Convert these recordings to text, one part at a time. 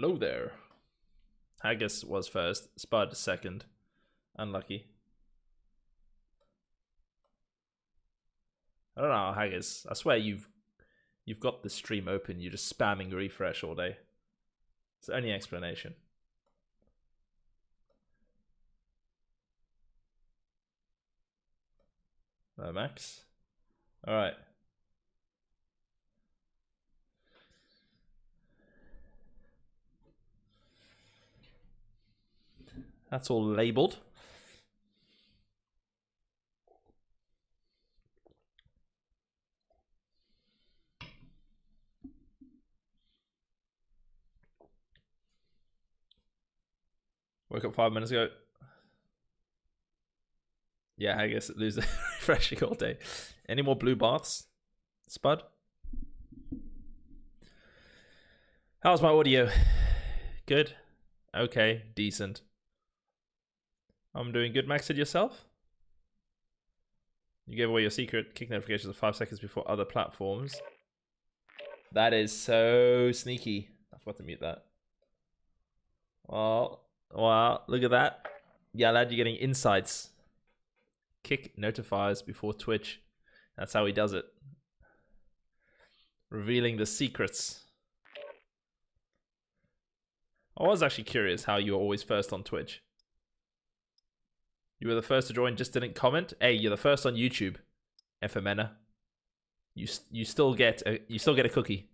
Hello there. Haggis was first, Spud second. Unlucky. I don't know, Haggis. I swear you've got the stream open. You're just spamming refresh all day. It's the only explanation. No, Max. All right. That's all labeled. Woke up 5 minutes ago. Yeah, I guess lose refreshing all day. Any more blue baths, Spud? How's my audio? Good? Okay, decent. I'm doing good, Max. And yourself? You gave away your secret kick notifications of 5 seconds before other platforms. That is so sneaky. I forgot to mute that. Well, wow, look at that. Yeah, lad, you're getting insights. Kick notifies before Twitch. That's how he does it. Revealing the secrets. I was actually curious how you were always first on Twitch. You were the first to join, just didn't comment. Hey, you're the first on YouTube, FMNA. You still get a cookie.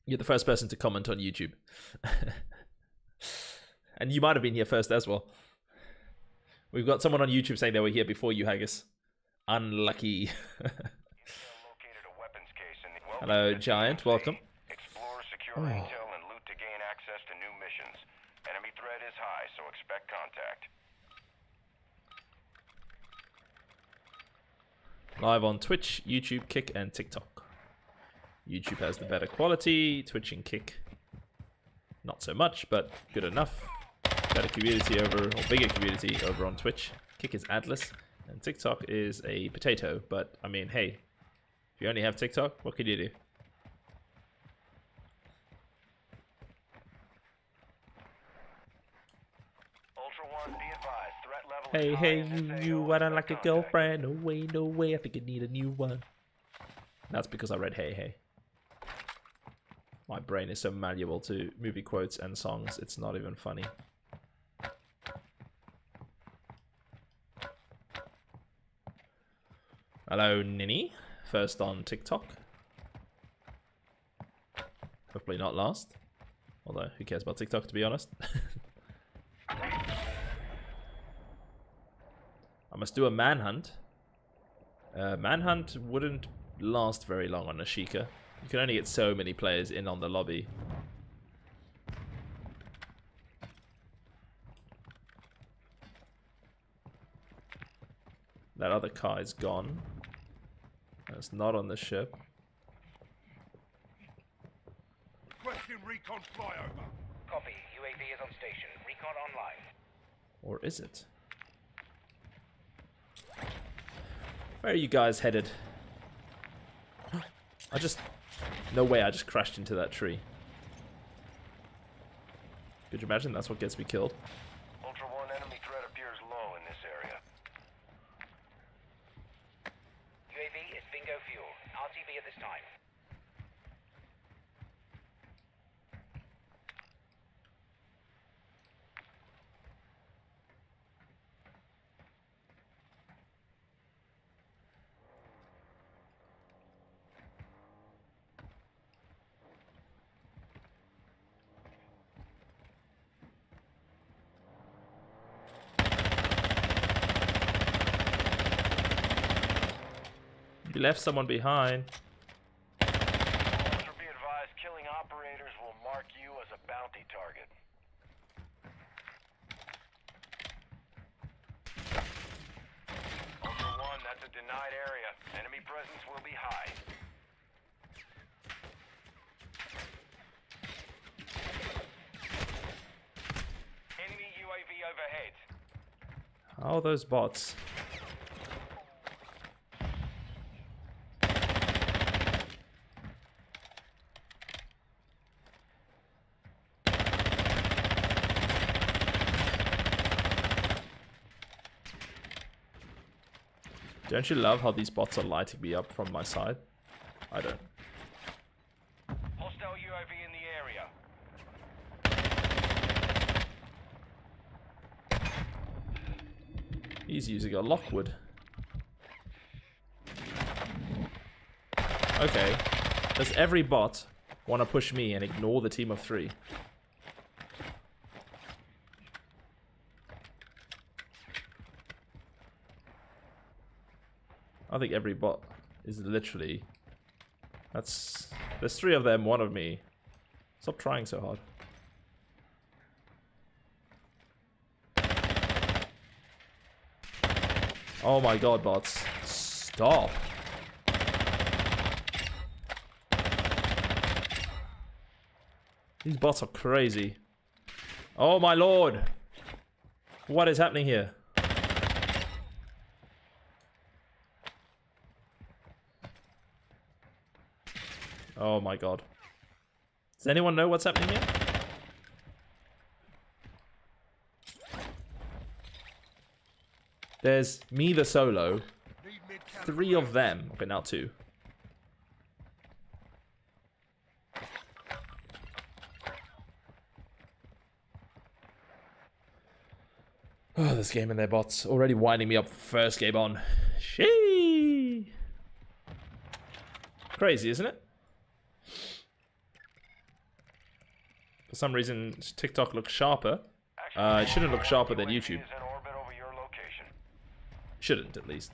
You're the first person to comment on YouTube. And you might have been here first as well. We've got someone on YouTube saying they were here before you, Haggis. Unlucky. Hello, Giant. Welcome. Explore secure intel and loot to gain access to new missions. Enemy threat is high, so expect contact. Live on Twitch, YouTube, Kick, and TikTok. YouTube has the better quality. Twitch and Kick, not so much, but good enough. Better community over, or bigger community over on Twitch. Kick is adless, and TikTok is a potato. But I mean, hey, if you only have TikTok, what can you do? Ultra One, be advised, threat level Hey, is high hey, in this you, AO. I don't like a Expect girlfriend. No way, no way. I think I need a new one. That's because I read Hey, hey. My brain is so malleable to movie quotes and songs, it's not even funny. Hello, Ninny. First on TikTok. Hopefully not last. Although, who cares about TikTok, to be honest? I must do a manhunt. Manhunt wouldn't last very long on Ashika. You can only get so many players in on the lobby. That other car is gone. That's not on the ship. Requesting recon flyover. Copy. UAV is on station. Recon online. Or is it? Where are you guys headed? No way, I just crashed into that tree. Could you imagine? That's what gets me killed. Ultra One, enemy threat appears low in this area. UAV is bingo fuel. RTV at this time. You left someone behind. Ultra, be advised, killing operators will mark you as a bounty target. Ultra One, that's a denied area. Enemy presence will be high. Enemy UAV overhead. How are those bots? Don't you love how these bots are lighting me up from my side? I don't. Hostile UAV in the area. He's using a Lockwood. Okay. Does every bot want to push me and ignore the team of 3? I think every bot is literally... There's 3 of them, 1 of me. Stop trying so hard. Oh my god, bots. Stop. These bots are crazy. Oh my lord. What is happening here? Oh my god. Does anyone know what's happening here? There's me, the solo. 3 of them. Okay, now 2. Oh, this game and their bots already winding me up first game on. Shee. Crazy, isn't it? For some reason, TikTok looks sharper. It shouldn't look sharper than YouTube. Shouldn't, at least.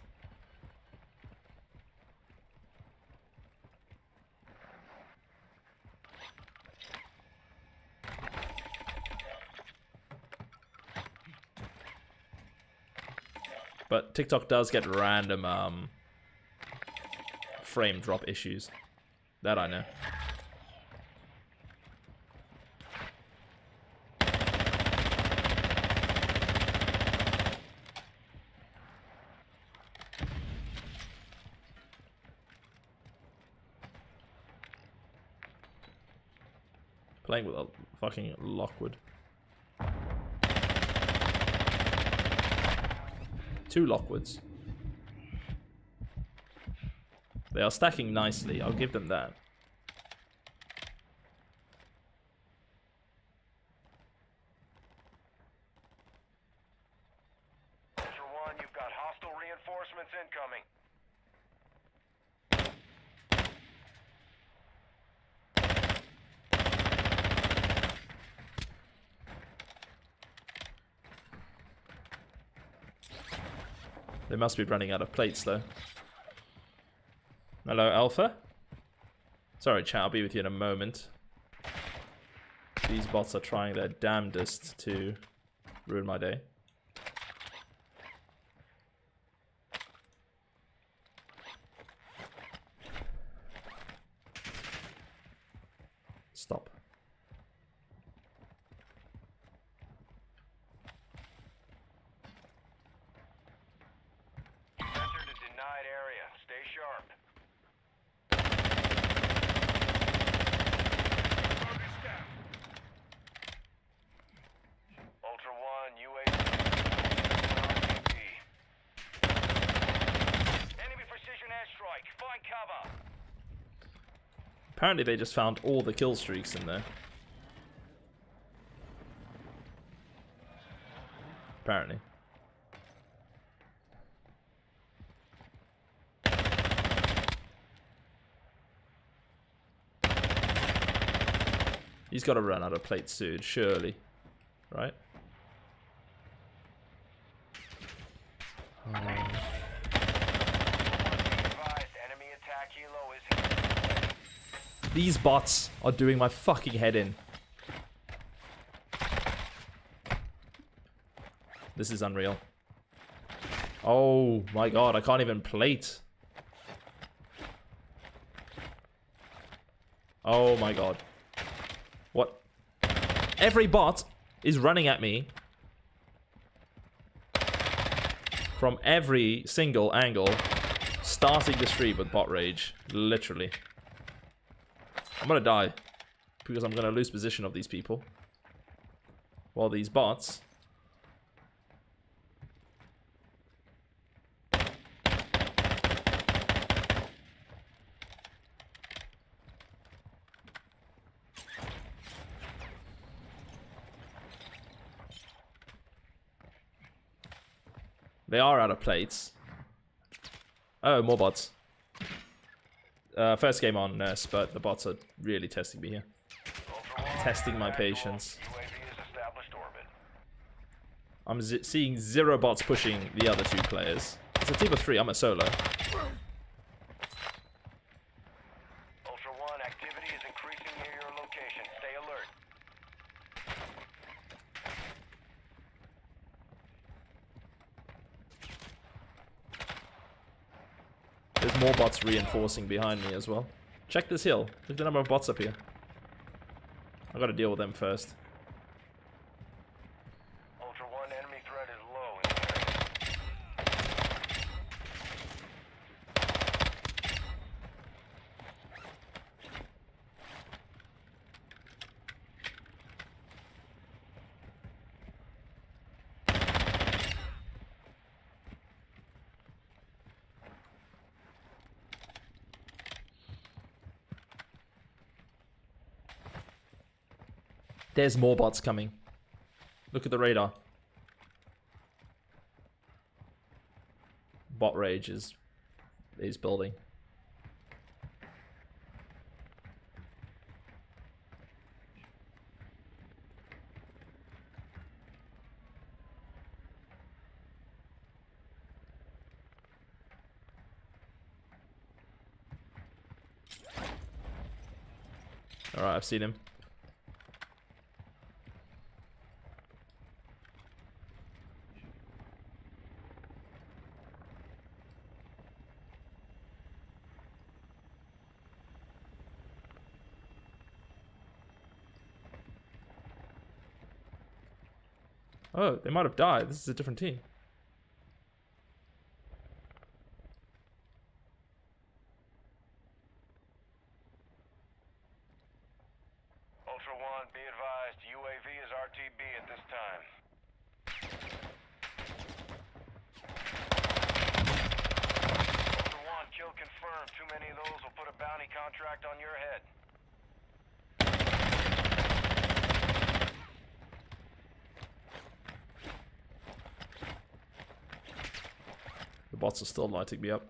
But TikTok does get random frame drop issues. That I know. Playing with a fucking Lockwood. 2 Lockwoods. They are stacking nicely, I'll give them that. Ultra One, you've got hostile reinforcements incoming. They must be running out of plates, though. Hello, Alpha. Sorry, chat, I'll be with you in a moment. These bots are trying their damnedest to ruin my day. Stop. Apparently they just found all the kill streaks in there. Apparently. He's got to run out of plates soon, surely. Right? These bots are doing my fucking head in. This is unreal. Oh my god, I can't even plate. Oh my god. What? Every bot is running at me from every single angle, starting the stream with bot rage. Literally. I'm gonna die because I'm gonna lose position of these people. While these bots They are out of plates. Oh, more bots. First game on Nurse, but the bots are really testing me here. Testing my patience. I'm seeing 0 bots pushing the other 2 players. It's a team of 3. I'm a solo. Ultra One, activity is increasing near your location. Stay alert. There's more bots reinforcing behind me as well. Check this hill. Look at the number of bots up here. I gotta deal with them first. Ultra One, enemy threat is low in the area. There's more bots coming. Look at the radar. Bot rage is building. Alright, I've seen him. Oh, they might have died. This is a different team. Ultra One, be advised, UAV is RTB at this time. Ultra One, kill confirmed. Too many of those will put a bounty contract on your head. The bots are still lighting me up.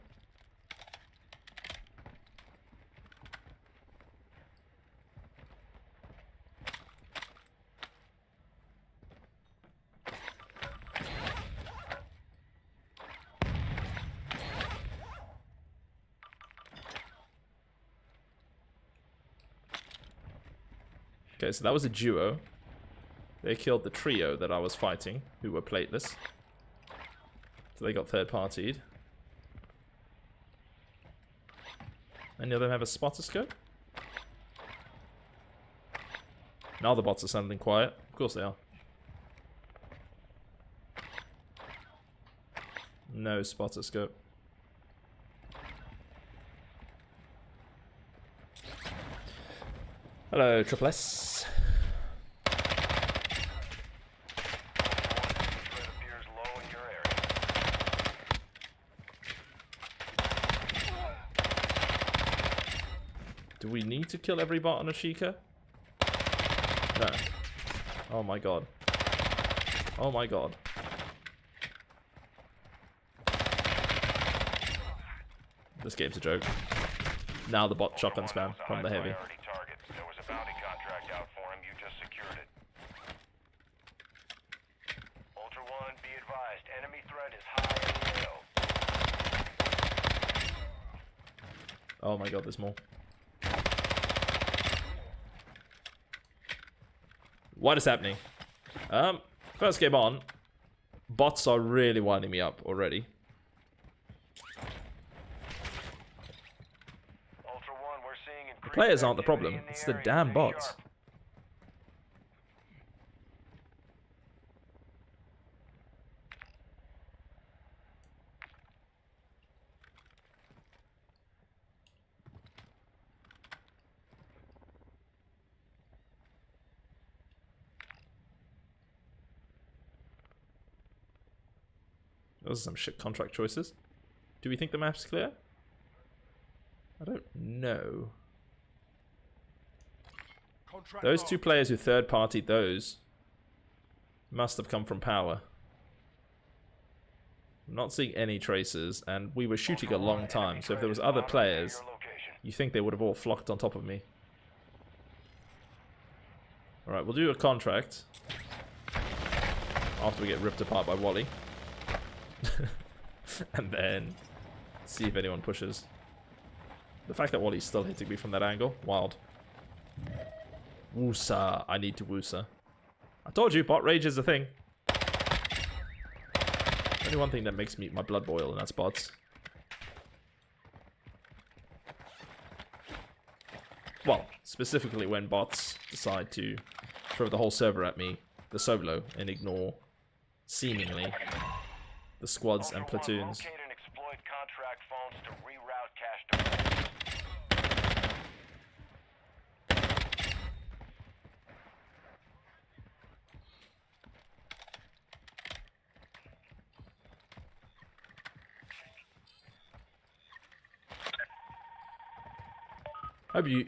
Okay, so that was a duo. They killed the trio that I was fighting, who were plateless. So they got third-partied. Any of them have a spotter scope? Now the bots are sounding quiet. Of course they are. No spotter scope. Hello, Triple S. Do we need to kill every bot on a Chica? No. Oh my god. Oh my god. This game's a joke. Now the bot shotgun spam from the heavy. There was a bounty contract out for him. You just secured it. Ultra One, be advised. Enemy threat is high in the hill. Oh my god, there's more. What is happening? First game on. Bots are really winding me up already. Ultra One, we're seeing The players aren't the problem. It's the damn bots. Those are some shit contract choices. Do we think the map's clear? I don't know. Those 2 players who third-partied those must have come from power. I'm not seeing any traces, and we were shooting a long time, so if there was other players, you think they would have all flocked on top of me. Alright, we'll do a contract after we get ripped apart by Wally. And then see if anyone pushes. The fact that Wally's still hitting me from that angle, wild. Woosa, I need to woosa. I told you, bot rage is a thing. Only one thing that makes my blood boil, and that's bots. Well, specifically when bots decide to throw the whole server at me, the solo, and ignore, seemingly, the squads and platoons. Locate and exploit contract phones to reroute cash devices.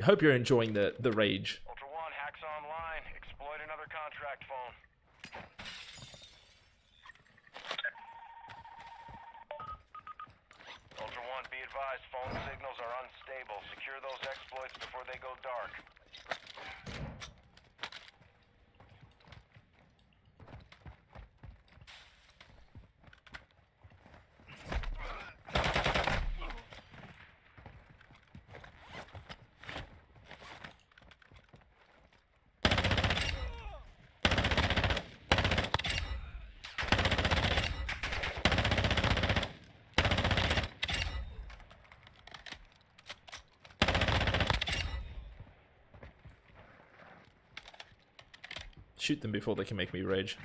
Hope you're enjoying the rage. Ultra One, hacks online. Exploit another contract phone. Ultra One, be advised, phone signals are unstable. Secure those exploits before they go dark. Shoot them before they can make me rage.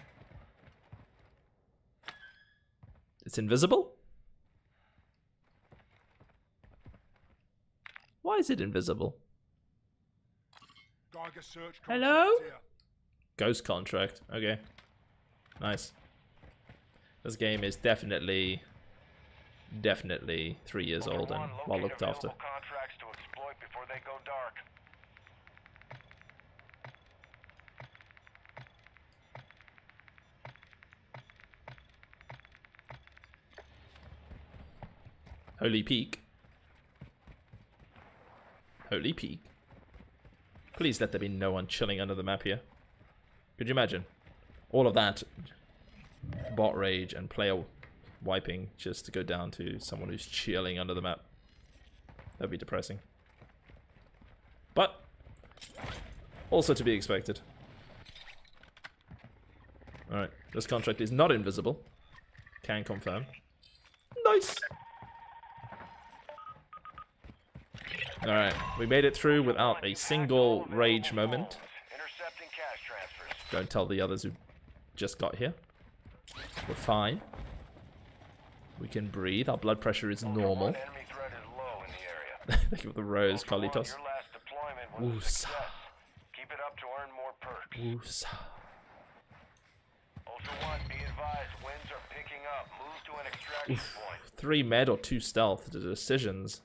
It's invisible? Why is it invisible? Hello? Ghost contract. Okay. Nice. This game is definitely 3 years old and well looked after. Contracts to exploit before they go dark. Holy peak. Holy peak. Please let there be no one chilling under the map here. Could you imagine? All of that bot rage and player wiping just to go down to someone who's chilling under the map. That'd be depressing. But also to be expected. Alright, this contract is not invisible. Can confirm. Nice! Alright, we made it through without a single rage moment. Intercepting cash transfers. Don't tell the others who just got here. We're fine. We can breathe. Our blood pressure is normal. Enemy threat is low in the area. Thank you for the rose, Carlitos. Your last deployment was a Oosa. success. Keep it up to earn more perks. Oosa. Ultra One, be advised, winds are picking up. Move to an extraction point. 3 med or 2 stealth. The decisions.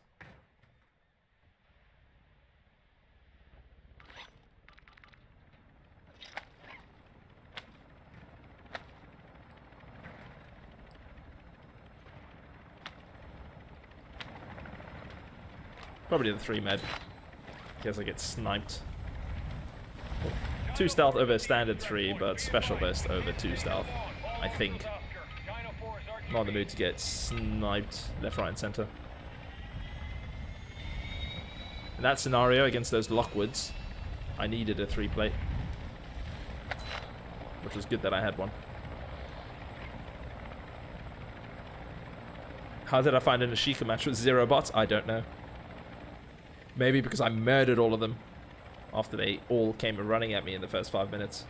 Probably the 3 med. Guess I get sniped. 2 stealth over standard 3, but special best over 2 stealth. I think. Not in the mood to get sniped left, right, and center. In that scenario against those Lockwoods, I needed a 3 plate. Which was good that I had one. How did I find an Ashika match with 0 bots? I don't know. Maybe because I murdered all of them after they all came running at me in the first 5 minutes.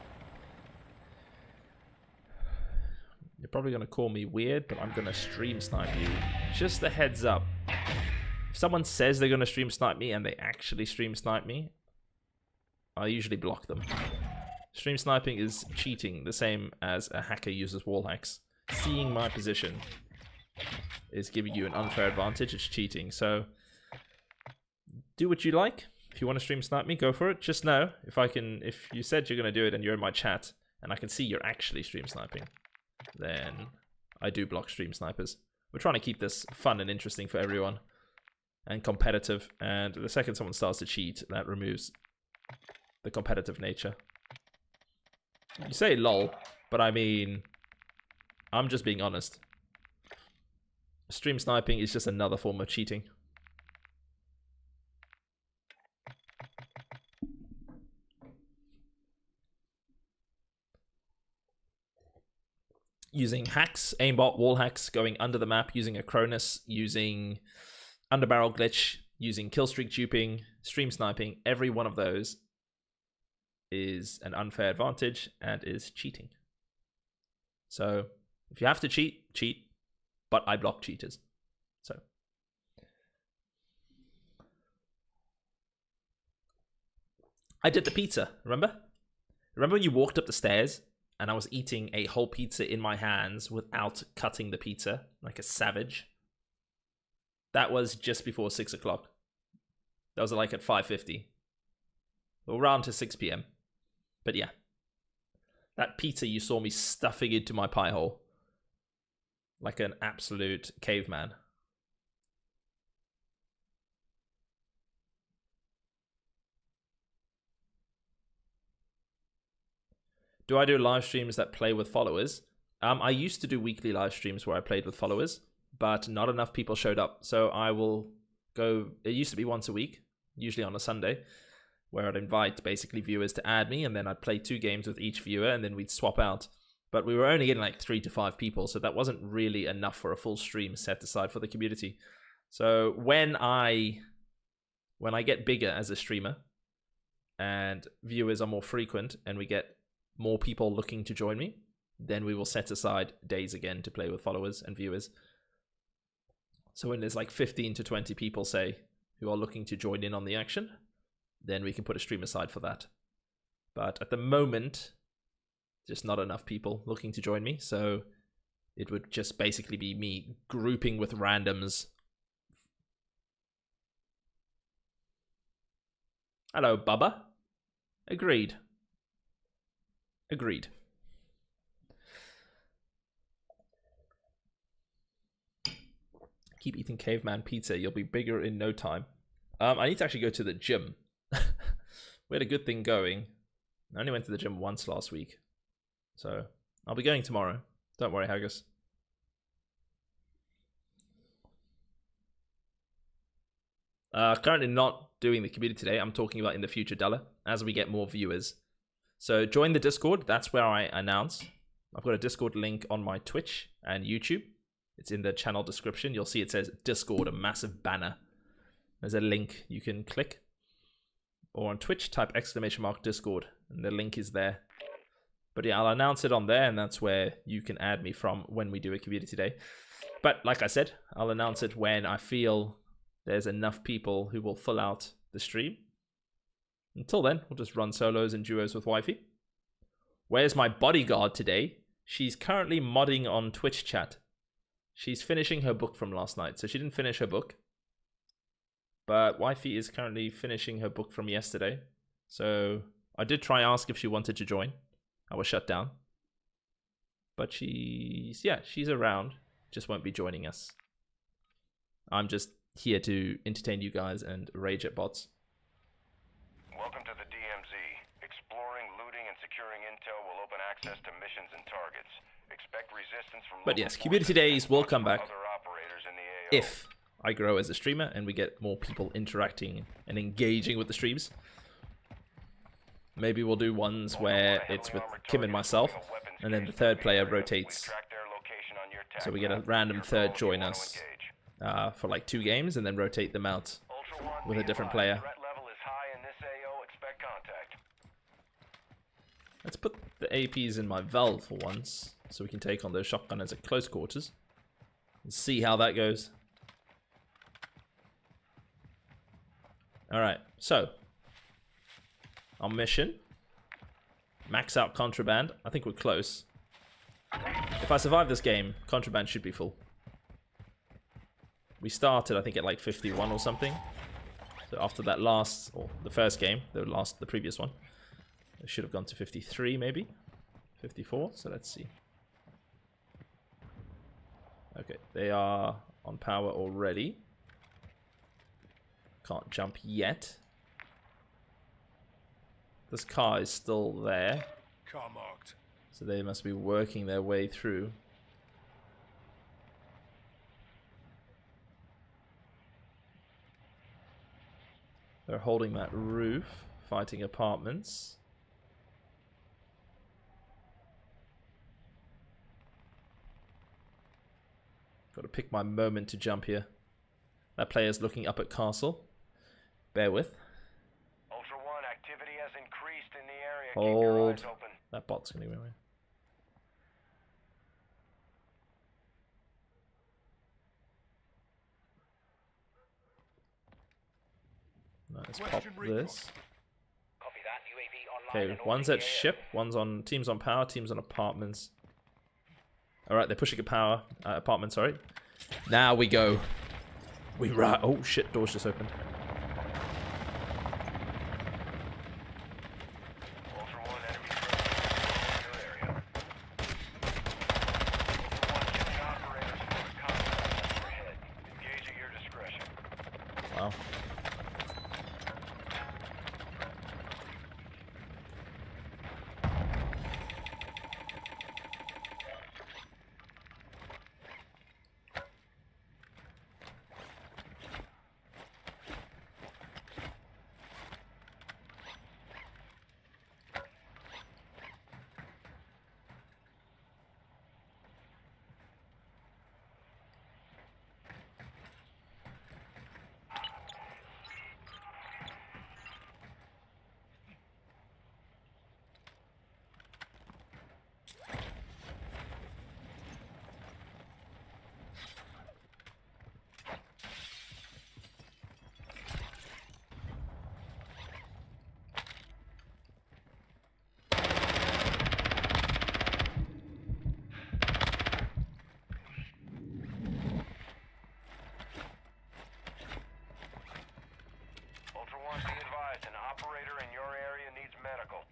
You're probably going to call me weird, but I'm going to stream snipe you. Just a heads up. If someone says they're going to stream snipe me and they actually stream snipe me, I usually block them. Stream sniping is cheating, the same as a hacker uses wall hacks. Seeing my position is giving you an unfair advantage. It's cheating, so do what you like. If you want to stream snipe me, go for it. Just know, if you said you're going to do it and you're in my chat, and I can see you're actually stream sniping, then I do block stream snipers. We're trying to keep this fun and interesting for everyone. And competitive. And the second someone starts to cheat, that removes the competitive nature. You say lol, but I mean, I'm just being honest. Stream sniping is just another form of cheating. Using hacks, aimbot, wall hacks, going under the map, using a Cronus, using underbarrel glitch, using killstreak duping, stream sniping, every one of those is an unfair advantage and is cheating. So if you have to cheat, cheat, but I block cheaters. So I did the pizza, remember? Remember when you walked up the stairs and I was eating a whole pizza in my hands without cutting the pizza like a savage? That was just before 6 o'clock. That was like at 5:50. Or around to 6 p.m. But yeah. That pizza you saw me stuffing into my pie hole. Like an absolute caveman. Do I do live streams that play with followers? I used to do weekly live streams where I played with followers, but not enough people showed up. So I will go, it used to be once a week, usually on a Sunday, where I'd invite basically viewers to add me, and then I'd play 2 games with each viewer, and then we'd swap out. But we were only getting like 3 to 5 people, so that wasn't really enough for a full stream set aside for the community. So when I get bigger as a streamer, and viewers are more frequent, and we get more people looking to join me, then we will set aside days again to play with followers and viewers. So when there's like 15 to 20 people, say, who are looking to join in on the action, then we can put a stream aside for that. But at the moment, just not enough people looking to join me, so it would just basically be me grouping with randoms. Hello, Bubba. Agreed. Agreed. Keep eating caveman pizza. You'll be bigger in no time. I need to actually go to the gym. We had a good thing going. I only went to the gym once last week. So I'll be going tomorrow. Don't worry, Haggis. Currently not doing the community today. I'm talking about in the future, Della, as we get more viewers. So join the Discord. That's where I announce. I've got a Discord link on my Twitch and YouTube. It's in the channel description. You'll see it says Discord, a massive banner. There's a link you can click. Or on Twitch, type !Discord, and the link is there. But yeah, I'll announce it on there, and that's where you can add me from when we do a community day. But like I said, I'll announce it when I feel there's enough people who will fill out the stream. Until then, we'll just run solos and duos with Wifey. Where's my bodyguard today? She's currently modding on Twitch chat. She's finishing her book from last night, so she didn't finish her book. But Wifey is currently finishing her book from yesterday. So I did try ask if she wanted to join. I was shut down. But she's around. Just won't be joining us. I'm just here to entertain you guys and rage at bots. Welcome to the DMZ. Exploring, looting, and securing intel will open access to missions and targets. Expect resistance from But yes, community days will come back other operators in the AO. if I grow as a streamer and we get more people interacting and engaging with the streams. Maybe we'll do ones where it's with Kim and myself, and then the third player rotates. So we get a random third join us for like 2 games, and then rotate them out with a different player. Let's put the APs in my Valve for once, so we can take on those shotgunners at close quarters. And see how that goes. Alright, so our mission, max out contraband. I think we're close. If I survive this game, contraband should be full. We started, I think, at like 51 or something. So after that last, or the first game, the previous one, it should have gone to 53 maybe, 54. So let's see. Okay, they are on power already. Can't jump yet. This car is still there. Car marked. So they must be working their way through. They're holding that roof, fighting apartments. Got to pick my moment to jump here. That player's looking up at castle. Bear with. Ultra One, activity has increased in the area. Hold. Keep your eyes open. That bot's gonna go away. Let's pop Question recon. this. Copy that. UAV online Okay, and one's orbiting at the area. ship, one's on teams on power, teams on apartments. Alright, they're pushing a power apartment, sorry. Now we go. We run. Oh shit, doors just opened. Ultra One, enemy presence in your area. Ultra One, killing operators for the contract overhead. Engage at your discretion. Wow. Ultra One, be advised, an operator in your area needs medical.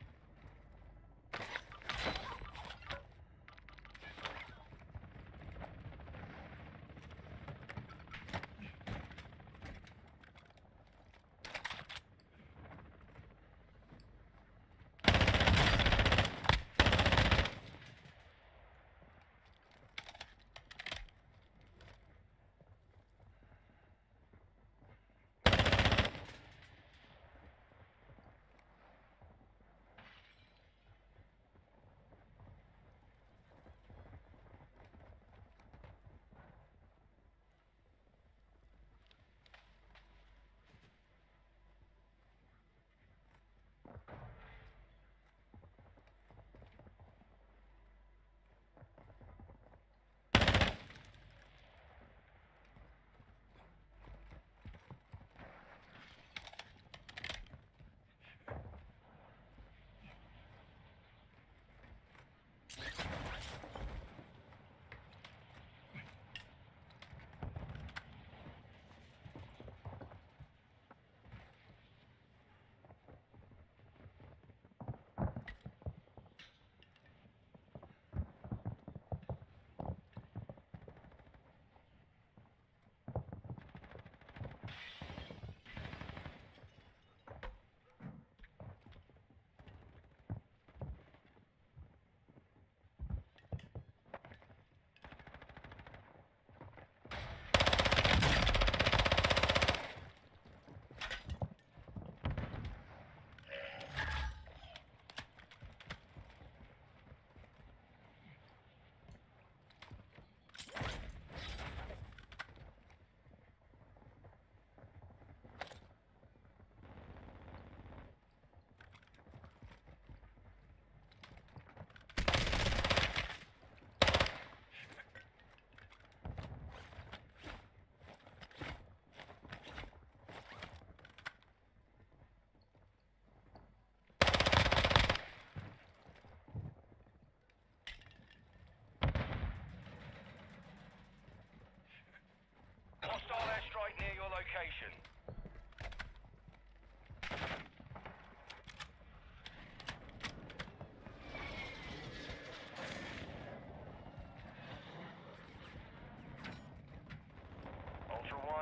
Hostile airstrike near your location.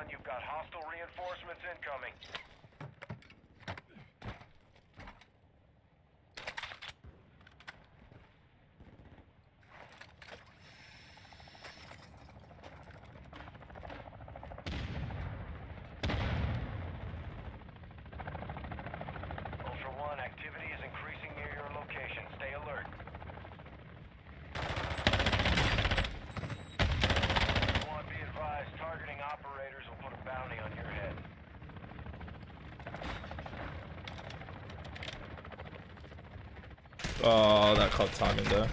One, you've got hostile reinforcements incoming. Ultra One, activity is increasing near your location. Stay alert. One, be advised, targeting operators will put a bounty on your head. Oh, that caught timing there.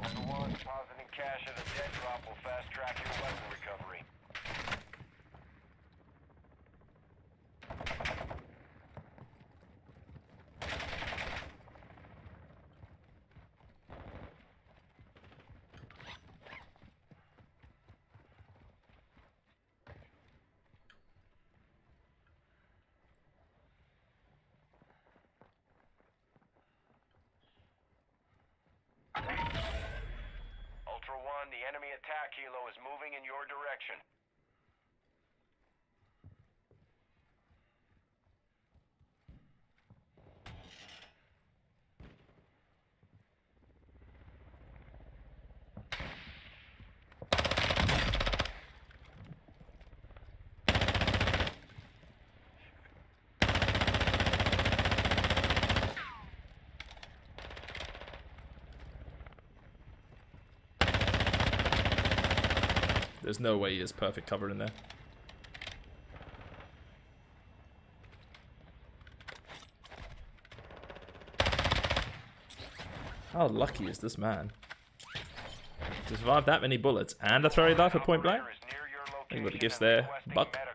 Ultra One, depositing cash at a dead drop will fast track your weapon recovery. Ultra One, the enemy attack helo is moving in your direction. There's no way he has perfect cover in there. How lucky is this man to survive that many bullets and a throwing knife at point blank? Operator is near your I think what it location gives and there, requesting buck. medical.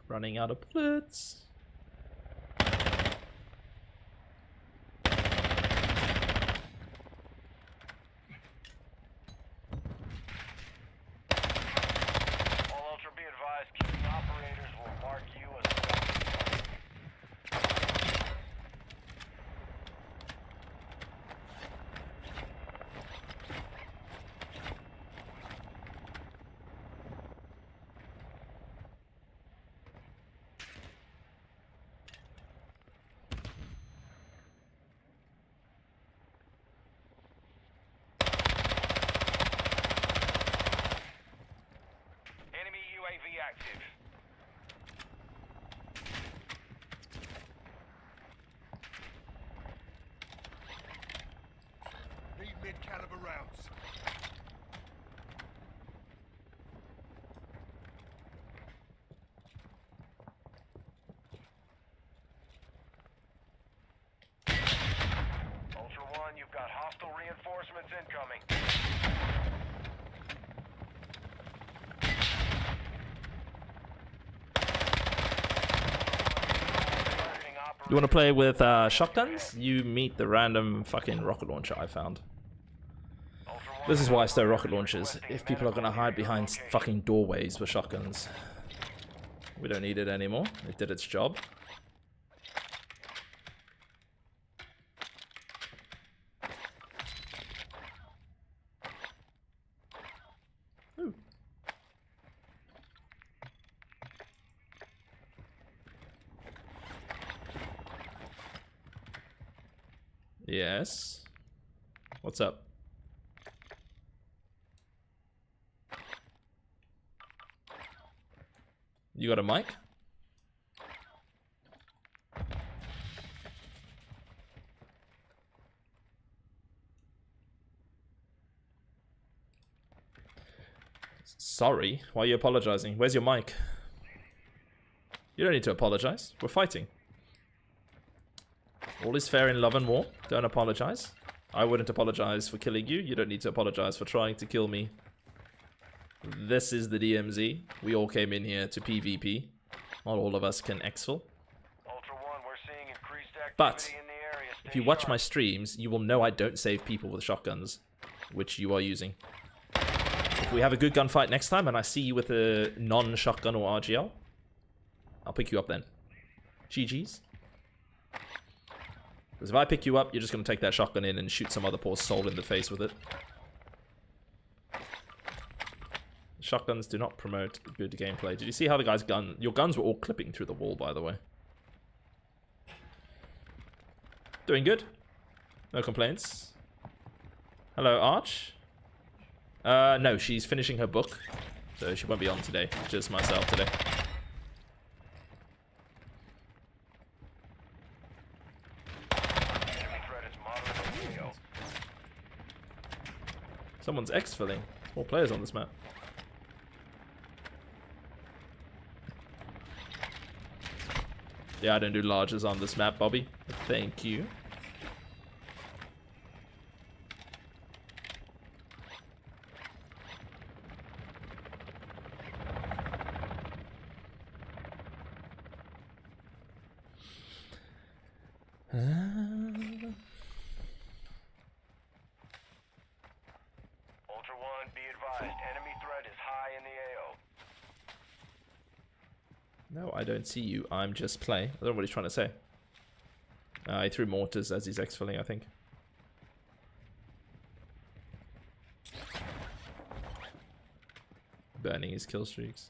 Running out of bullets. All Ultra, be advised, keeping operators will mark you as a bounty. Enemy UAV active. Need mid-caliber rounds. Ultra One, you've got hostile reinforcements incoming. Targeting You want to play with shotguns? You meet the random fucking rocket launcher I found. Ultra One, This is why I stole rocket launchers. If people are going to hide behind fucking doorways with shotguns. We don't need it anymore. It did its job. Yes. What's up? You got a mic? Sorry, why are you apologizing? Where's your mic? You don't need to apologize. We're fighting. All is fair in love and war. Don't apologize. I wouldn't apologize for killing you. You don't need to apologize for trying to kill me. This is the DMZ. We all came in here to PvP. Not all of us can exfil. Ultra One, we're seeing increased But activity in the area. if you watch my streams, you will know I don't save people with shotguns, which you are using. If we have a good gunfight next time and I see you with a non-shotgun or RGL, I'll pick you up then. GG's. Because if I pick you up, you're just going to take that shotgun in and shoot some other poor soul in the face with it. Shotguns do not promote good gameplay. Did you see how the guy's gun... Your guns were all clipping through the wall, by the way. Doing good. No complaints. Hello, Arch. No, she's finishing her book. So she won't be on today. Just myself today. Someone's exfilling. 4 players on this map. Yeah, I don't do larges on this map, Bobby. Thank you. Ultra One, be advised. Enemy threat is high in the AO. No, I don't see you. I'm just playing. I don't know what he's trying to say. He threw mortars as he's exfilling, I think. Burning his kill streaks.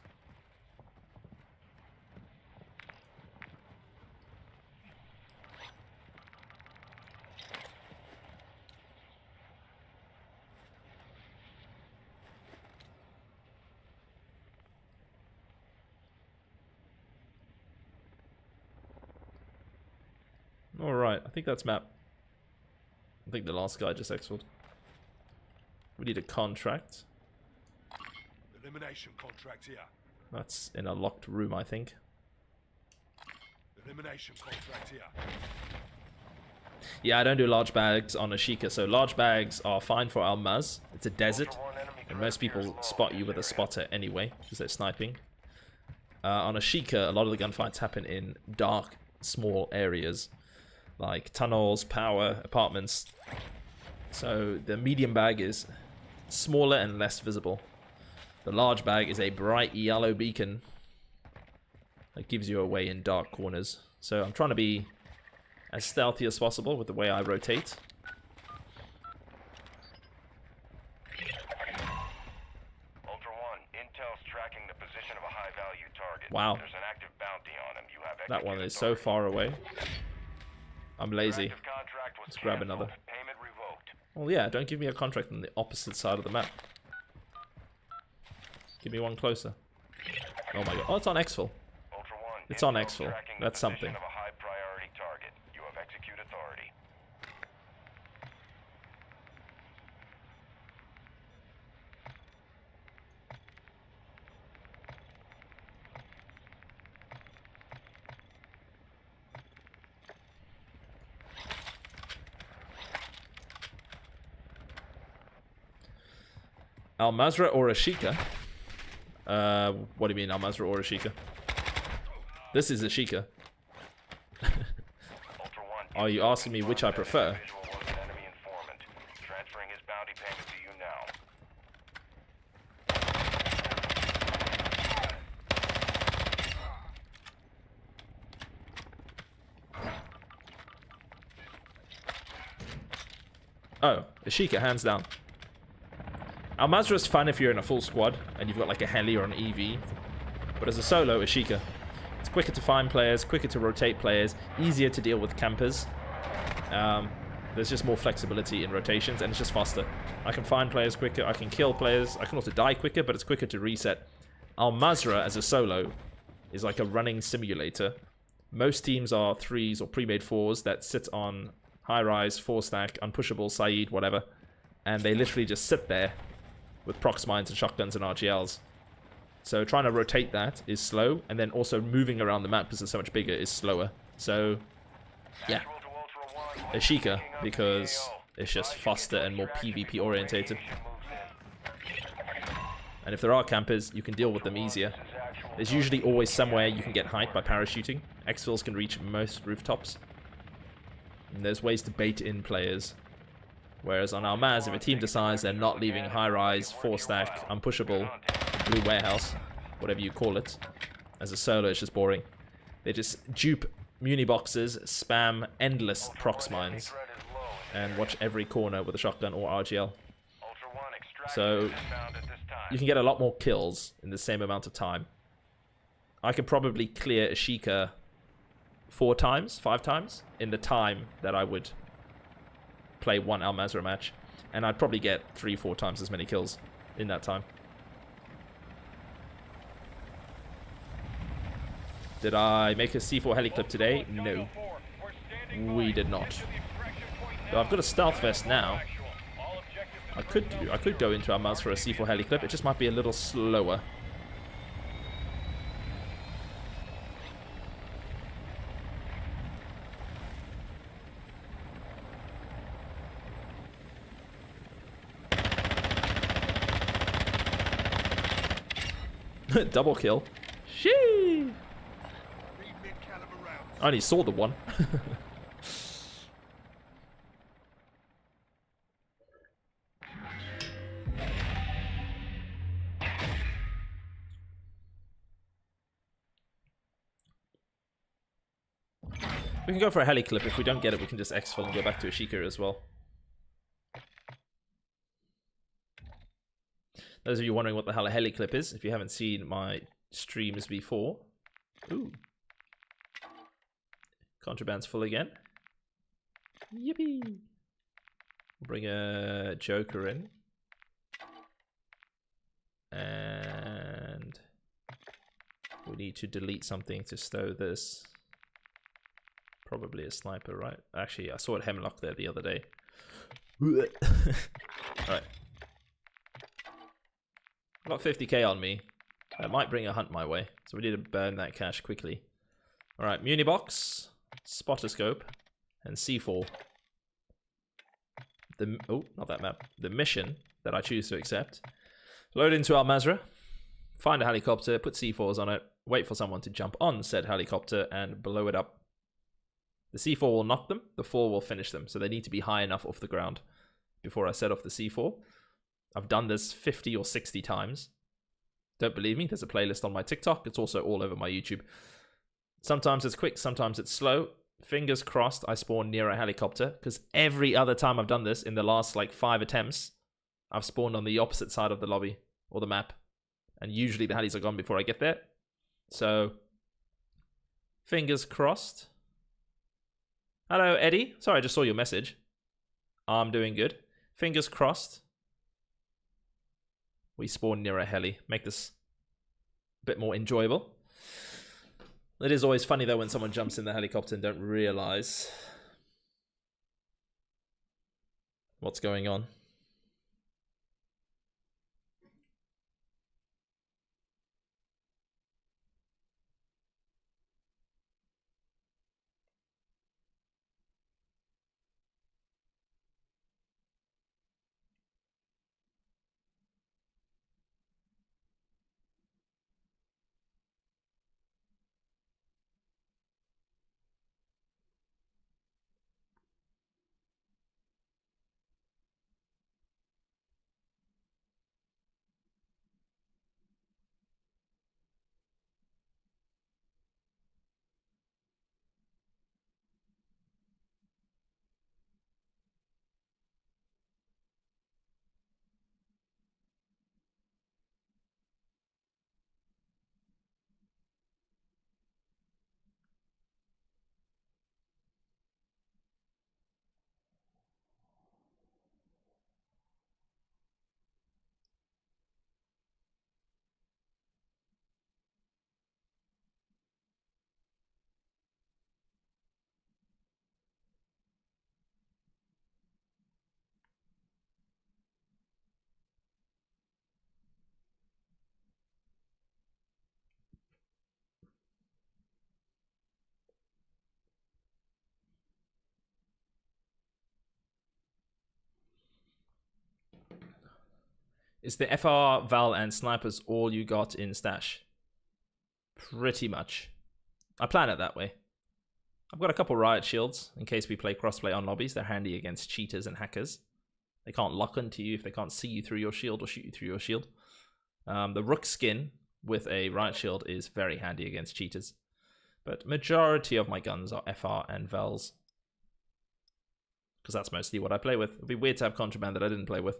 Alright, I think that's map. I think the last guy just exfilled. We need a contract. Elimination contract here. That's in a locked room, I think. Elimination contract here. Yeah, I don't do large bags on Ashika, so large bags are fine for Almaz. It's a desert, Ultra One, enemy and threat most people appears low spot in you with a this area. spotter anyway, because they're sniping. On Ashika, a lot of the gunfights happen in dark, small areas, like tunnels, power, apartments. So the medium bag is smaller and less visible. The large bag is a bright yellow beacon that gives you away in dark corners. So I'm trying to be as stealthy as possible with the way I rotate. Ultra One, intel's tracking the position of a high-value target. Wow. There's an active bounty on him. You have That one is execute so far away. I'm lazy. Active contract was Let's grab canceled. another. Payment revoked. Well, yeah, don't give me a contract on the opposite side of the map. Give me one closer. Oh my god. Oh, it's on exfil. Ultra One, It's on intel's exfil. tracking the That's position something. of a high-priority target. You have execute authority. Al Mazrah or Ashika? What do you mean, Al Mazrah or Ashika? This is Ashika. Ultra One, Are you asking me which I prefer? individual was an enemy informant. Transferring his bounty payment to you now. Oh, Ashika, hands down. Al Mazrah is fun if you're in a full squad and you've got like a heli or an EV. But as a solo, Ashika. It's quicker to find players, quicker to rotate players, easier to deal with campers. There's just more flexibility in rotations, and it's just faster. I can find players quicker, I can kill players, I can also die quicker, but it's quicker to reset. Al Mazrah as a solo is like a running simulator. Most teams are 3s or pre-made 4s that sit on high-rise, 4-stack, unpushable, Saeed, whatever, and they literally just sit there with prox mines and shotguns and RGLs. So trying to rotate that is slow, and then also moving around the map because it's so much bigger is slower. So, yeah. a.k.a. because it's just faster and more PvP orientated. And if there are campers, you can deal with them easier. There's usually always somewhere you can get height by parachuting. Exfils can reach most rooftops. And there's ways to bait in players. Whereas on Almaz, if a team decides they're not leaving high-rise, 4-stack, unpushable, blue warehouse, whatever you call it, as a solo, it's just boring. They just dupe muni boxes, spam endless prox mines, and watch every corner with a shotgun or RGL. So you can get a lot more kills in the same amount of time. I could probably clear a.k.a. 4 times, 5 times in the time that I would play one Al Mazrah match, and I'd probably get 3-4 times as many kills in that time. Did I make a C4 heli clip today? No, we did not. But I've got a stealth vest now. I could go into our mouse for a C4 heli clip. It just might be a little slower. Double kill. Shee! I only saw the one. We can go for a heli clip. If we don't get it, we can just exfil and go back to a.k.a. as well. Those of you wondering what the hell a heli clip is, if you haven't seen my streams before. Ooh. Contraband's full again. Yippee! We'll bring a Joker in. And we need to delete something to stow this. Probably a sniper, right? Actually, I saw it hemlock there the other day. Alright. Got 50k on me. That might bring a hunt my way. So we need to burn that cash quickly. Alright, Muni box, spotter scope, and C4. Oh, not that map. The mission that I choose to accept. Load into Al Mazrah. Find a helicopter, put C4s on it, wait for someone to jump on said helicopter, and blow it up. The C4 will knock them, the 4 will finish them. So they need to be high enough off the ground before I set off the C4. I've done this 50 or 60 times. Don't believe me? There's a playlist on my TikTok. It's also all over my YouTube. Sometimes it's quick, sometimes it's slow. Fingers crossed I spawn near a helicopter, because every other time I've done this in the last like 5 attempts, I've spawned on the opposite side of the lobby or the map. And usually the helis are gone before I get there. So, fingers crossed. Hello, Eddie. Sorry, I just saw your message. I'm doing good. Fingers crossed. We spawn near a heli. Make this a bit more enjoyable. It is always funny, though, when someone jumps in the helicopter and don't realize what's going on. Is the FR, Val, and snipers all you got in stash? Pretty much. I plan it that way. I've got a couple riot shields in case we play crossplay on lobbies. They're handy against cheaters and hackers. They can't lock onto you if they can't see you through your shield or shoot you through your shield. The Rook skin with a riot shield is very handy against cheaters. But majority of my guns are FR and Vels. Because that's mostly what I play with. It'd be weird to have contraband that I didn't play with.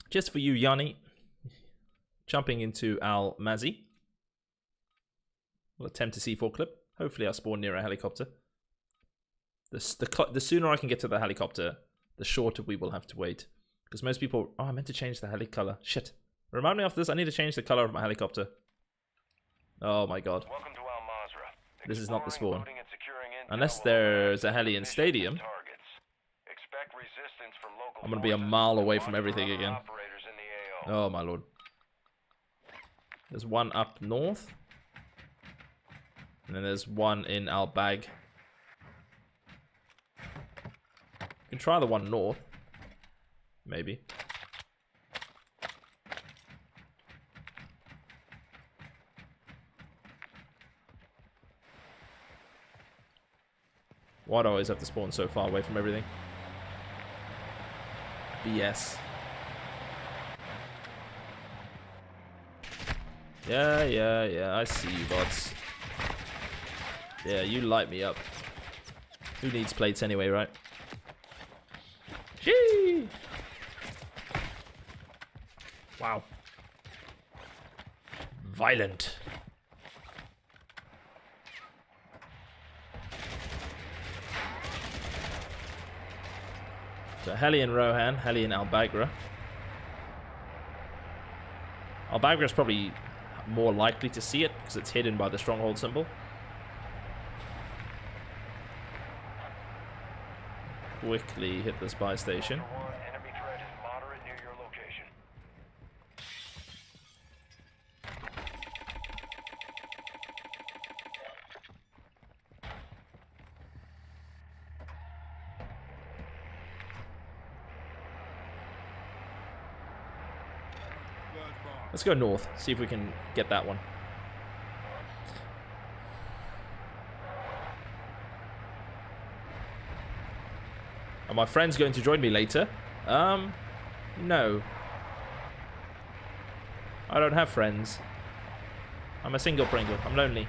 Just for you, Yanni. Jumping into Al Mazzi. We'll attempt a C4 clip. Hopefully I'll spawn near a helicopter. The sooner I can get to the helicopter, the shorter we will have to wait. Because most people... Oh, I meant to change the heli color. Shit. Remind me of this. I need to change the color of my helicopter. Oh my god. Welcome to Al Mazrah. This is not the spawn. Looting and securing intel Unless will there's open a heli in missions Stadium. and targets. Expect resistance from local I'm gonna be a forces mile and away watch from for everything other again. operators in the AO. Oh my lord. There's one up north. And then there's one in Al Bag. You can try the one north. Maybe. Why do I always have to spawn so far away from everything? BS. Yeah, I see you, bots. Yeah, you light me up. Who needs plates anyway, right? Gee! Wow. Violent. So heli in Rohan, heli in Al-Bagra. Al-Bagra is probably more likely to see it because it's hidden by the stronghold symbol. Quickly hit the spy station. Ultra One, enemy threat is moderate near your location. Let's go north, see if we can get that one. Are my friends going to join me later? No. I don't have friends. I'm a single Pringle. I'm lonely.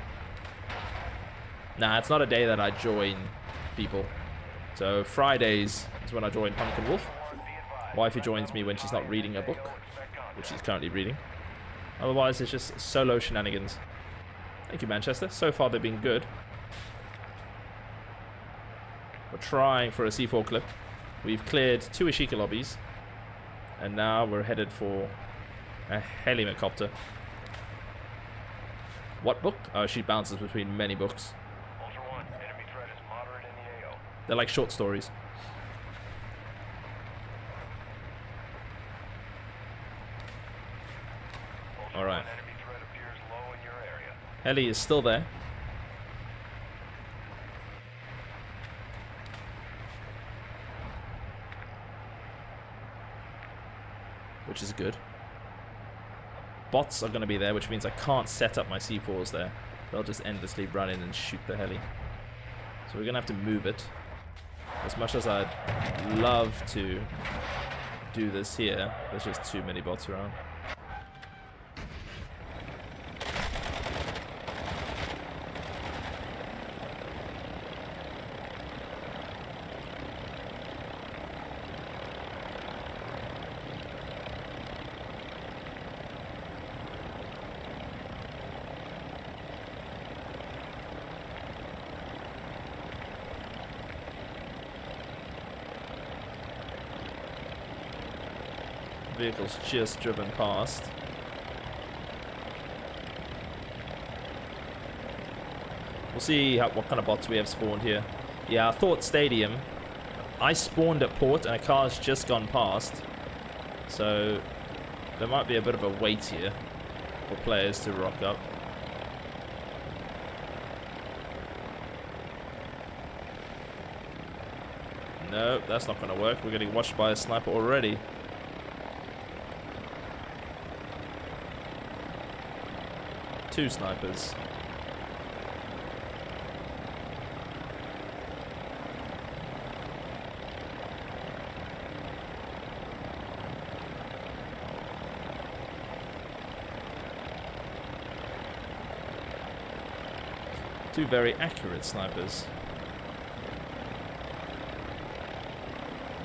Nah, it's not a day that I join people. So Fridays is when I join Pumpkin Wolf. Wifey joins me when she's not reading a book, which she's currently reading. Otherwise, it's just solo shenanigans. Thank you, Manchester. So far, they've been good. We're trying for a C4 clip. We've cleared 2 Ashika lobbies. And now we're headed for a helicopter. What book? Oh, she bounces between many books. Ultra One, enemy threat is moderate in the AO. They're like short stories. Ultra Alright. One, enemy threat appears low in your area. Heli is still there. Which is good. Bots are going to be there, which means I can't set up my C4s there. They'll just endlessly run in and shoot the heli. So we're going to have to move it. As much as I'd love to do this here, there's just too many bots around. Vehicle's just driven past. We'll see what kind of bots we have spawned here. Yeah, I thought Stadium. I spawned at Port and a car's just gone past. So there might be a bit of a wait here for players to rock up. No, that's not going to work. We're getting watched by a sniper already. Two snipers. Two very accurate snipers.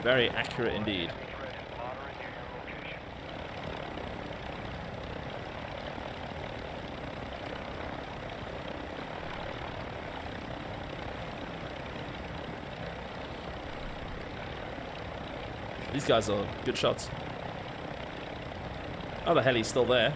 Very accurate indeed. These guys are good shots. Oh, the heli's still there.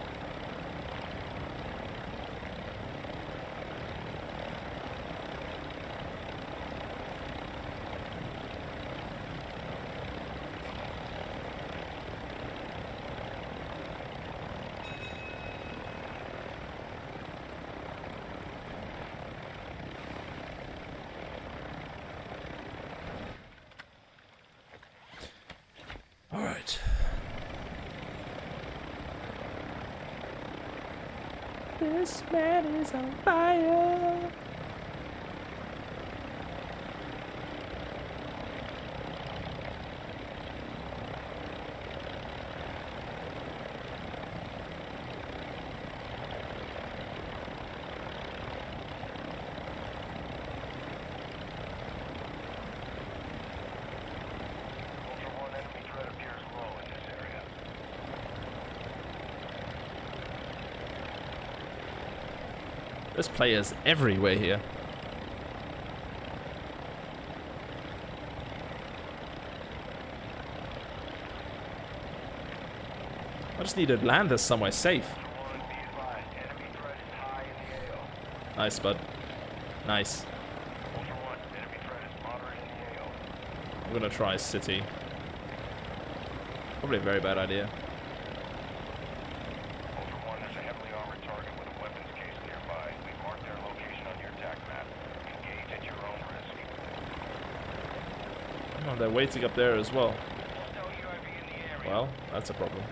This man is on fire. There's players everywhere here. I just need to land us somewhere safe. Nice, bud. Nice. I'm gonna try city. Probably a very bad idea. Oh, they're waiting up there as well. Well, that's a problem.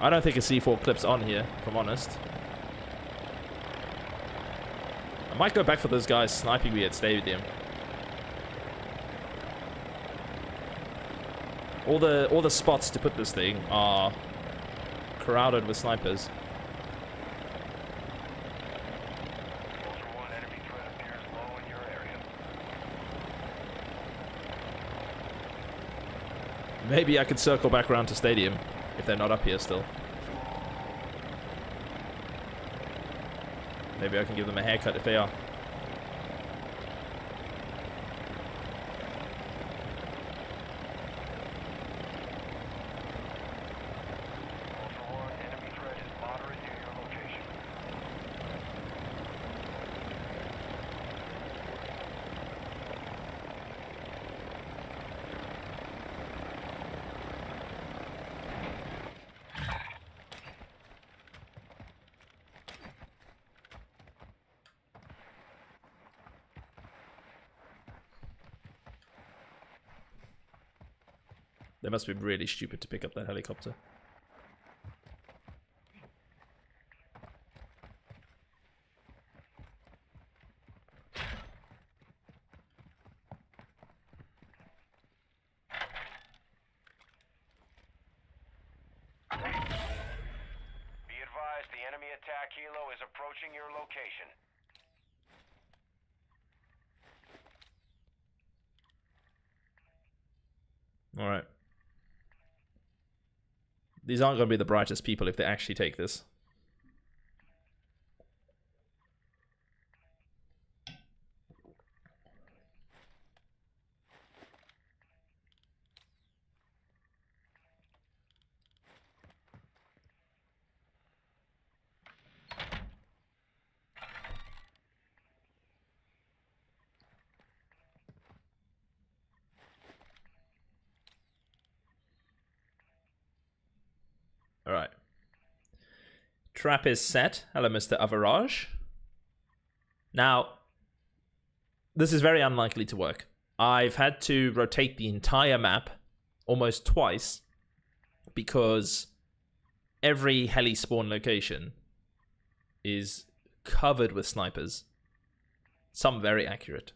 I don't think a C4 clips on here, if I'm honest. I might go back for those guys sniping me at Stadium. All the spots to put this thing are crowded with snipers. Maybe I could circle back around to Stadium if they're not up here still. Maybe I can give them a haircut if they are. They must be really stupid to pick up that helicopter. Be advised, the enemy attack helo is approaching your location. All right. These aren't going to be the brightest people if they actually take this. Alright. Trap is set. Hello, Mr. Average. Now, this is very unlikely to work. I've had to rotate the entire map almost twice because every heli spawn location is covered with snipers. Some very accurate.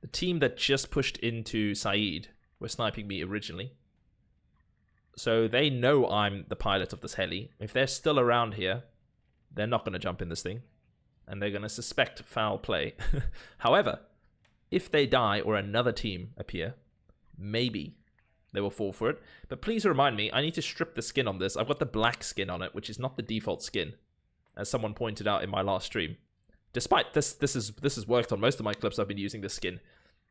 The team that just pushed into Saeed were sniping me originally. So they know I'm the pilot of this heli. If they're still around here, they're not going to jump in this thing. And they're going to suspect foul play. However, if they die or another team appear, maybe they will fall for it. But please remind me, I need to strip the skin on this. I've got the black skin on it, which is not the default skin, as someone pointed out in my last stream. Despite this has worked on most of my clips. I've been using this skin,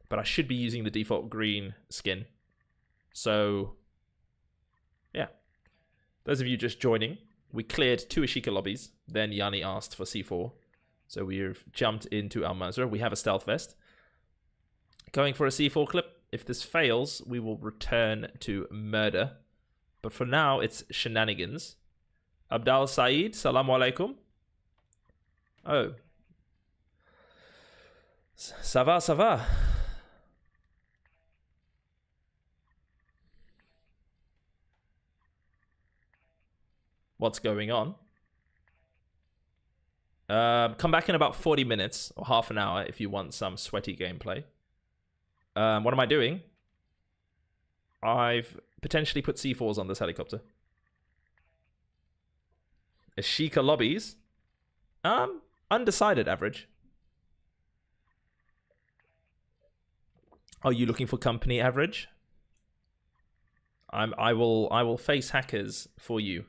but I should be using the default green skin. So, yeah. Those of you just joining, we cleared 2 Ashika lobbies. Then Yanni asked for C4. So we've jumped into Al Mazrah. We have a stealth vest. Going for a C4 clip. If this fails, we will return to murder. But for now, it's shenanigans. Abdal Saeed, salamu alaikum. Oh. Ça va, ça va. What's going on? Come back in about 40 minutes or half an hour if you want some sweaty gameplay. What am I doing? I've potentially put C4s on this helicopter. Ashika lobbies. Undecided average. Are you looking for company average? I will face hackers for you.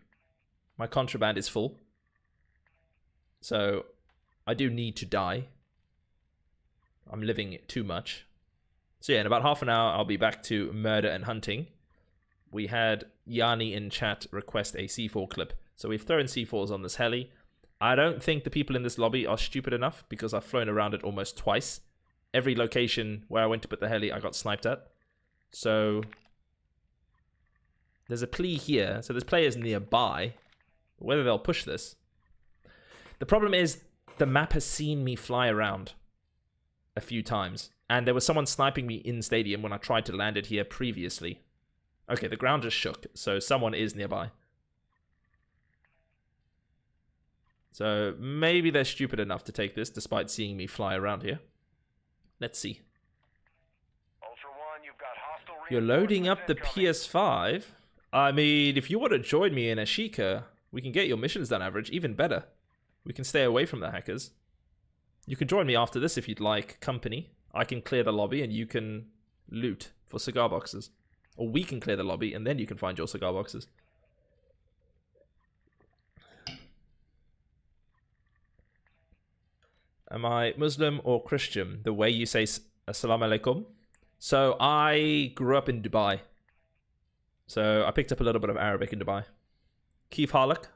My contraband is full. So I do need to die. I'm living too much. So yeah, in about half an hour, I'll be back to murder and hunting. We had Yanni in chat request a C4 clip. So we've thrown C4s on this heli. I don't think the people in this lobby are stupid enough because I've flown around it almost twice. Every location where I went to put the heli, I got sniped at. So there's a plea here. So there's players nearby. Whether they'll push this. The problem is the map has seen me fly around a few times. And there was someone sniping me in stadium when I tried to land it here previously. Okay, the ground just shook. So someone is nearby. So maybe they're stupid enough to take this despite seeing me fly around here. Let's see. Ultra One, you've got hostile You're loading up the incoming. PS5? I mean, if you want to join me in Ashika, we can get your missions done average. Even better. We can stay away from the hackers. You can join me after this if you'd like company. I can clear the lobby and you can loot for cigar boxes. Or we can clear the lobby and then you can find your cigar boxes. Am I Muslim or Christian? The way you say Assalamu alaikum. So I grew up in Dubai. So I picked up a little bit of Arabic in Dubai. Keith Harlock.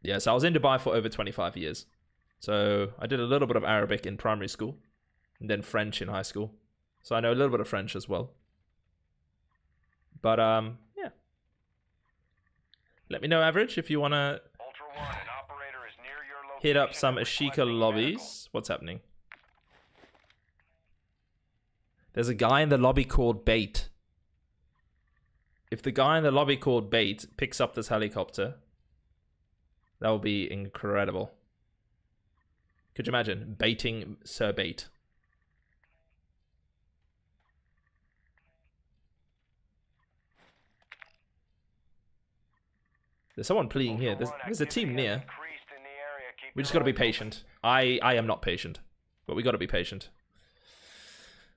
Yes, I was in Dubai for over 25 years. So I did a little bit of Arabic in primary school. And then French in high school. So I know a little bit of French as well. But, yeah. Let me know, average, if you want to hit up some Ashika lobbies. What's happening? There's a guy in the lobby called Bait. If the guy in the lobby called Bait picks up this helicopter, that would be incredible. Could you imagine baiting Sir Bait? There's someone pleading here. There's a team near. We just got to be patient. I am not patient, but we got to be patient.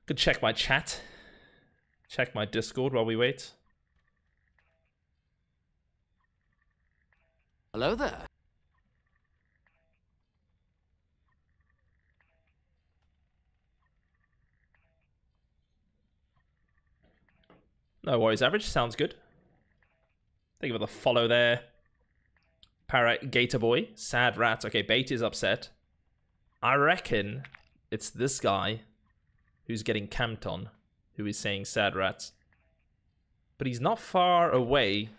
Could check my chat. Check my Discord while we wait. Hello there. No worries, average. Sounds good. Thank you for the follow there. Parrot Gator Boy. Sad rat. Okay, Bait is upset. I reckon it's this guy who's getting camped on, who is saying sad rats. But he's not far away,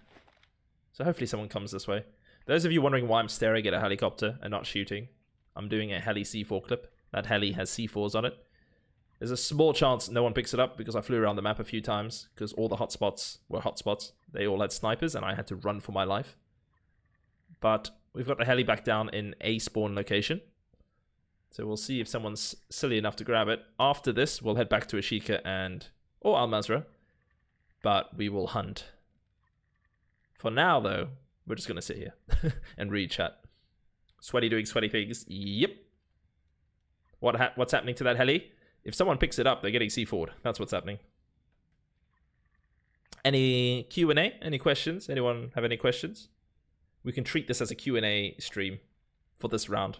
so hopefully someone comes this way. Those of you wondering why I'm staring at a helicopter and not shooting, I'm doing a heli C4 clip. That heli has C4s on it. There's a small chance no one picks it up because I flew around the map a few times because all the hotspots were hotspots. They all had snipers and I had to run for my life. But we've got the heli back down in a spawn location. So we'll see if someone's silly enough to grab it. After this, we'll head back to Ashika or Al Mazrah. But we will hunt. For now, though, we're just going to sit here and read chat. Sweaty doing sweaty things. Yep. What's happening to that heli? If someone picks it up, they're getting C4'd. That's what's happening. Any Q&A? Any questions? Anyone have any questions? We can treat this as a Q&A stream for this round.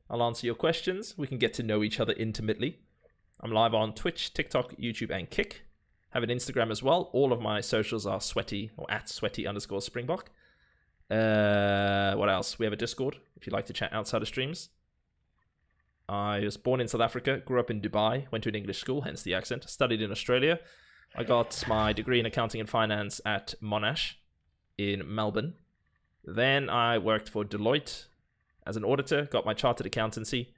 I'll answer your questions. We can get to know each other intimately. I'm live on Twitch, TikTok, YouTube, and Kick. Have an Instagram as well. All of my socials are sweaty or at sweaty_Springbok. What else? We have a Discord if you'd like to chat outside of streams. I was born in South Africa, grew up in Dubai, went to an English school, hence the accent, studied in Australia. I got my degree in accounting and finance at Monash in Melbourne. Then I worked for Deloitte as an auditor, got my chartered accountancy.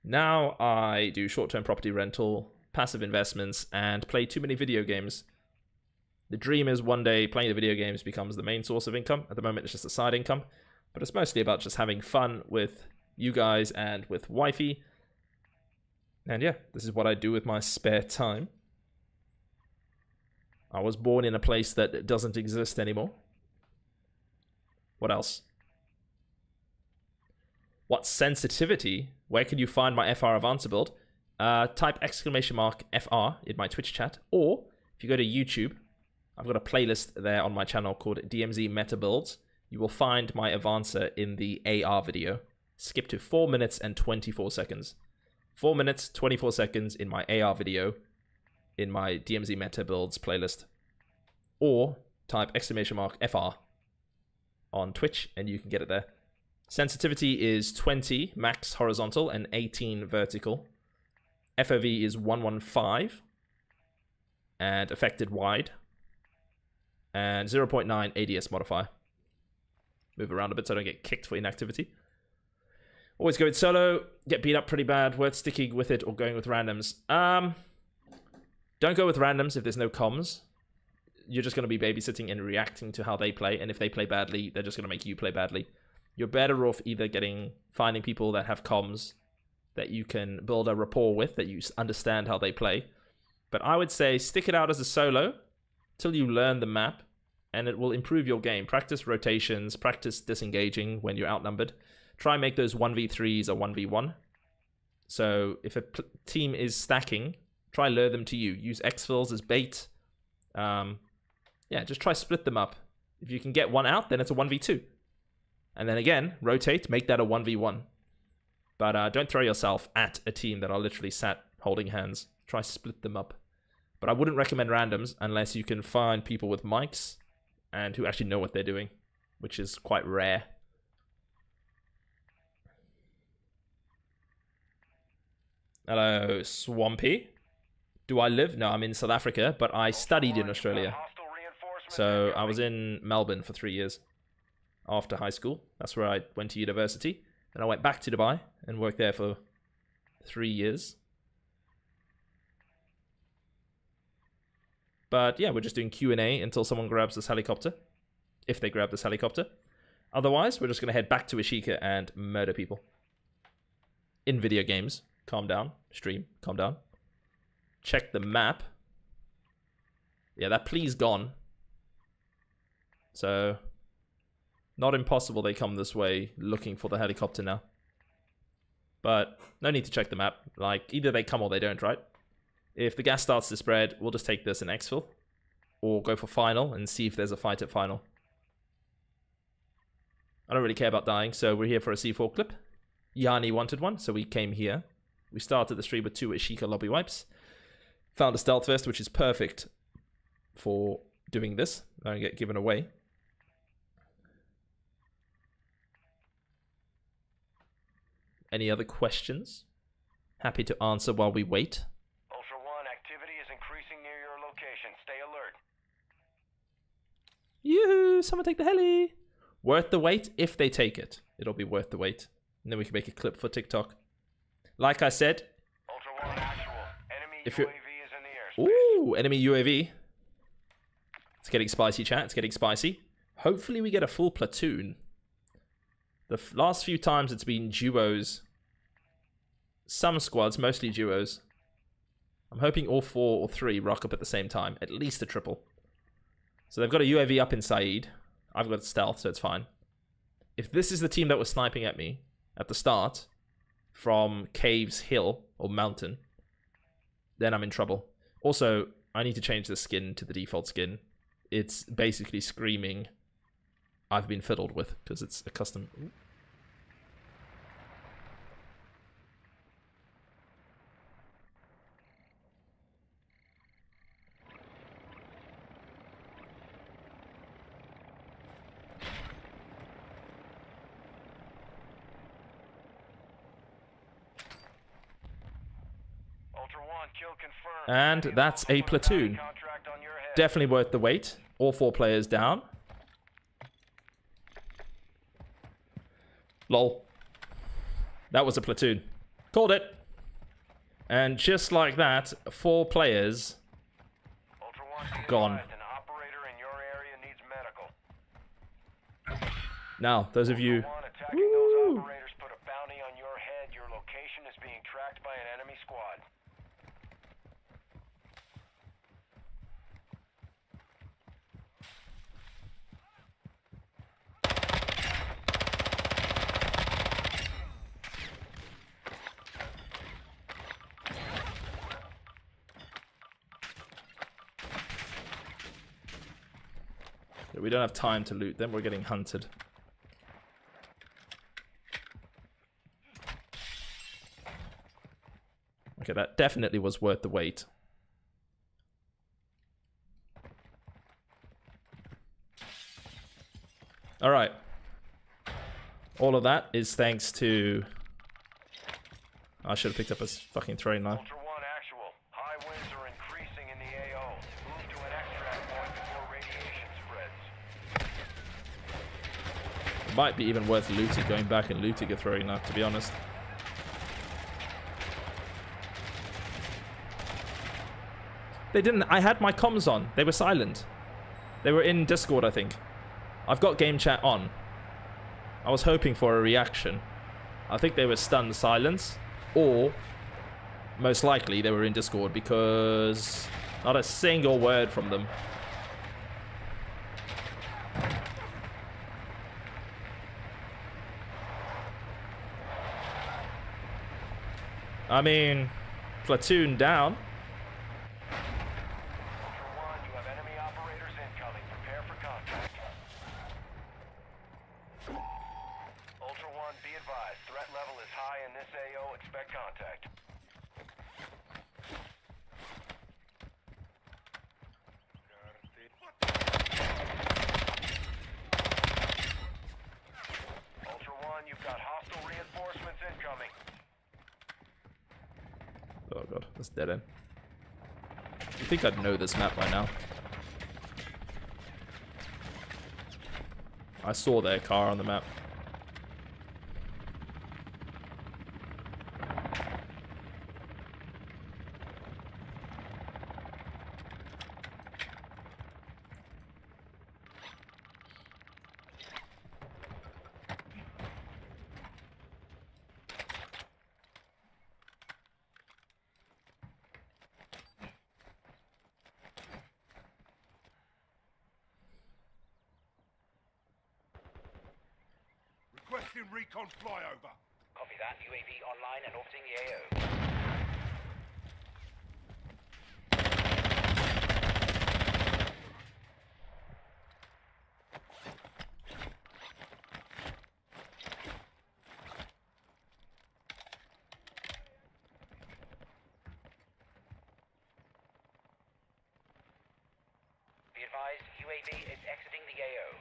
Now I do short-term property rental, passive investments, and play too many video games. The dream is one day playing the video games becomes the main source of income. At the moment it's just a side income, but it's mostly about just having fun with you guys and with wifey. And yeah, this is what I do with my spare time. I was born in a place that doesn't exist anymore. What else? What sensitivity? Where can you find my FR Avancer build? Type !FR in my Twitch chat, or if you go to YouTube, I've got a playlist there on my channel called DMZ Meta Builds. You will find my Avancer in the AR video. Skip to 4 minutes and 24 seconds. 4 minutes, 24 seconds in my AR video in my DMZ Meta Builds playlist. Or type !FR on Twitch and you can get it there. Sensitivity is 20 max horizontal and 18 vertical. FOV is 115 and affected wide. And 0.9 ADS modifier. Move around a bit so I don't get kicked for inactivity. Always go with solo, get beat up pretty bad, worth sticking with it or going with randoms. Don't go with randoms if there's no comms. You're just going to be babysitting and reacting to how they play, and if they play badly, they're just going to make you play badly. You're better off either finding people that have comms that you can build a rapport with, that you understand how they play. But I would say stick it out as a solo till you learn the map, and it will improve your game. Practice rotations, practice disengaging when you're outnumbered. Try and make those 1v3s or 1v1. So if a team is stacking, try lure them to you. Use exfils as bait. Yeah, just try split them up. If you can get one out, then it's a 1v2. And then again, rotate, make that a 1v1. But don't throw yourself at a team that are literally sat holding hands. Try split them up. But I wouldn't recommend randoms unless you can find people with mics and who actually know what they're doing, which is quite rare. Hello, Swampy. Do I live? No, I'm in South Africa, but I studied in Australia. So I was in Melbourne for 3 years after high school. That's where I went to university. Then I went back to Dubai and worked there for 3 years. But yeah, we're just doing Q&A until someone grabs this helicopter. If they grab this helicopter. Otherwise, we're just going to head back to Ashika and murder people. In video games. Calm down. Stream. Calm down. Check the map. Yeah, that please gone. So, not impossible they come this way looking for the helicopter now. But no need to check the map. Like, either they come or they don't, right? If the gas starts to spread, we'll just take this in exfil. Or go for final and see if there's a fight at final. I don't really care about dying, so we're here for a C4 clip. Yanni wanted one, so we came here. We started the stream with 2 Ashika lobby wipes. Found a stealth vest, which is perfect for doing this. I don't get given away. Any other questions? Happy to answer while we wait. Ultra One, activity is increasing near your location. Stay alert. Yoo-hoo! Someone take the heli! Worth the wait if they take it. It'll be worth the wait. And then we can make a clip for TikTok. Like I said, Ultra One, actual. Enemy if UAV you're... is in the airspace. Ooh, enemy UAV. It's getting spicy, chat. It's getting spicy. Hopefully we get a full platoon. The last few times it's been duos. Some squads, mostly duos. I'm hoping all 4 or 3 rock up at the same time. At least a triple. So they've got a UAV up in Saeed. I've got stealth, so it's fine. If this is the team that was sniping at me at the start from Caves Hill or Mountain, then I'm in trouble. Also, I need to change the skin to the default skin. It's basically screaming I've been fiddled with because it's a custom. Ooh. And that's a platoon. Definitely worth the wait. All 4 players down. Lol. That was a platoon. Called it. And just like that, 4 players gone. Now, those of you... Woo! We don't have time to loot them. We're getting hunted. Okay, that definitely was worth the wait. All right. All of that is thanks to... I should have picked up a fucking throwing knife. Might be even worth looting, going back and looting a throwing knife, to be honest. They didn't. I had my comms on. They were silent. They were in Discord, I think. I've got game chat on. I was hoping for a reaction. I think they were stunned silence, or most likely they were in Discord because not a single word from them. I mean, platoon down. Ultra One, you have enemy operators incoming. Prepare for contact. Ultra One, be advised. Threat level is high in this AO. Expect contact. Ultra One, you've got hostile reinforcements incoming. Oh god, that's dead end. You think I'd know this map by now? I saw their car on the map. Requesting recon flyover. Copy that. UAV online and orbiting the AO. Be advised, UAV is exiting the AO.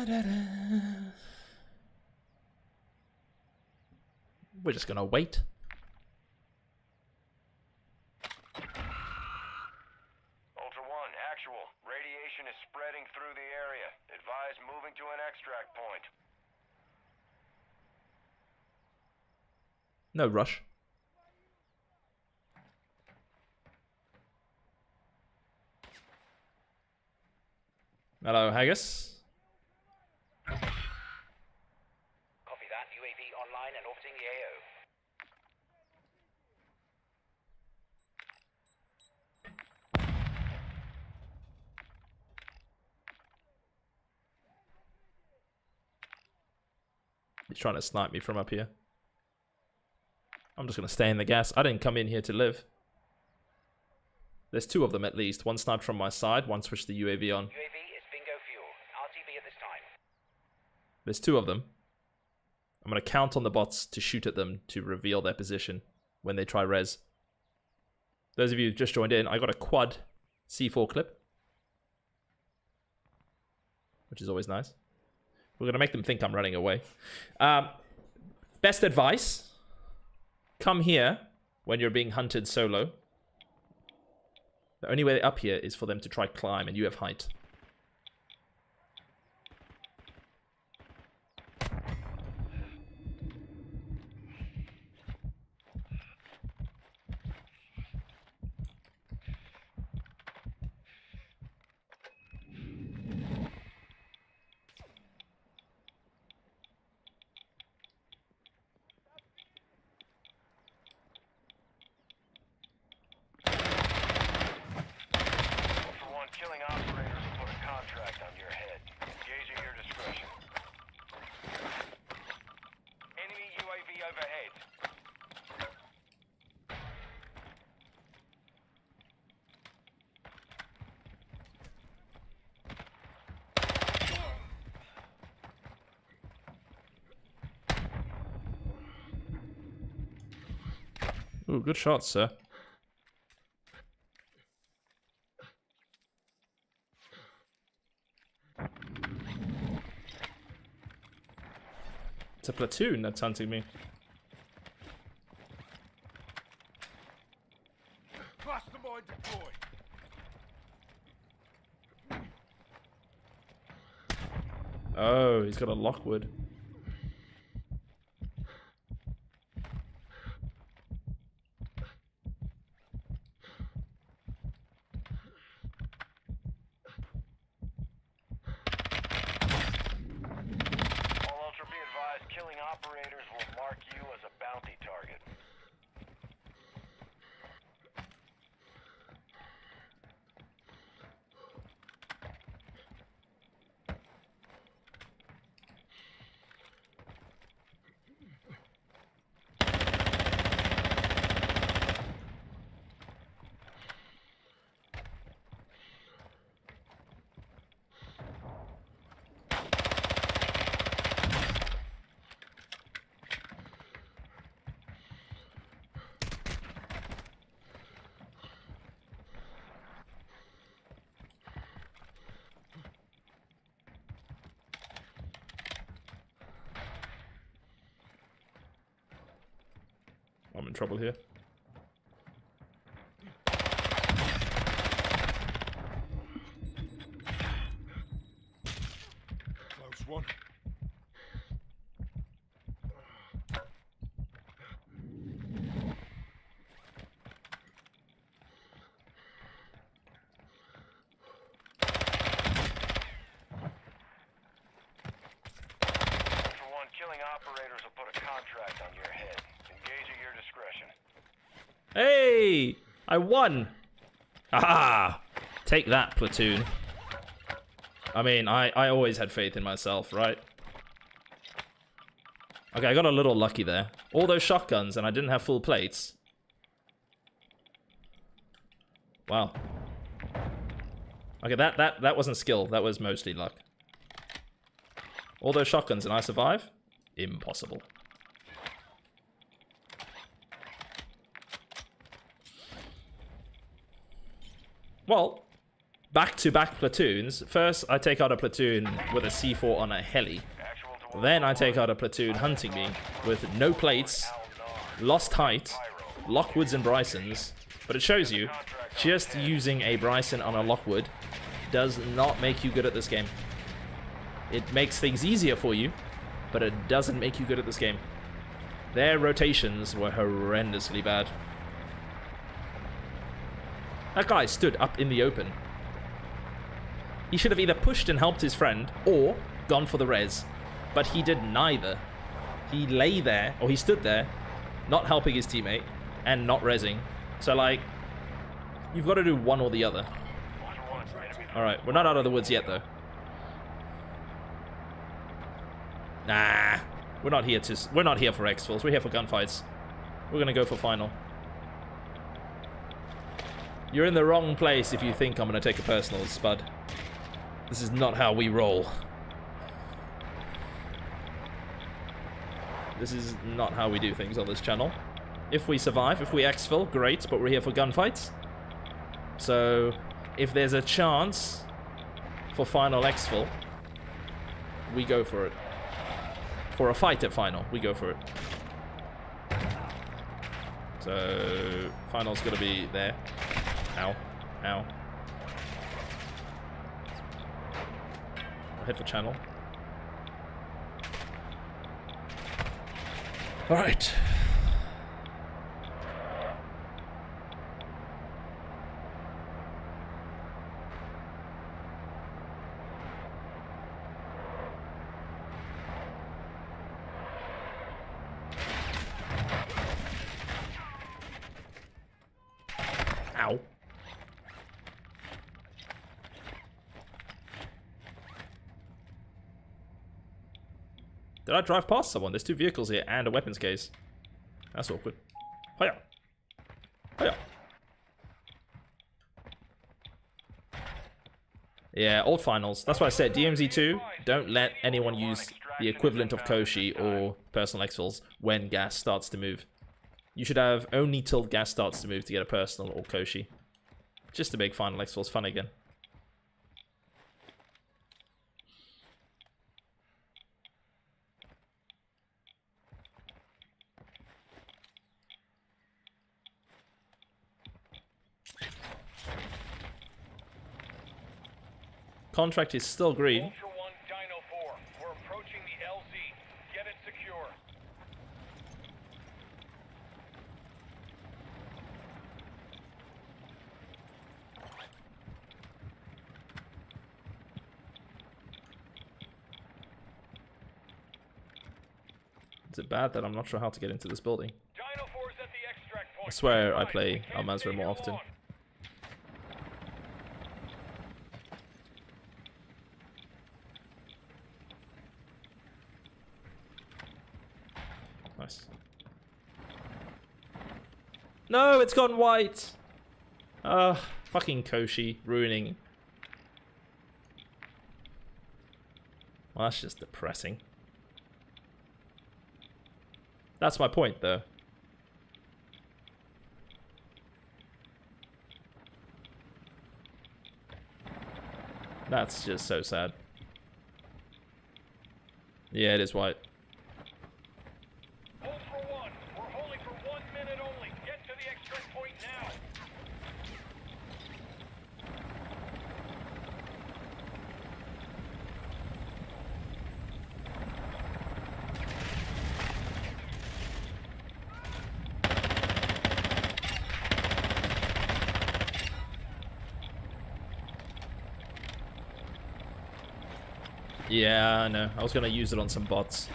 We're just gonna wait. Ultra One, actual. Radiation is spreading through the area. Advise moving to an extract point. No rush. Hello, Haggis. Copy that. UAV online and orbiting the AO. He's trying to snipe me from up here. I'm just gonna stay in the gas. I didn't come in here to live. There's two of them at least. One sniped from my side, one switched the UAV on. UAV is bingo fuel. RTB at this time. There's two of them. I'm gonna count on the bots to shoot at them to reveal their position when they try res. Those of you who just joined in, I got a quad C4 clip, which is always nice. We're gonna make them think I'm running away. Best advice: come here when you're being hunted solo. The only way up here is for them to try climb, and you have height. Killing operators will put a contract on your head. Engage at your discretion. Enemy UAV overhead. Ooh, good shot, sir. It's a platoon that's hunting me. Cluster mine deployed. Oh, he's got a Lockwood. Killing operators will mark you as a bounty target. I'm in trouble here. Close one. Killing operators will put a contract on your head. Engage at your discretion. Hey! I won! Ah! Take that, platoon. I mean, I always had faith in myself, right? Okay, I got a little lucky there. All those shotguns and I didn't have full plates. Wow. Okay, that wasn't skill. That was mostly luck. All those shotguns and I survive? Impossible. Well, back-to-back platoons. First, I take out a platoon with a C4 on a heli. Then I take out a platoon hunting me with no plates, lost height, Lockwoods and Brysons. But it shows you, just using a Bryson on a Lockwood does not make you good at this game. It makes things easier for you, but it doesn't make you good at this game. Their rotations were horrendously bad. That guy stood up in the open. He should have either pushed and helped his friend or gone for the res. But he did neither. He lay there, or he stood there, not helping his teammate and not resing. So, like, you've got to do one or the other. Alright, we're not out of the woods yet, though. Nah, we're not here for exfils. We're here for gunfights. We're gonna go for final. You're in the wrong place if you think I'm gonna take a personal, Spud. This is not how we roll. This is not how we do things on this channel. If we survive, if we exfil, great, but we're here for gunfights. So, if there's a chance for final exfil, we go for it. For a fight at final, we go for it. So, final's gonna be there. Ow. Ow. I'll head for channel. Alright. Ow. Did I drive past someone? There's 2 vehicles here and a weapons case. That's awkward. Hiya. Hiya. Yeah, old finals. That's why I said DMZ2, don't let anyone use the equivalent of Koshi or personal exfils when gas starts to move. You should have only till gas starts to move to get a personal or Koshi. Just to make final exfils fun again. Contract is still green. Ultra One, Dino 4. We're approaching the LZ. Get it secure. Is it bad that I'm not sure how to get into this building? Dino 4's at the extract point. I swear I We play can't Al-Mazrah stay more here often. long. Nice. No, it's gone white! Fucking Koshi ruining. Well, that's just depressing. That's my point, though. That's just so sad. Yeah, it is white. Ultra One, we're holding for 1 minute only. Get to the extract point now. Yeah, I know. I was gonna use it on some bots.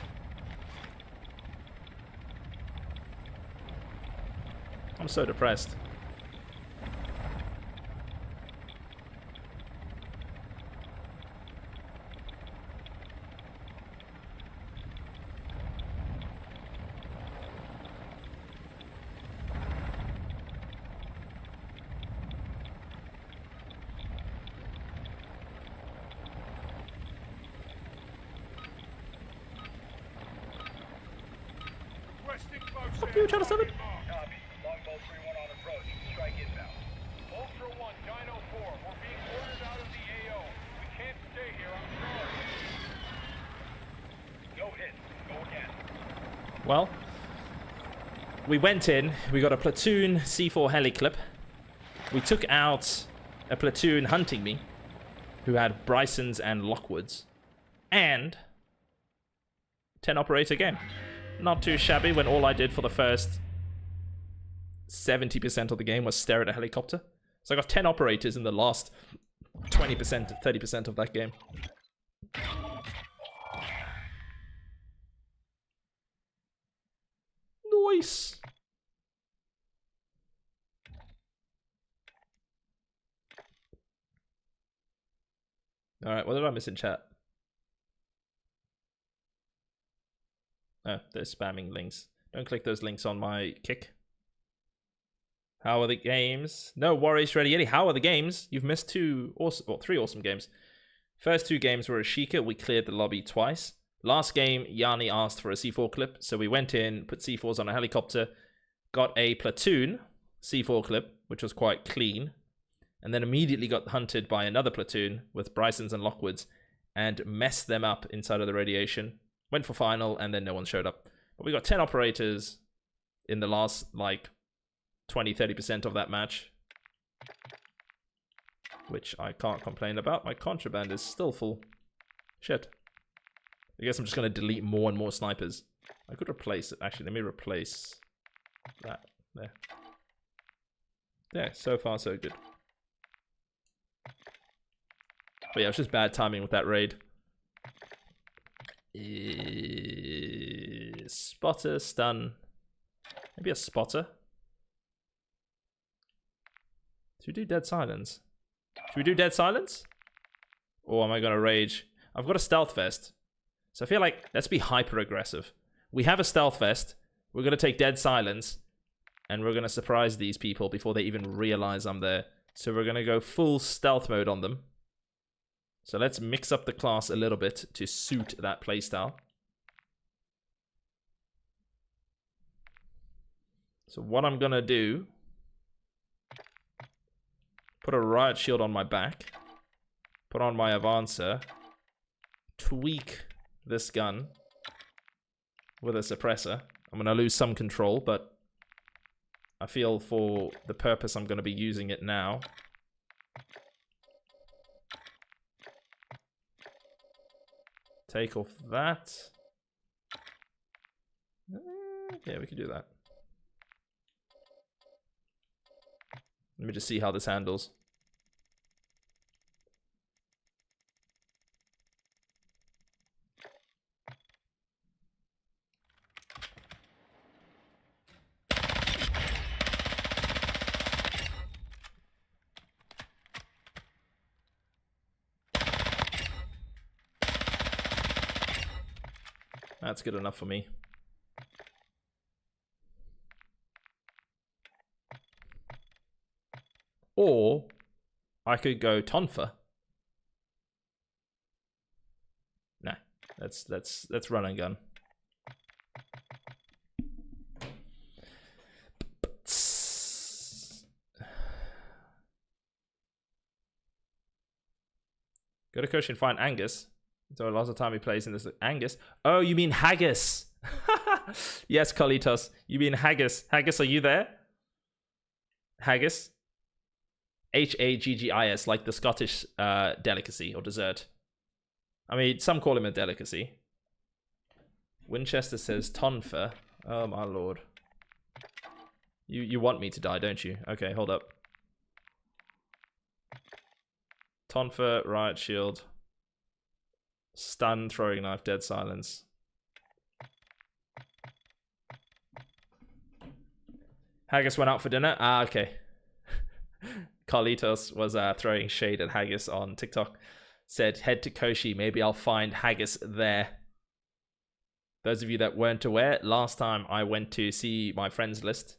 I'm so depressed. Requesting close Fuck you, Channel 7. Copy. Longbow 3-1 on approach. Strike inbound. Ultra One, Dino 4. We're being ordered out Well, we went in, we got a platoon C4 heli clip. We took out a platoon hunting me, who had Brysons and Lockwoods. And 10 operator game. Not too shabby when all I did for the first 70% of the game was stare at a helicopter. So I got 10 operators in the last 20%, 30% of that game. Nice. Alright, what did I miss in chat? Oh, they're spamming links. Don't click those links on my kick. How are the games? No worries, Shreddy Yeti. How are the games? You've missed three awesome games. First two games were a Sheikah. We cleared the lobby twice. Last game, Yanni asked for a C4 clip. So we went in, put C4s on a helicopter, got a platoon C4 clip, which was quite clean. And then immediately got hunted by another platoon with Brysons and Lockwoods and messed them up inside of the radiation. Went for final, and then no one showed up. But we got 10 operators in the last, like, 20-30% of that match, which I can't complain about. My contraband is still full. Shit. I guess I'm just going to delete more and more snipers. I could replace it. Actually, let me replace that. There. There. So far, so good. But yeah, it was just bad timing with that raid. Spotter, stun. Maybe a spotter. Should we do dead silence? Should we do dead silence? Or am I gonna rage? I've got a stealth vest. So I feel like, let's be hyper aggressive. We have a stealth vest. We're gonna take dead silence. And we're gonna surprise these people before they even realize I'm there. So we're gonna go full stealth mode on them. So let's mix up the class a little bit to suit that playstyle. So what I'm gonna do, put a riot shield on my back, put on my Avancer, tweak this gun with a suppressor. I'm gonna lose some control, but I feel for the purpose I'm gonna be using it now. Take off that. Yeah, we can do that. Let me just see how this handles. That's good enough for me. Or I could go Tonfa. Nah, let's run and gun. Go to Koshi and find Angus. So lots of time he plays in this. Angus? Oh, you mean Haggis. Yes, Carlitos. You mean Haggis. Haggis, are you there? Haggis? Haggis, like the Scottish delicacy or dessert. I mean, some call him a delicacy. Winchester says Tonfa. Oh, my lord. You want me to die, don't you? Okay, hold up. Tonfa, riot shield. Stun, throwing knife, dead silence. Haggis went out for dinner. Ah, okay. Carlitos was throwing shade at Haggis on TikTok. Said, head to Koshi. Maybe I'll find Haggis there. Those of you that weren't aware, last time I went to see my friends list,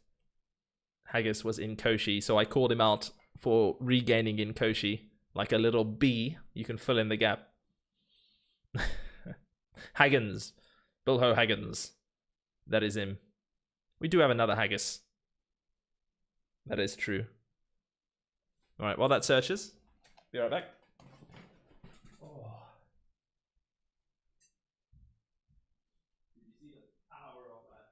Haggis was in Koshi. So I called him out for regaining in Koshi. Like a little bee. You can fill in the gap. Haggins. Bilho Haggins. That is him. We do have another Haggis. That is true. Alright, while that searches, be right back. Oh. Did you see the power of that?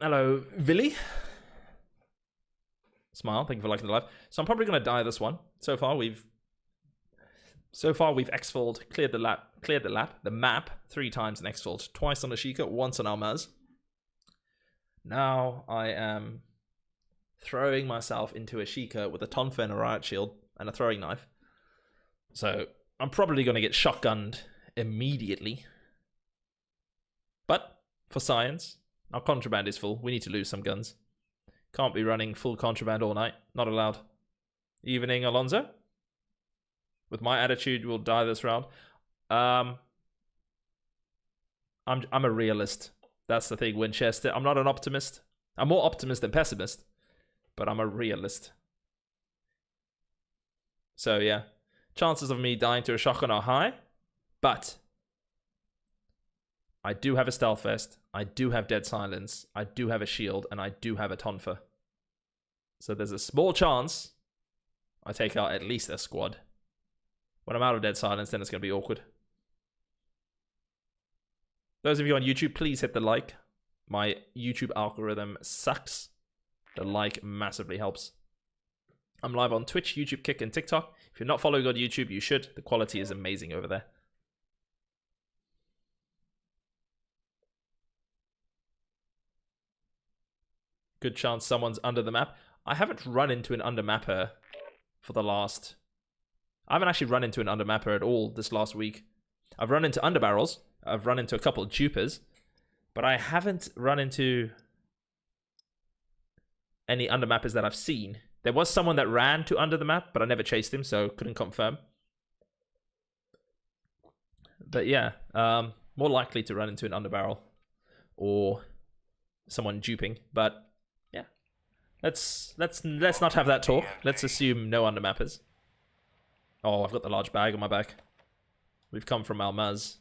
Hello, Villy. Smile, thank you for liking the live. So I'm probably gonna die this one. So far we've exfilled, cleared the map 3 times and exfilled, twice on Ashika, once on Almaz. Now I am throwing myself into Ashika with a Tonfa and a riot shield and a throwing knife. So I'm probably gonna get shotgunned immediately. But for science, our contraband is full. We need to lose some guns. Can't be running full contraband all night. Not allowed. Evening, Alonzo. With my attitude, we'll die this round. I'm a realist. That's the thing, Winchester. I'm not an optimist. I'm more optimist than pessimist, but I'm a realist. So yeah, chances of me dying to a shotgun are high, but I do have a stealth vest, I do have dead silence, I do have a shield, and I do have a tonfa. So there's a small chance I take out at least a squad. When I'm out of dead silence, then it's going to be awkward. Those of you on YouTube, please hit the like. My YouTube algorithm sucks. The like massively helps. I'm live on Twitch, YouTube, Kick, and TikTok. If you're not following on YouTube, you should. The quality is amazing over there. Good chance someone's under the map. I haven't run into an undermapper for the last... I haven't actually run into an undermapper at all this last week. I've run into underbarrels. I've run into a couple of dupers. But I haven't run into any undermappers that I've seen. There was someone that ran to under the map, but I never chased him, so couldn't confirm. But yeah, more likely to run into an underbarrel or someone duping. But yeah, let's not have that talk. Let's assume no undermappers. Oh, I've got the large bag on my back. We've come from Almaz.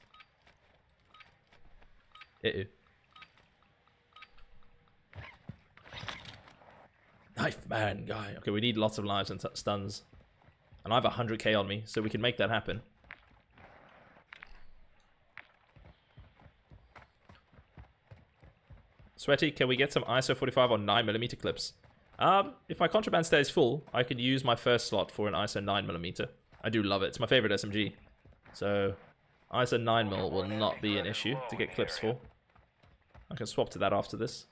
Knife man guy. Okay, we need lots of lives and stuns. And I have 100k on me, so we can make that happen. Sweaty, can we get some ISO 45 on 9mm clips? If my contraband stays full, I could use my first slot for an ISO 9mm. I do love it. It's my favorite SMG. So ISO 9mm will not be an issue to get clips for. I can swap to that after this.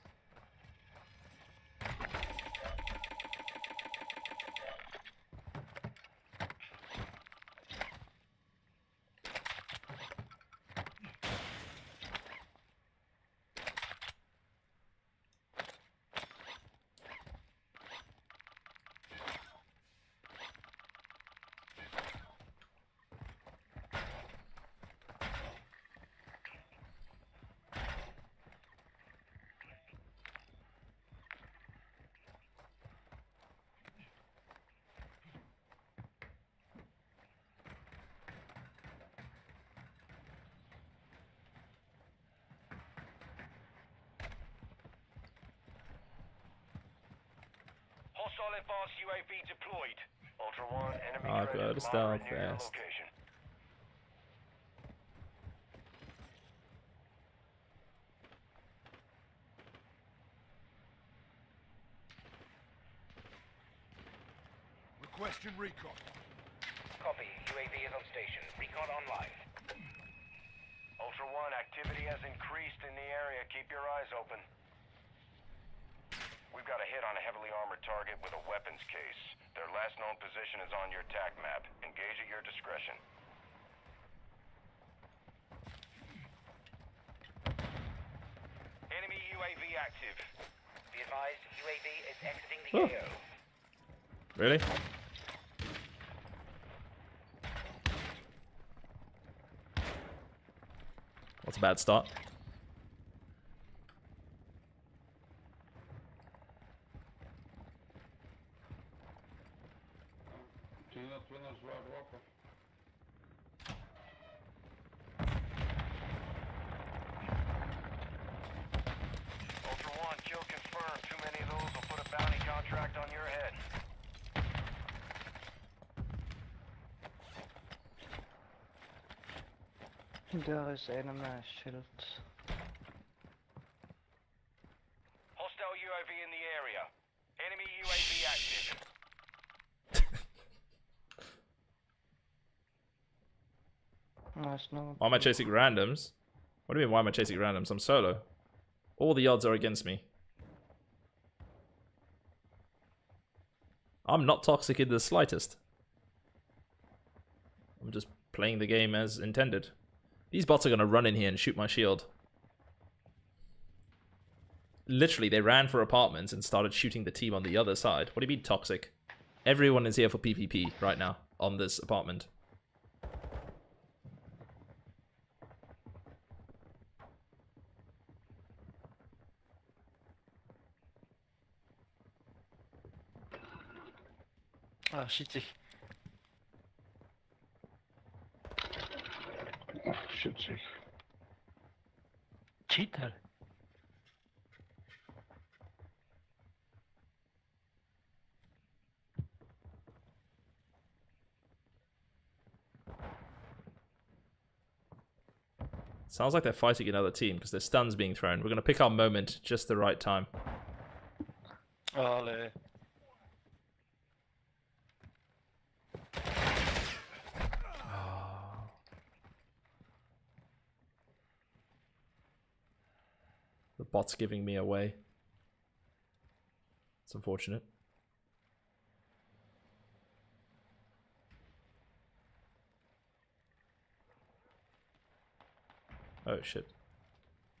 Hostile advanced UAV deployed. Ultra One, enemy I've threat got is a stealth moderate near your vest. location. Requesting recon. Copy. UAV is on station. Recon online. Ultra One, activity has increased in the area. Keep your eyes open. We've got a hit on a heavily armored target with a weapons case. Their last known position is on your TAC map. Engage at your discretion. Enemy UAV active. Be advised, UAV is exiting the Oh. AO. Really? That's a bad start. Ultra One, kill confirmed. Too many of those will put a bounty contract on your head. Daar is een met schild. area. Enemy UAV active. Nice, no. Why am I chasing randoms? What do you mean, why am I chasing randoms? I'm solo. All the odds are against me. I'm not toxic in the slightest. I'm just playing the game as intended. These bots are going to run in here and shoot my shield. Literally, they ran for apartments and started shooting the team on the other side. What do you mean toxic? Everyone is here for PvP right now on this apartment. Ah, shitty. Shitty. Cheater. Sounds like they're fighting another team because there's stuns being thrown. We're going to pick our moment just the right time. Ale. The bot's giving me away. It's unfortunate. Oh shit.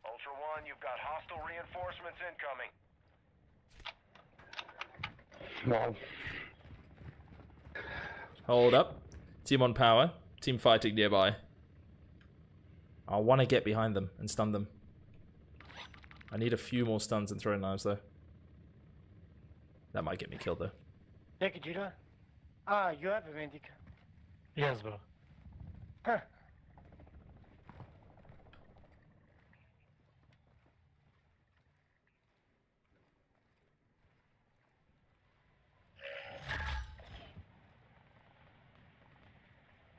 Ultra One, you've got hostile reinforcements incoming. No. Hold up. Team on power. Team fighting nearby. I want to get behind them and stun them. I need a few more stuns and throwing knives though. That might get me killed though. Take it, Jira. Ah, you have a medic. Yes, bro. Huh.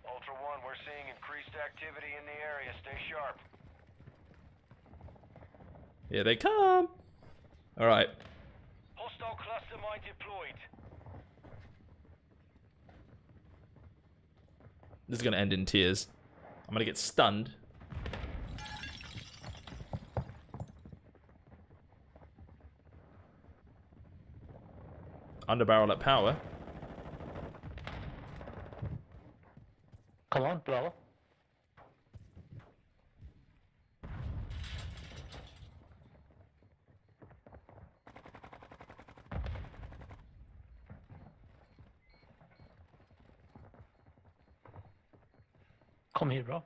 Ultra One, we're seeing increased activity in the area. Stay sharp. Here they come. Alright. Hostile cluster mine deployed. This is going to end in tears. I'm going to get stunned. Underbarrel at power. Come on, bro. Come here, bro.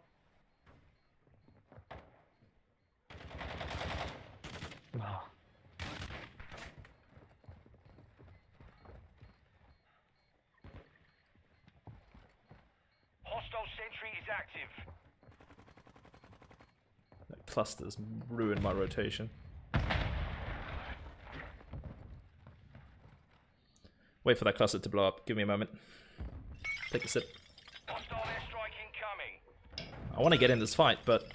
Wow. Hostile sentry is active. That cluster's ruined my rotation. Wait for that cluster to blow up. Give me a moment. Take a sip. Hostile airstrike incoming. I want to get in this fight, but...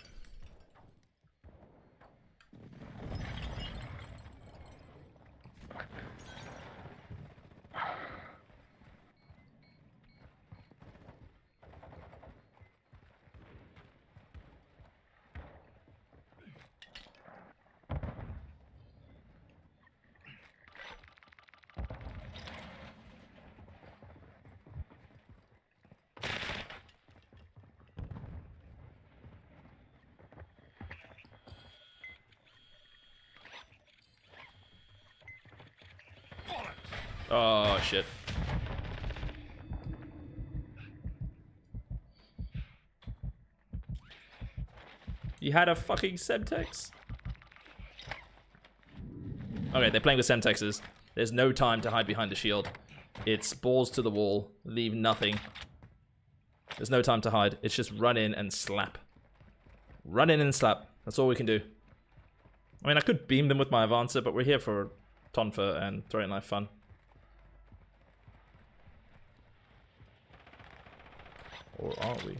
Oh, shit. You had a fucking Semtex. Okay, they're playing with Semtexes. There's no time to hide behind the shield. It's balls to the wall. Leave nothing. There's no time to hide. It's just run in and slap. Run in and slap. That's all we can do. I mean, I could beam them with my Avancer, but we're here for Tonfa and throwing knife fun. Or are we?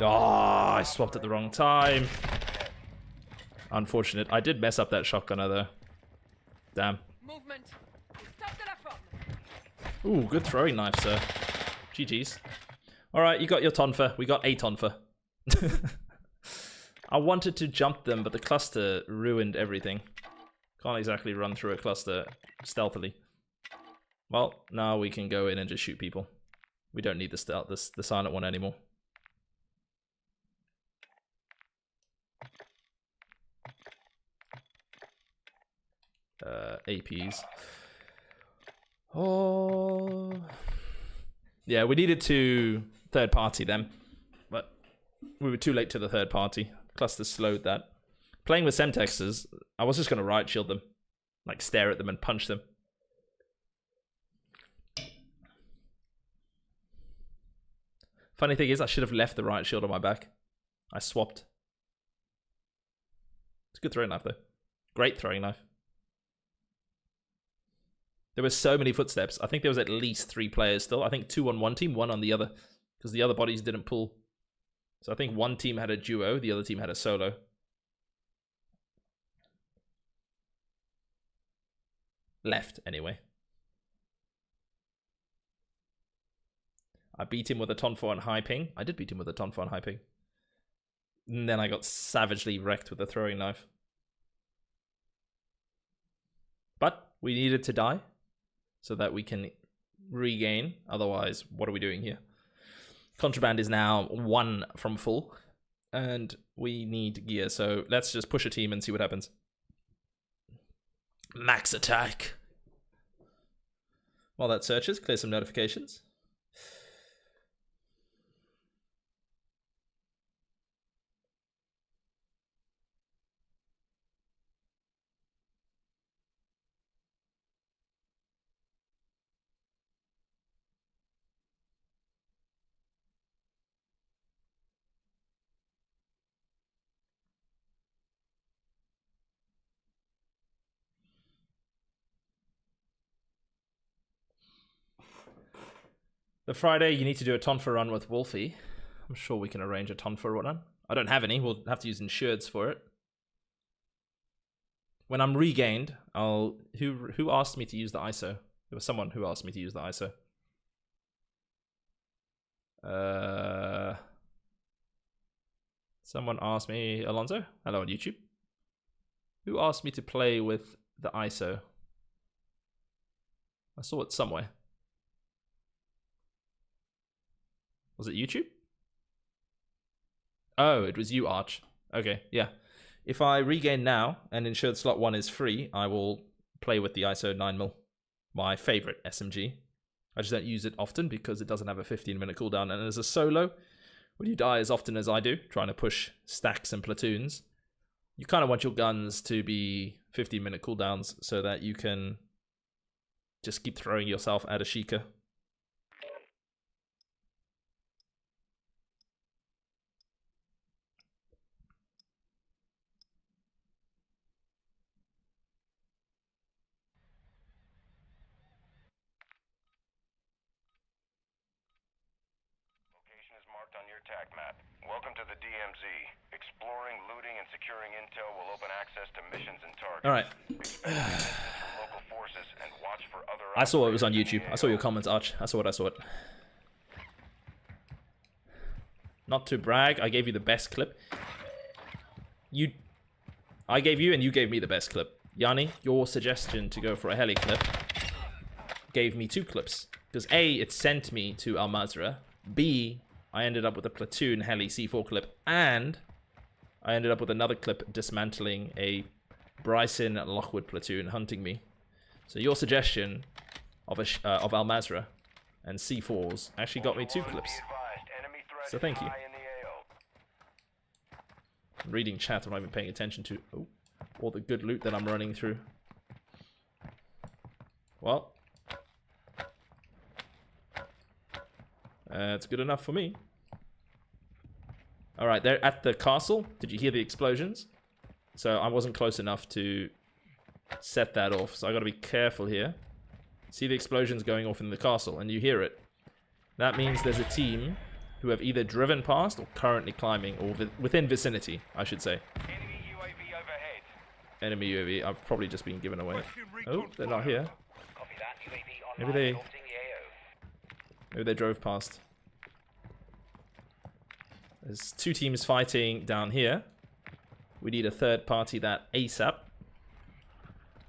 Oh, I swapped at the wrong time. Unfortunate. I did mess up that shotgunner though. Damn. Movement. Stop de la forme. Ooh, good throwing knife, sir. GG's. Alright, you got your tonfa. We got a tonfa. I wanted to jump them, but the cluster ruined everything. Can't exactly run through a cluster stealthily. Well, now we can go in and just shoot people. We don't need the stealth, the silent one anymore. APs. Oh, yeah, we needed to third party them, but we were too late to the third party. Cluster slowed that. Playing with Semtexes, I was just gonna riot shield them, like stare at them and punch them. Funny thing is, I should have left the riot shield on my back. I swapped. It's a good throwing knife though. Great throwing knife. There were so many footsteps. I think there was at least 3 players still. I think 2 on one team, 1 on the other. Because the other bodies didn't pull. So I think one team had a duo, the other team had a solo. Left, anyway. I beat him with a Tonfa on high ping. I did beat him with a Tonfa on high ping. And then I got savagely wrecked with a throwing knife. But we needed to die so that we can regain. Otherwise, what are we doing here? Contraband is now 1 from full. And we need gear. So let's just push a team and see what happens. Max attack. While that searches, clear some notifications. The Friday, you need to do a Tonfa run with Wolfie. I'm sure we can arrange a Tonfa run. I don't have any. We'll have to use insureds for it. When I'm regained, I'll... Who asked me to use the ISO? There was someone who asked me to use the ISO. Someone asked me... Alonso? Hello on YouTube. Who asked me to play with the ISO? I saw it somewhere. Was it YouTube? Oh, it was you, Arch. Okay, yeah. If I regain now and insured slot 1 is free, I will play with the ISO 9mm. My favorite SMG. I just don't use it often because it doesn't have a 15-minute cooldown. And as a solo, when you die as often as I do, trying to push stacks and platoons, you kind of want your guns to be 15-minute cooldowns so that you can just keep throwing yourself at a Sheikah. On your attack map. Welcome to the DMZ. Exploring, looting, and securing intel will open access to missions and targets. All right. Local forces and watch for other. I saw it was on YouTube. I saw your comments, Arch. I saw it. Not to brag, I gave you the best clip. I gave you and you gave me the best clip. Yanni, your suggestion to go for a heli clip gave me 2 clips. Because A, it sent me to Al Mazrah. B, I ended up with a platoon heli C4 clip, and I ended up with another clip dismantling a Bryson Lockwood platoon hunting me. So your suggestion of Al Mazrah and C4s actually got me 2 clips. So thank you. I'm reading chat, I'm not even paying attention to all the good loot that I'm running through. Well, it's good enough for me. Alright, they're at the castle. Did you hear the explosions? So I wasn't close enough to set that off. So I gotta be careful here. See the explosions going off in the castle, and you hear it. That means there's a team who have either driven past or currently climbing, or within vicinity, I should say. Enemy UAV overhead. Enemy UAV, I've probably just been given away. Requesting Oh, recon they're not fire. Copy here. that. UAV Maybe online. they- Halting the AO. Maybe they drove past. There's 2 teams fighting down here. We need a third party that ASAP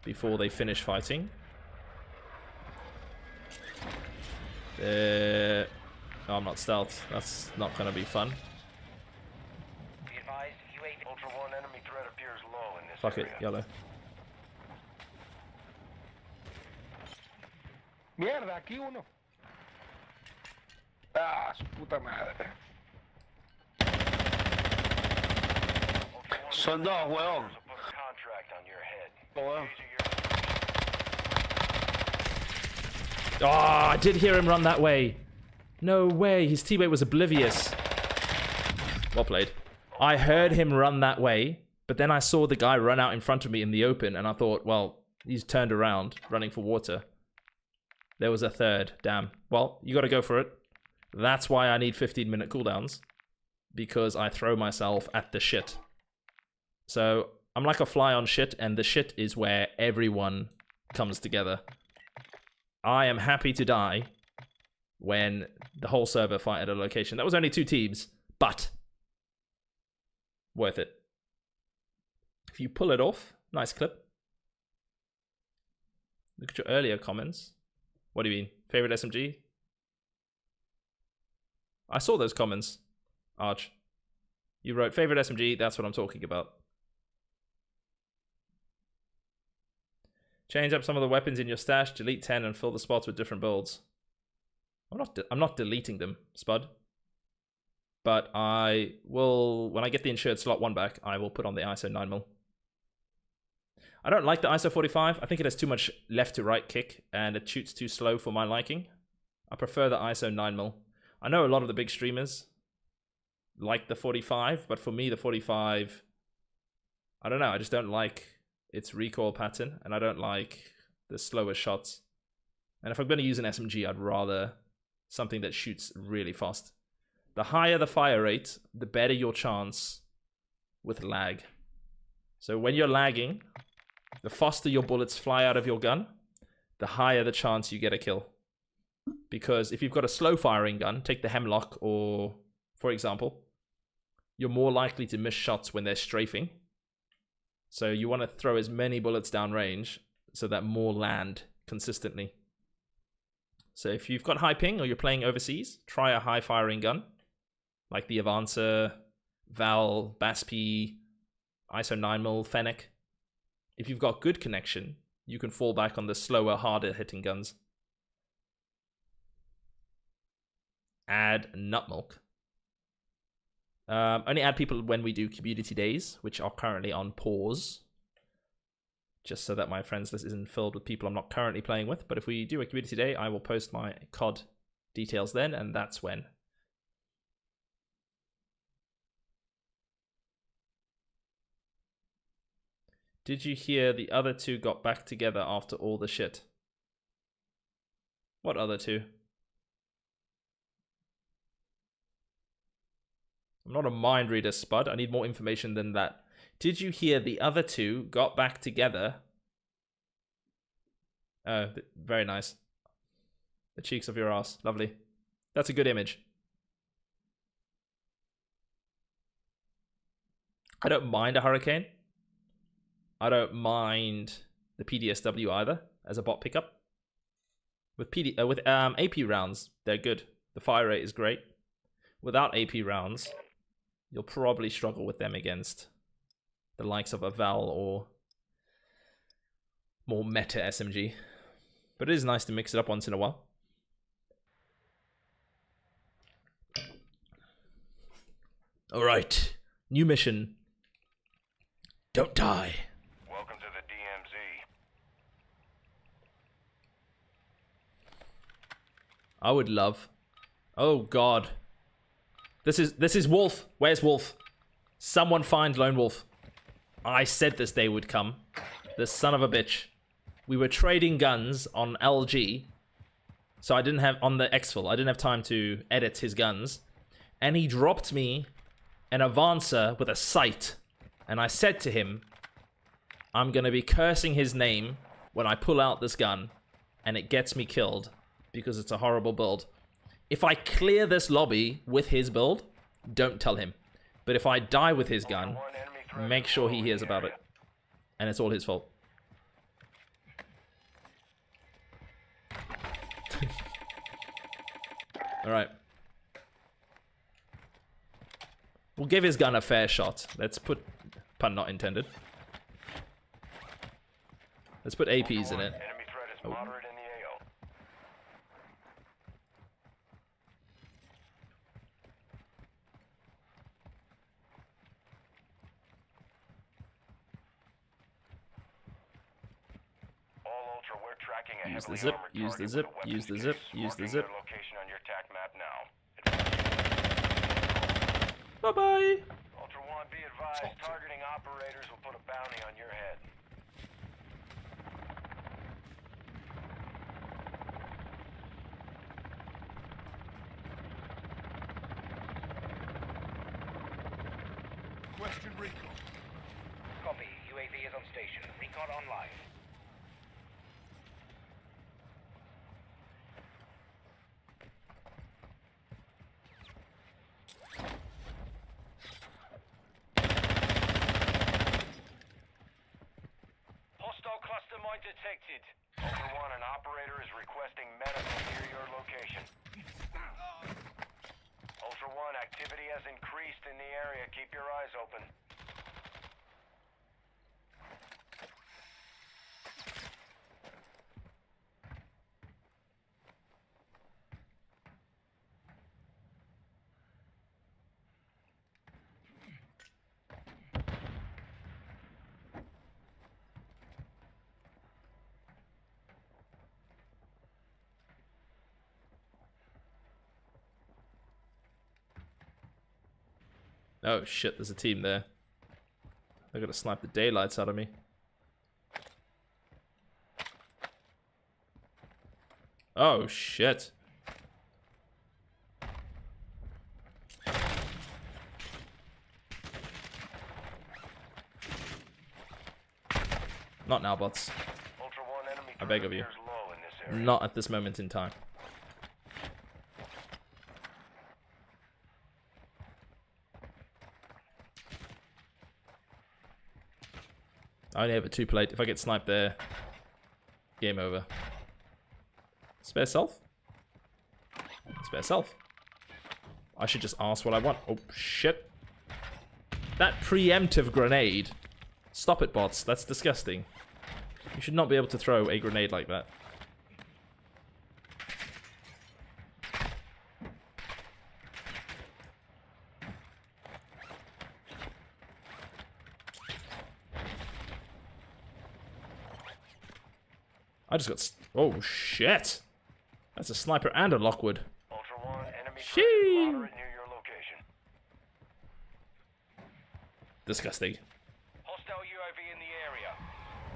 before they finish fighting. Oh, I'm not stealth. That's not gonna be fun. Be advised, UAV. Ultra One, enemy threat appears low in this Fuck it, area. yellow. Mierda, aquí uno. Ah, su puta madre. Ultra One, Son dos, weón. put a contract on your head. Weón. Oh, I did hear him run that way. No way, his teammate was oblivious. Well played. I heard him run that way, but then I saw the guy run out in front of me in the open, and I thought, well, he's turned around, running for water. There was a third, damn. Well, you gotta go for it. That's why I need 15-minute cooldowns, because I throw myself at the shit. So, I'm like a fly on shit, and the shit is where everyone comes together. I am happy to die when the whole server fight at a location. That was only 2 teams, but worth it. If you pull it off, nice clip. Look at your earlier comments. What do you mean? Favorite SMG? I saw those comments, Arch. You wrote favorite SMG, that's what I'm talking about. Change up some of the weapons in your stash, delete 10 and fill the spots with different builds. I'm not deleting them, Spud. But I will, when I get the insured slot 1 back, I will put on the ISO 9mm. I don't like the ISO 45. I think it has too much left to right kick and it shoots too slow for my liking. I prefer the ISO 9mm. I know a lot of the big streamers like the 45, but for me the 45, I don't know, I just don't like its recoil pattern, and I don't like the slower shots. And if I'm going to use an SMG, I'd rather something that shoots really fast. The higher the fire rate, the better your chance with lag. So when you're lagging, the faster your bullets fly out of your gun, the higher the chance you get a kill. Because if you've got a slow firing gun, take the Hemlock or, for example, you're more likely to miss shots when they're strafing. So you want to throw as many bullets down range so that more land consistently. So if you've got high ping or you're playing overseas, try a high firing gun like the Avanza, Val, BASP, ISO 9mm, Fennec. If you've got good connection, you can fall back on the slower, harder hitting guns. Add nut milk. Only add people when we do community days, which are currently on pause. Just so that my friends list isn't filled with people I'm not currently playing with. But if we do a community day, I will post my COD details then, and that's when. Did you hear the other 2 got back together after all the shit? What other 2? I'm not a mind reader, Spud. I need more information than that. Did you hear the other 2 got back together? Oh, very nice. The cheeks of your ass. Lovely. That's a good image. I don't mind a Hurricane. I don't mind the PDSW either as a bot pickup. With AP rounds, they're good. The fire rate is great. Without AP rounds, you'll probably struggle with them against the likes of a Val or more meta SMG. But it is nice to mix it up once in a while. Alright, new mission. Don't die. Welcome to the DMZ. I would love. Oh God. This is Wolf. Where's Wolf? Someone find Lone Wolf. I said this day would come. The son of a bitch. We were trading guns on LG. So I didn't have, on the Exfil, I didn't have time to edit his guns. and he dropped me an Avancer with a sight. And I said to him, I'm going to be cursing his name when I pull out this gun and it gets me killed because it's a horrible build. If I clear this lobby with his build, don't tell him. But if I die with his gun, make sure he hears about it. And it's all his fault. Alright. We'll give his gun a fair shot. Let's put... Pun not intended. Let's put APs in it. Enemy threat is moderate in the AO. All Ultra, we're tracking a Use the heavily zip, armored use the target zip, with a weapons use the case. zip, use the Marking zip. their location on your TAC map now. Bye-bye. Ultra One, be advised, targeting operators will put a bounty on your head. Question recon. Copy. UAV is on station. Recon online. Hostile cluster mine detected. Ultra One, an operator is requesting medical near your location. Ultra One, activity has increased in the area. Keep your eyes open. Oh shit, there's a team there. They're gonna snipe the daylights out of me. Oh shit. Not now, bots. Ultra One, enemy I beg of you. appears low in this area. Not at this moment in time. I only have a 2 plate. If I get sniped there, game over. Spare self? Spare self. I should just ask what I want. Oh, shit. That preemptive grenade. Stop it, bots. That's disgusting. You should not be able to throw a grenade like that. I just got... Oh, shit. That's a sniper and a Lockwood. Ultra One, enemy Shee. threat is moderate near your location. Disgusting. Hostile UAV in the area.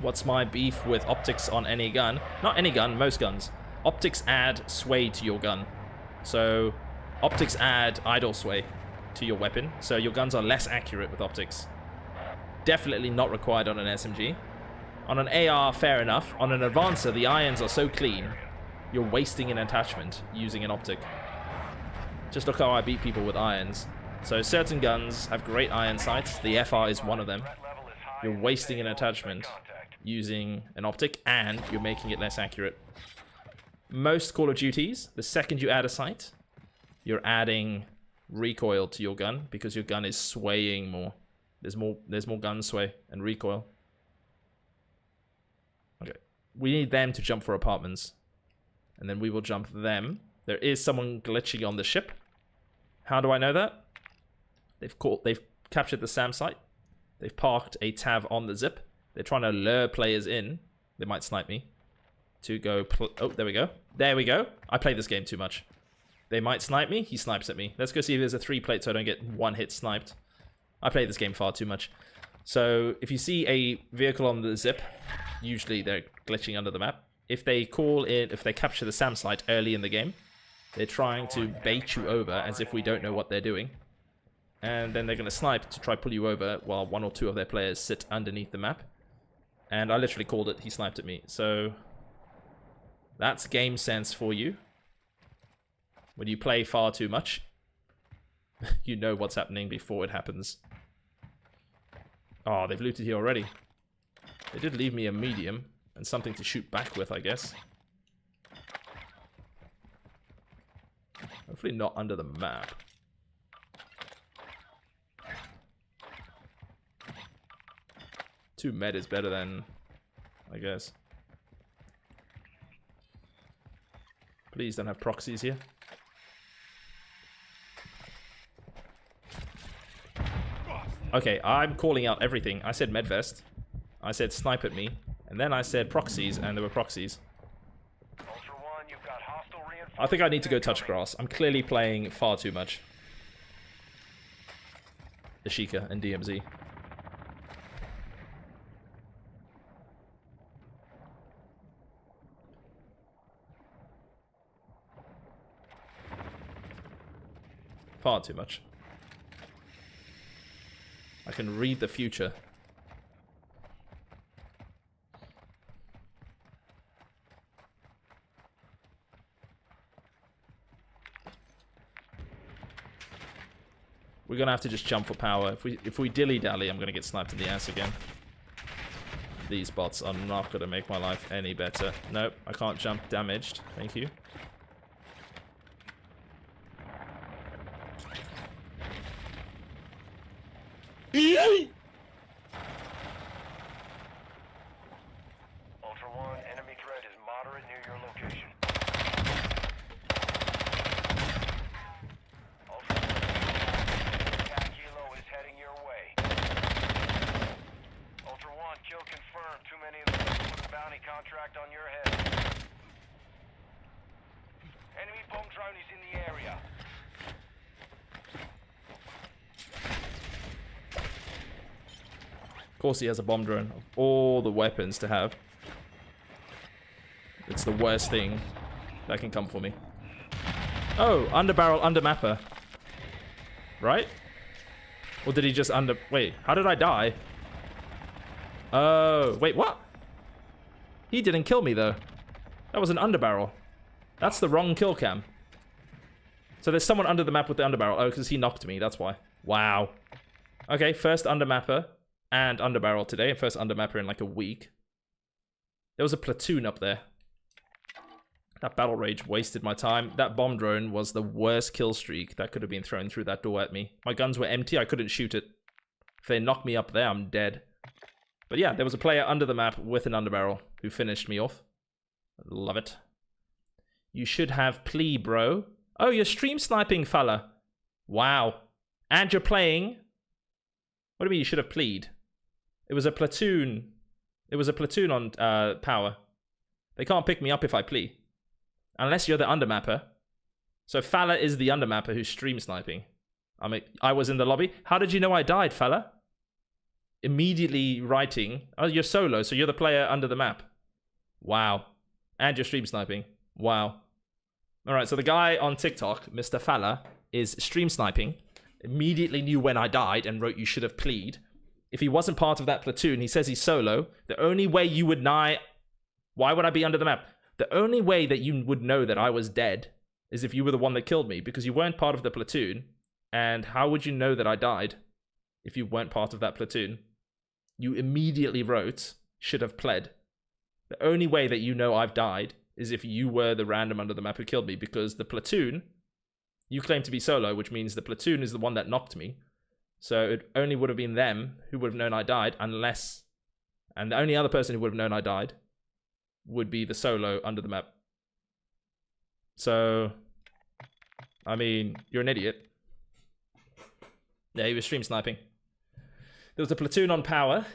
What's my beef with optics on any gun? Not any gun, most guns. Optics add sway to your gun. So, optics add idle sway to your weapon. So your guns are less accurate with optics. Definitely not required on an SMG. On an AR, fair enough. On an Advancer, the irons are so clean, you're wasting an attachment using an optic. Just look how I beat people with irons. So certain guns have great iron sights. The FR is one of them. Threat level is high You're in this wasting an AO. attachment Contact. using an optic, and you're making it less accurate. Most Call of Duties, the second you add a sight, you're adding recoil to your gun because your gun is swaying more. There's more gun sway and recoil. Okay. We need them to jump for apartments. And then we will jump them. There is someone glitching on the ship. How do I know that? They've captured the SAM site. They've parked a TAV on the zip. They're trying to lure players in. They might snipe me. To go... Oh, there we go. There we go. I play this game too much. They might snipe me. He snipes at me. Let's go see if there's a 3 plate so I don't get one hit sniped. I play this game far too much. So, if you see a vehicle on the zip, usually they're glitching under the map. If they call in... If they capture the SAM site early in the game, They're trying to bait you over as if we don't know what they're doing. And then they're going to snipe to try pull you over while 1 or 2 of their players sit underneath the map. And I literally called it. He sniped at me. So that's game sense for you. When you play far too much, you know what's happening before it happens. Oh, they've looted here already. They did leave me a medium and something to shoot back with, I guess. Hopefully not under the map. Two med is better than, I guess. Please don't have proxies here. Okay, I'm calling out everything. I said medvest. I said snipe at me. And then I said proxies, and there were proxies. Ultra One, you've got hostile reinforcements. I think I need to go touch grass. I'm clearly playing far too much. a.k.a. and DMZ. Far too much. I can read the future. We're gonna have to just jump for power. If we dilly-dally, I'm gonna get sniped in the ass again. These bots are not gonna make my life any better. Nope, I can't jump damaged. Thank you. Ultra One, enemy threat is moderate near your location. Ultra One, attack helo is heading your way. Ultra One, kill confirmed. Too many of them with a bounty contract on your head. Enemy bomb drone is in the area. Of course he has a bomb drone. Of all the weapons to have, it's the worst thing that can come for me. Oh, underbarrel, undermapper. Right? Or did he just under... Wait, how did I die? Oh, wait, what? He didn't kill me, though. That was an underbarrel. That's the wrong kill cam. So there's someone under the map with the underbarrel. Oh, because he knocked me, that's why. Wow. Okay, first undermapper and underbarrel today. And first undermapper in like a week. There was a platoon up there. That battle rage wasted my time. That bomb drone was the worst kill streak that could have been thrown through that door at me. My guns were empty. I couldn't shoot it. If they knocked me up there, I'm dead. But yeah, there was a player under the map with an underbarrel who finished me off. Love it. You should have plea, bro. Oh, you're stream sniping, fella. Wow. And you're playing... What do you mean you should have plead? It was a platoon. It was a platoon on power. They can't pick me up if I plea. Unless you're the undermapper. So Falla is the undermapper who's stream sniping. I was in the lobby. How did you know I died, Falla? Immediately writing. Oh, you're solo, so you're the player under the map. Wow. And you're stream sniping. Wow. Alright, so the guy on TikTok, Mr. Falla, is stream sniping. Immediately knew when I died and wrote you should have plead. If he wasn't part of that platoon, he says he's solo. The only way you would know... Why would I be under the map? The only way that you would know that I was dead is if you were the one that killed me, because you weren't part of the platoon. And how would you know that I died if you weren't part of that platoon? You immediately wrote, should have pled. The only way that you know I've died is if you were the random under the map who killed me, because the platoon, you claim to be solo, which means the platoon is the one that knocked me. So it only would have been them who would have known I died, unless... And the only other person who would have known I died would be the solo under the map. So, I mean, you're an idiot. Yeah, he was stream sniping. There was a platoon on power,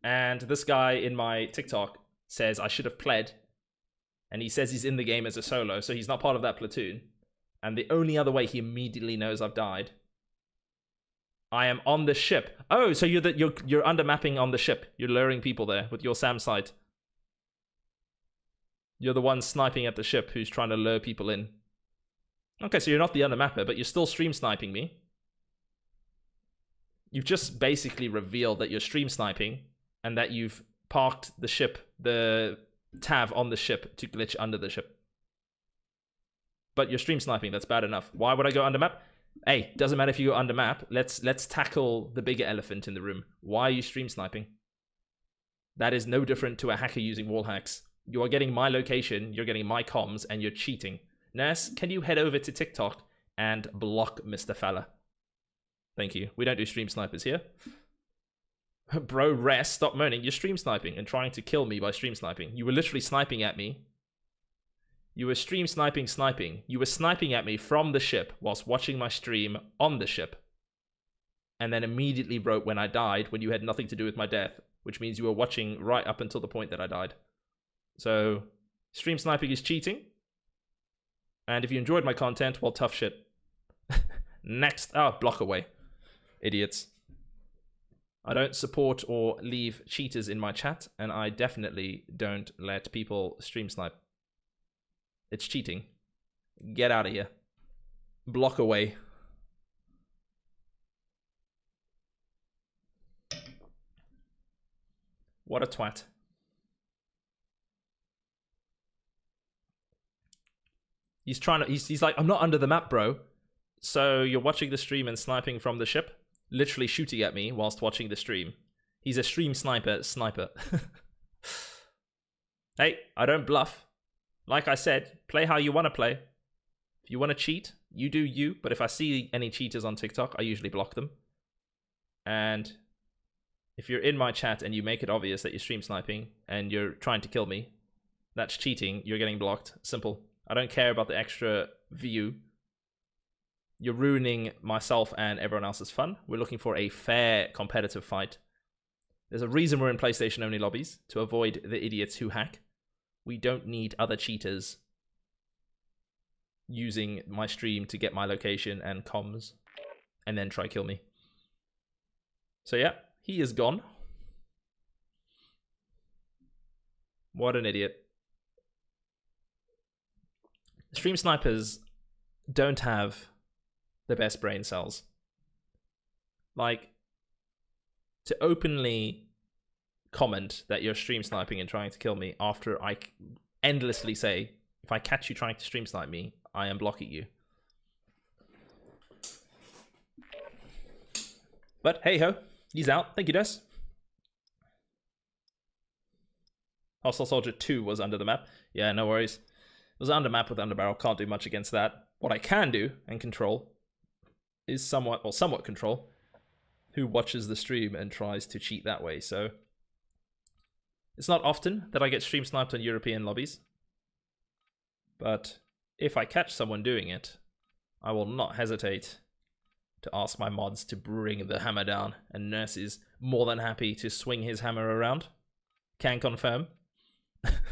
and this guy in my TikTok says I should have pled, and he says he's in the game as a solo, so he's not part of that platoon. And the only other way he immediately knows I've died, I am on the ship. Oh, so you're undermapping on the ship. You're luring people there with your SAM sight. You're the one sniping at the ship who's trying to lure people in. Okay, so you're not the undermapper, but you're still stream sniping me. You've just basically revealed that you're stream sniping and that you've parked the ship, the tab on the ship to glitch under the ship. But you're stream sniping, that's bad enough. Why would I go under map? Hey, doesn't matter if you go under map. Let's tackle the bigger elephant in the room. Why are you stream sniping? That is no different to a hacker using wall hacks. You are getting my location, you're getting my comms, and you're cheating. Nurse, can you head over to TikTok and block Mr. Fella? Thank you. We don't do stream snipers here. Bro, rest, stop moaning. You're stream sniping and trying to kill me by stream sniping. You were literally sniping at me. You were stream sniping. You were sniping at me from the ship whilst watching my stream on the ship. And then immediately wrote when I died, when you had nothing to do with my death, which means you were watching right up until the point that I died. So, stream sniping is cheating. And if you enjoyed my content, well, tough shit. Next. Oh, block away. Idiots. I don't support or leave cheaters in my chat, and I definitely don't let people stream snipe. It's cheating. Get out of here. Block away. What a twat. He's trying to, he's like, I'm not under the map, bro. So you're watching the stream and sniping from the ship? Literally shooting at me whilst watching the stream. He's a stream sniper. Hey, I don't bluff. Like I said, play how you want to play. If you want to cheat, you do you. But if I see any cheaters on TikTok, I usually block them. And if you're in my chat and you make it obvious that you're stream sniping and you're trying to kill me, that's cheating. You're getting blocked. Simple. I don't care about the extra view. You're ruining myself and everyone else's fun. We're looking for a fair, competitive fight. There's a reason we're in PlayStation-only lobbies, to avoid the idiots who hack. We don't need other cheaters using my stream to get my location and comms, and then try kill me. So yeah, he is gone. What an idiot. Stream snipers don't have the best brain cells. Like, to openly comment that you're stream sniping and trying to kill me after I endlessly say, if I catch you trying to stream snipe me, I am blocking you. But hey ho, he's out. Thank you, Des. Hostile Soldier 2 was under the map. Yeah, no worries. It was under map with underbarrel. Can't do much against that. What I can do and control is somewhat control who watches the stream and tries to cheat that way. So it's not often that I get stream sniped on European lobbies, but if I catch someone doing it, I will not hesitate to ask my mods to bring the hammer down, and Nurse is more than happy to swing his hammer around. Can confirm. Welcome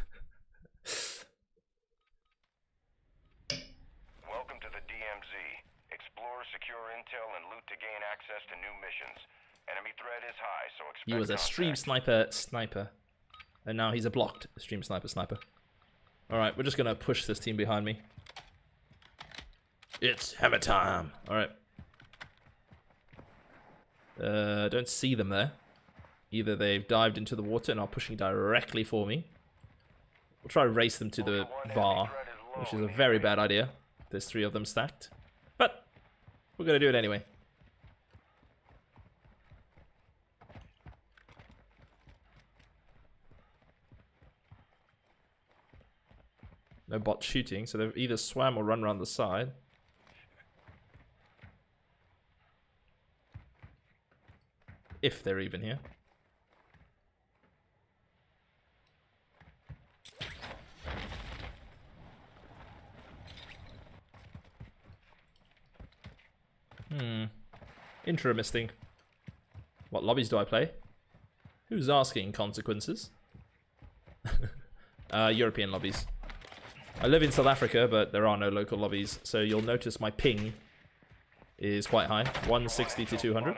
to the DMZ. Explore, secure intel, and loot to gain access to new missions. Enemy threat is high, so expect He was a stream sniper, and now he's a blocked stream sniper. Alright, we're just gonna push this team behind me. It's hammer time. Alright. Don't see them there. Either they've dived into the water and are pushing directly for me. We'll try to race them to the bar, which is a very bad idea. There's 3 of them stacked. But we're gonna do it anyway. No bot shooting, so they've either swam or run around the side. If they're even here. Interesting. What lobbies do I play? Who's asking consequences? European lobbies. I live in South Africa, but there are no local lobbies, so you'll notice my ping is quite high. 160 to 200.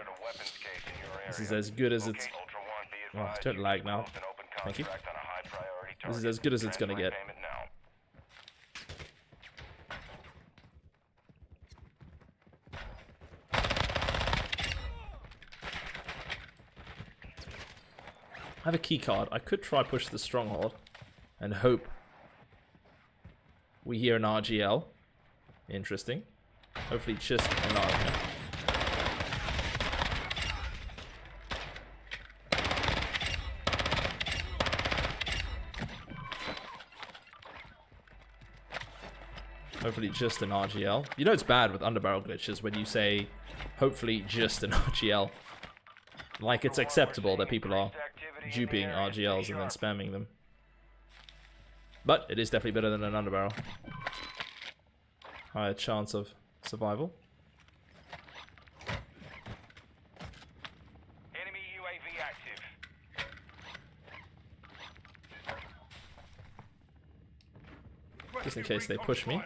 This is as good as it's... Oh, don't lag now. Thank you. This is as good as it's gonna get. have a key card. I could try push the stronghold and hope we hear an RGL. Interesting. Hopefully just an RGL. Hopefully just an RGL. You know it's bad with underbarrel glitches when you say, hopefully just an RGL. Like it's acceptable that people are duping RGLs and then spamming them. But it is definitely better than an underbarrel. Higher chance of survival. Enemy UAV active. Just in case they push me.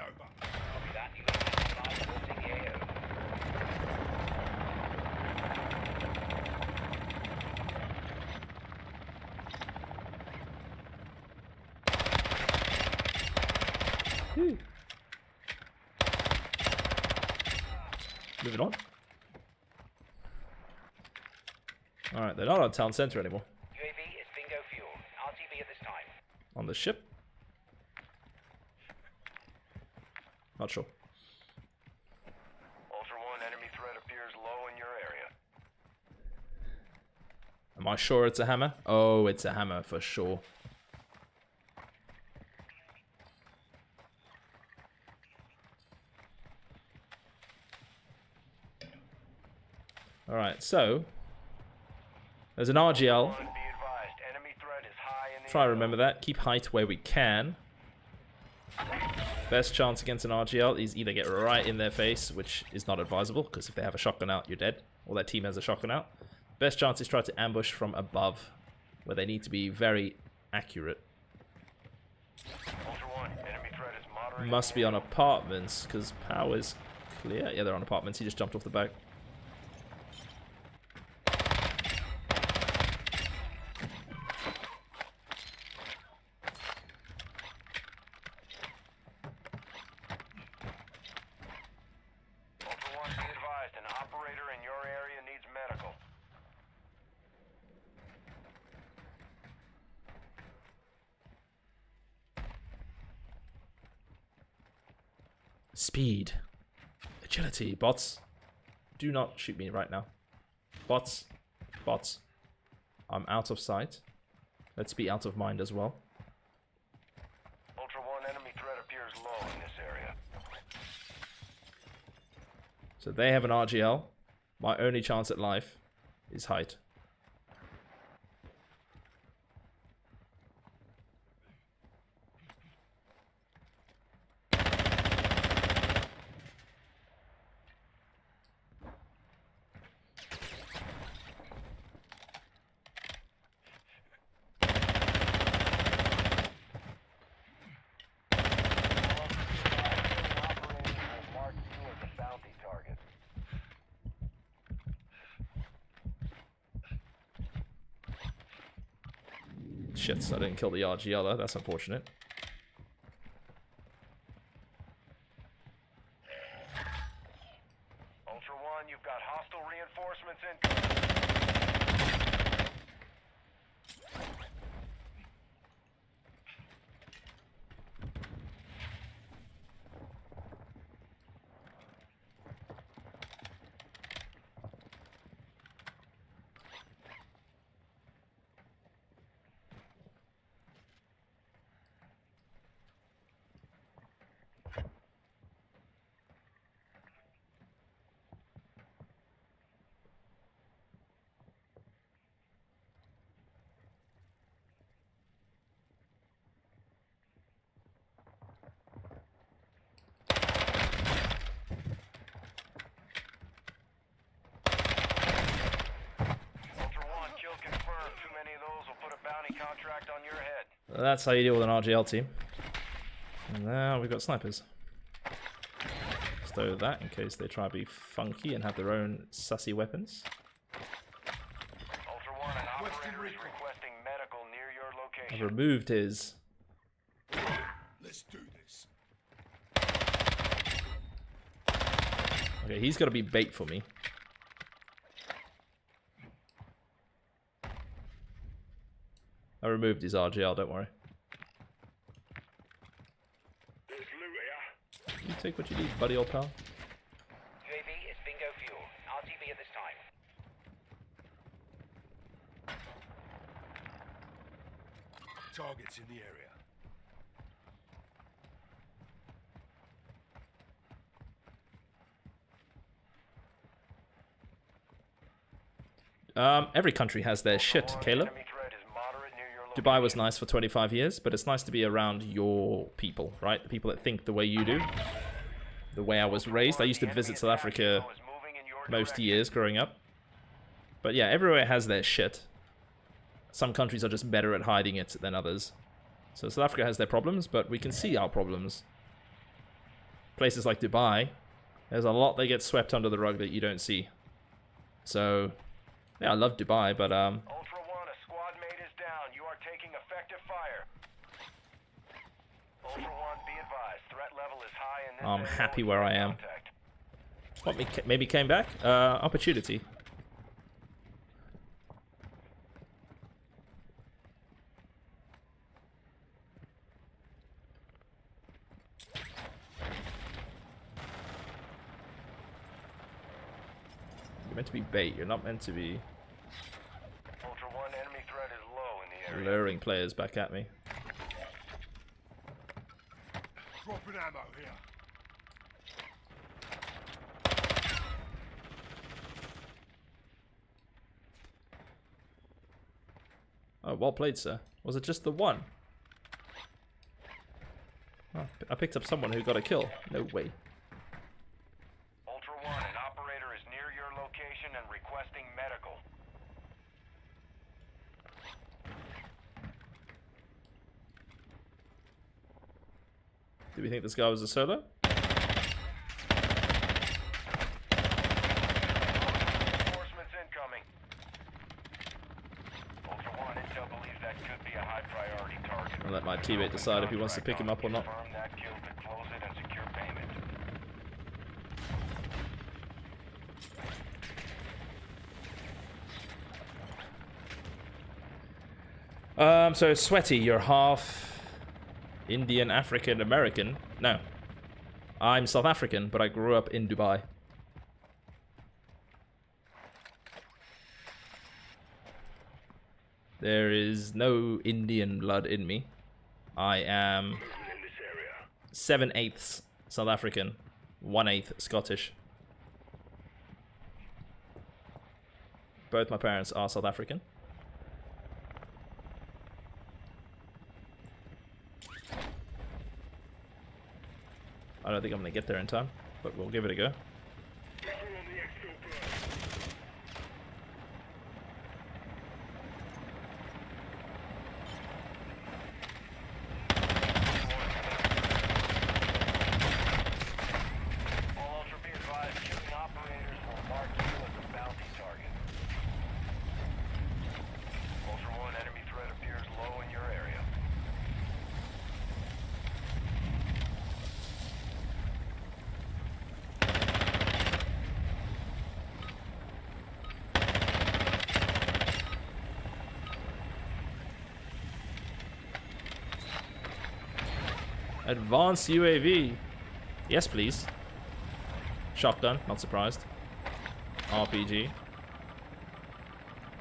Moving on. Alright, they're not on town center anymore. UAV is bingo fuel. RTB at this time. On the ship? Not sure. Ultra One, enemy threat appears low in your area. Am I sure it's a hammer? Oh, it's a hammer for sure. Alright, so there's an RGL. Be advised, enemy threat is high in the Try to remember that. Keep height where we can. Best chance against an RGL is either get right in their face, which is not advisable, because if they have a shotgun out, you're dead. Or their team has a shotgun out. Best chance is try to ambush from above, where they need to be very accurate. Ultra One, enemy threat is moderate. Must be on apartments, because power's clear. Yeah, they're on apartments. He just jumped off the back. Ultra One, be advised, an operator in your area needs medical. Speed. Agility. Bots. Do not shoot me right now. Bots. Bots. I'm out of sight. Let's be out of mind as well. Ultra One, enemy threat appears low in this area. So they have an RGL. My only chance at life is height. Mark you as a bounty target. Shit, so I didn't kill the RGL. That's unfortunate. Ultra One, you've got hostile reinforcements incoming. Ultra One, kill confirmed. Too many of those will put a bounty contract on your head. That's how you deal with an RGL team. And now we've got snipers. Stow that in case they try to be funky and have their own sussy weapons. Ultra One, an operator is requesting medical near your I've location. removed his. Let's do this. Okay, he's got to be bait for me. I removed his RGL, don't worry. You take what you need, buddy, old pal. UAV is bingo fuel. RTB at this time. Targets in the area. Every country has their shit, Caleb. Enemy threat is moderate near your Dubai was nice for 25 years, but it's nice to be around your people, right? The people that think the way you do. The way I was raised. I used to visit South Africa most years growing up. But yeah, everywhere has their shit. Some countries are just better at hiding it than others. So South Africa has their problems, but we can see our problems. Places like Dubai, there's a lot that gets swept under the rug that you don't see. So, yeah, I love Dubai, but Ultra One, a squad mate is down. You are taking effective fire. Ultra One, be advised. Threat level is high in this I'm area. happy where I am. Contact. What maybe came back? Opportunity. You're meant to be bait, you're not meant to be Ultra One, enemy threat is low in the area. luring players back at me. Dropping ammo here. Oh, well played, sir. Was it just the one? Oh, I picked up someone who got a kill. No way. Ultra One, an operator is near your location and requesting medical. Do we think this guy was a solo? Reinforcements incoming. Ultra One, intel believes that could be a high priority target. I'll let my teammate decide if he wants to pick him up or not. Confirm that kill to close it and secure payment. So Sweaty, you're half Indian, African, American. No. I'm South African, but I grew up in Dubai. There is no Indian blood in me. I am 7/8 South African, 1/8 Scottish. Both my parents are South African. I don't think I'm going to get there in time, but we'll give it a go. All Ultra, be advised, shooting operators will mark you as a bounty target. Ultra One, enemy threat appears low in your area. Advanced UAV. Yes, please. Shotgun, not surprised. RPG.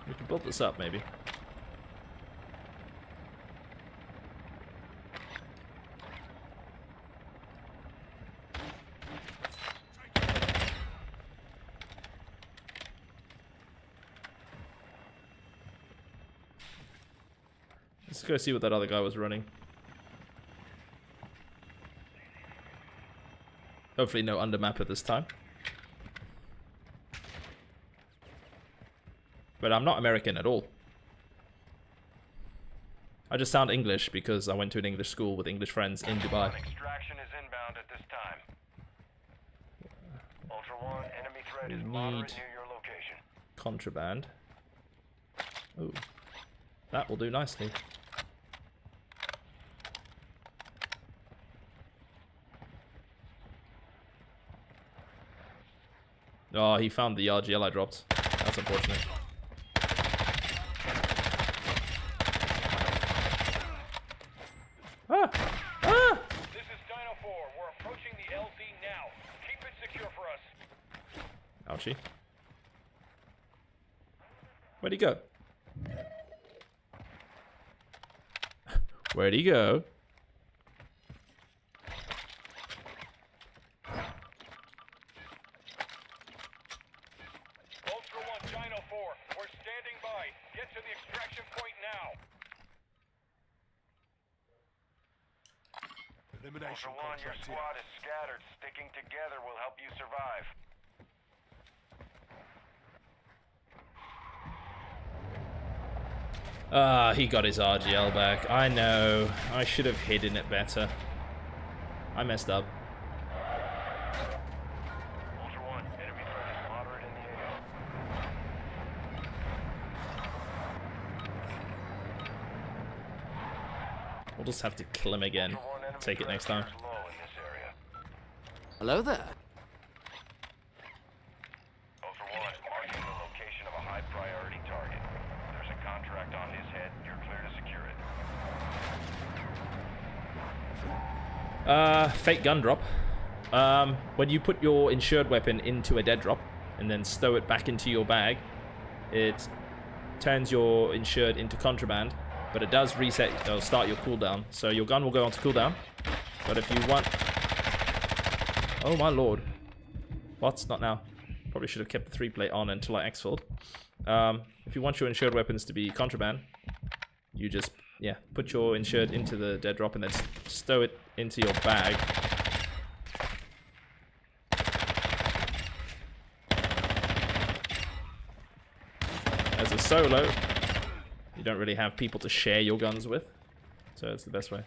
We can build this up, maybe. Let's go see what that other guy was running. Hopefully no undermapper this time. But I'm not American at all. I just sound English because I went to an English school with English friends in Dubai. Extraction is inbound at this time. Ultra One, enemy threat is We moderate need- near your location. Contraband. Oh, that will do nicely. Oh, he found the RGL I dropped. That's unfortunate. Archie. Where'd he go? Where'd he go? Ultra One, Dino 4, we're standing by. Get to the extraction point now. Ultra Elimination One, your contract here. squad is scattered. Sticking together will help you survive. Ah, he got his RGL back. I know. I should have hidden it better. I messed up. Ultra One, enemy threat is moderate in the AO. We'll just have to kill him again. Ultra One, enemy Take it threat next time. appears low in this area. Hello there. Ultra One, marking the location of a high priority target. There's a contract on his head. You're clear to secure it. Fake gun drop. When you put your insured weapon into a dead drop and then stow it back into your bag, it turns your insured into contraband, but it does reset or start your cooldown. So your gun will go onto cooldown. But if you want... Oh my lord. What? Not now. Probably should have kept the 3-plate on until I exfilled. If you want your insured weapons to be contraband, you just, yeah, put your insured into the dead drop and then stow it into your bag. As a solo, you don't really have people to share your guns with, so it's the best way.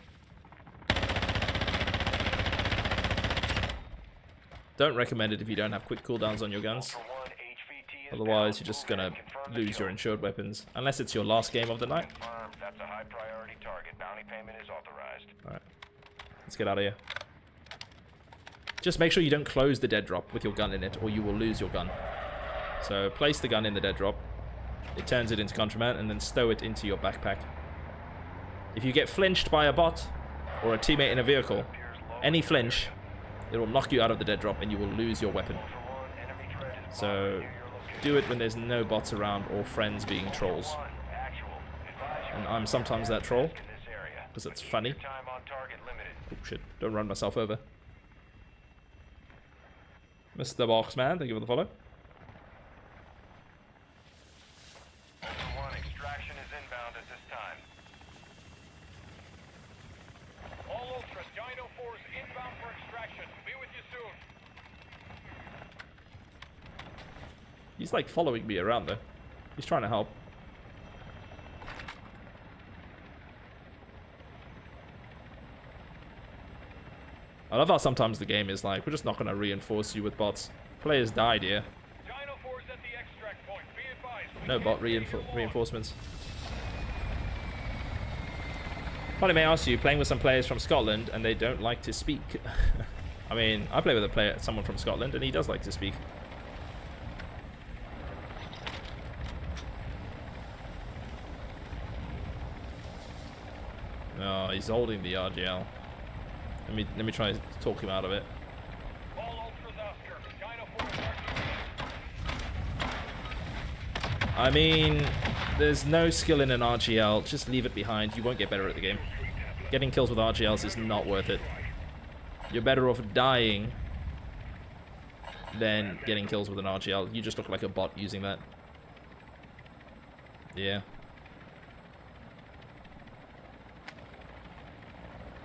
Don't recommend it if you don't have quick cooldowns on your guns. Ultra One, HVT is Otherwise, down. you're just Move in gonna and confirm the lose your kill. insured weapons. Unless it's your last game of the night. Confirmed. That's a high priority target. Bounty payment is authorized. Alright. Let's get out of here. Just make sure you don't close the dead drop with your gun in it, or you will lose your gun. So place the gun in the dead drop. It turns it into contraband, and then stow it into your backpack. If you get flinched by a bot, or a teammate in a vehicle, any flinch, it will knock you out of the dead drop, and you will lose your weapon. Ultra One, enemy threat is So moderate near your location. do it when there's no bots around or friends being trolls. One, actual. Advise you And I'm sometimes that troll, in this area. because it's Keep funny. your time on target limited. Oh shit, don't run myself over. Mr. Boxman, thank you for the follow. Ultra One, extraction is inbound at this time. All Ultra, Dino 4's inbound for extraction. Be with you soon. He's like following me around though. He's trying to help. I love how sometimes the game is like, we're just not going to reinforce you with bots. Players died here. Dino 4's at the extract point. Be advised. We No can't bot see your log. reinforcements. Probably may ask you, playing with some players from Scotland and they don't like to speak. I mean, I play with someone from Scotland and he does like to speak. No, he's holding the RGL. Let me try to talk him out of it. All Ultras, Oscar. Dino 4 is RTB. I mean, there's no skill in an RGL. Just leave it behind. You won't get better at the game. Getting kills with RGLs is not worth it. You're better off dying than getting kills with an RGL. You just look like a bot using that. Yeah.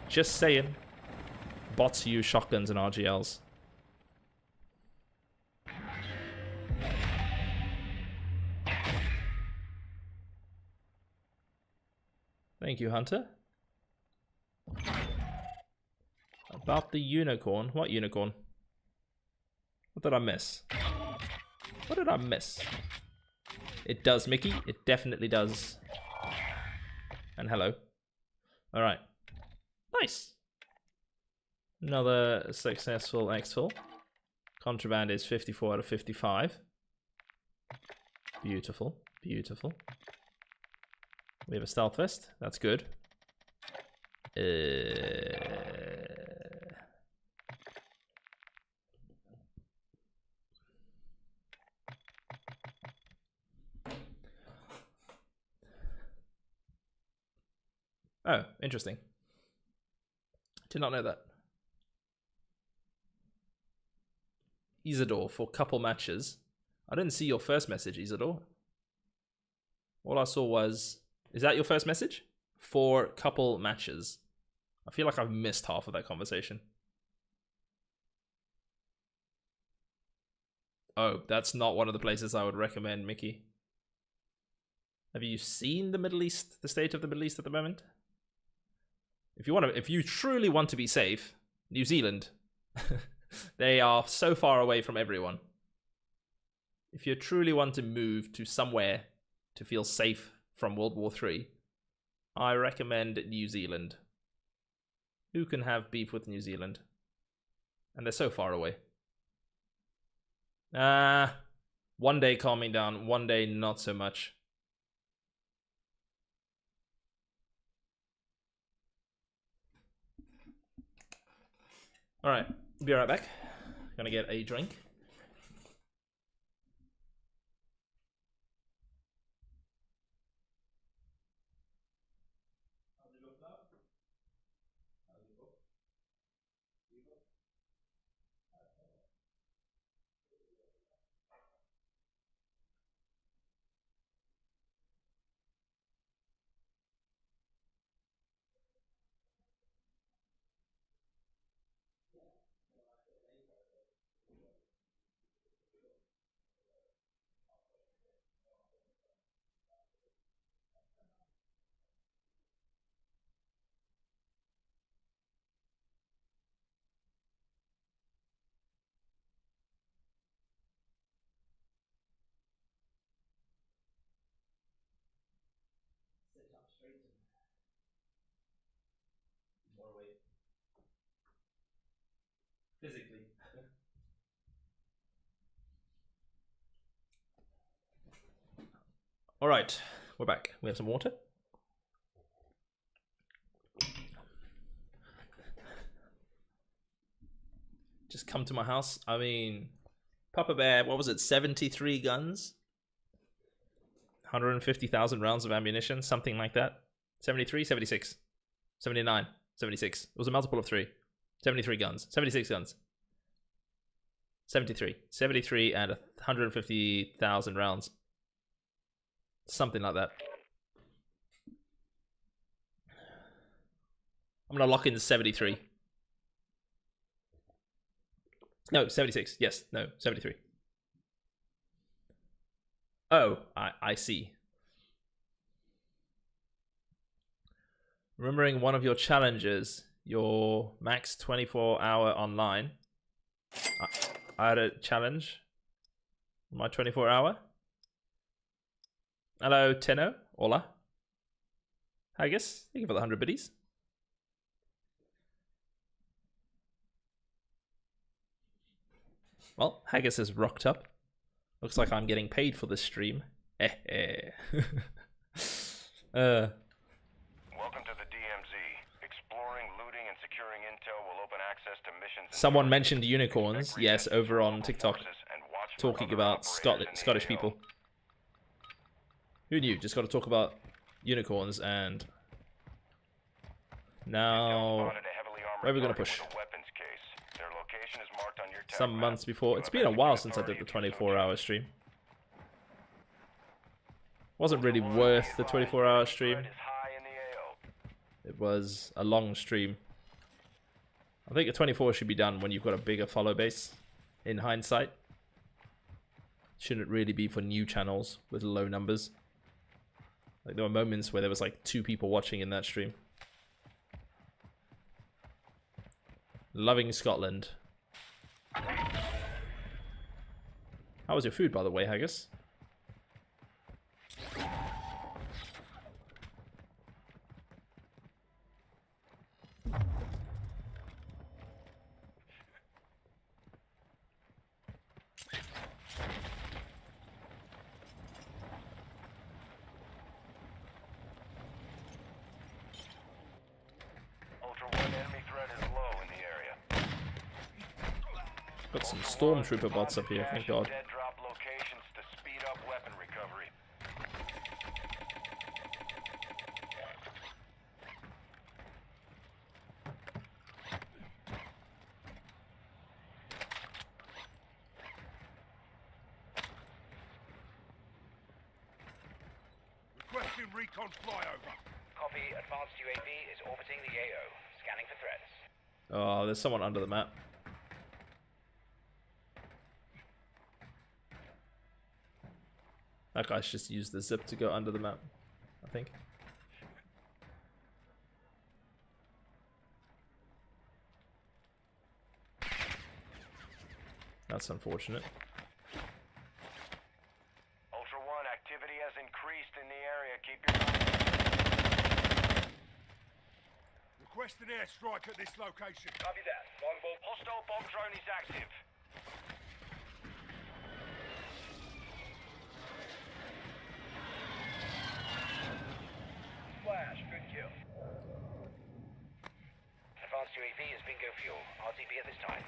Just saying. Bots use shotguns and RGLs. Thank you, Hunter. About the unicorn. What unicorn? What did I miss? What did I miss? It does, Mickey. It definitely does. And hello. Alright. Nice. Another successful exfil. Contraband is 54 out of 55. Beautiful. Beautiful. We have a stealth vest. That's good. Oh, interesting. Did not know that. Isidore for couple matches. I didn't see your first message, Isidore. All I saw was... Is that your first message? For couple matches. I feel like I've missed half of that conversation. Oh, that's not one of the places I would recommend, Mickey. Have you seen the Middle East, the state of the Middle East at the moment? If you truly want to be safe, New Zealand. They are so far away from everyone. If you truly want to move to somewhere to feel safe from World War III, I recommend New Zealand. Who can have beef with New Zealand? And they're so far away. One day calming down, one day not so much. Alright, be right back. Gonna get a drink. Physically. All right, we're back. We have some water. Just come to my house. I mean, Papa Bear, what was it? 73 guns? 150,000 rounds of ammunition, something like that. 73, 76, 79, 76. It was a multiple of 3. 73 guns, 76 guns. 73 and 150,000 rounds. Something like that. I'm gonna lock in 73. No, 76. Yes, no, 73. Oh, I see. Remembering one of your challenges, your max 24-hour online. I had a challenge. My 24-hour. Hello, Tenno. Hola. Haggis. Thank you for the 100 biddies. Well, Haggis has rocked up. Looks like I'm getting paid for this stream. Welcome to the DMZ. Exploring, looting, and securing intel will open access to missions. Someone mentioned unicorns, yes, over on TikTok, talking about Scottish people. Who knew? Just got to talk about unicorns, and now where are we going to push? Some months before. It's been a while since I did the 24-hour stream. Wasn't really worth the 24-hour stream. It was a long stream. I think a 24 should be done when you've got a bigger follow base, in hindsight. Shouldn't really be for new channels with low numbers. Like, there were moments where there was like 2 people watching in that stream. Loving Scotland. How was your food, by the way, Haggis? Got some stormtrooper bots up here, thank God. Requesting recon flyover. Copy. Advanced UAV is orbiting the AO. Scanning for threats. Oh, there's someone under the map. That guy's just used the zip to go under the map, I think. That's unfortunate. Ultra One, activity has increased in the area. Keep your Requesting airstrike at this location. Copy that. Longbow. Hostile bomb drone is active. Flash. Good kill. Advanced UAV is bingo fuel. RTB at this time.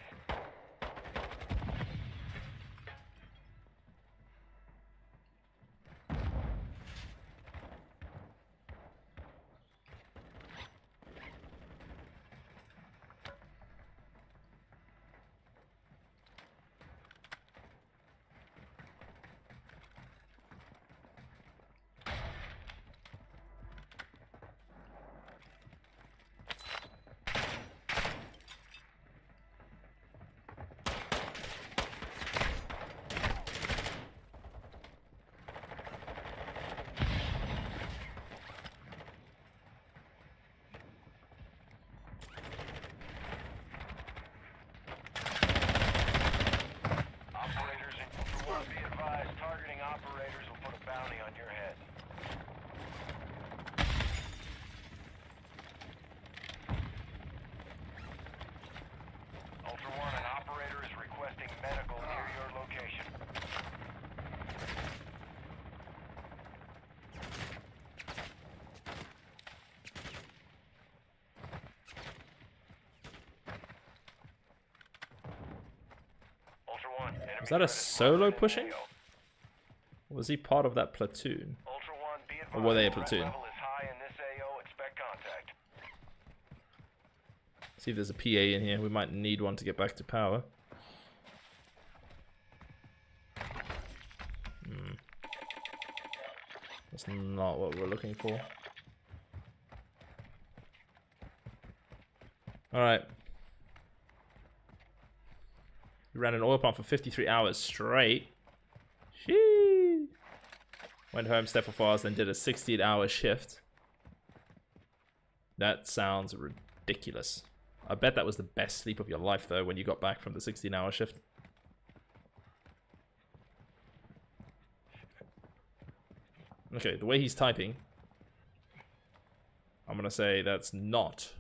Operators in Ultra One, be advised, targeting operators will put a bounty on your head. Ultra One, an operator is requesting medical near your location. Ultra One, enemy Was that a threat is solo spotted in the pushing? AO. Was he part of that platoon? Ultra One, be Or were they a advised, platoon? threat level is high in this AO. Expect contact. See if there's a PA in here. We might need one to get back to power. That's not what we're looking for. Alright. We ran an oil pump for 53 hours straight. Sheesh. Went home, slept for 4 hours, then did a 16-hour shift. That sounds ridiculous. I bet that was the best sleep of your life, though, when you got back from the 16-hour shift. Okay, the way he's typing, I'm gonna say that's not.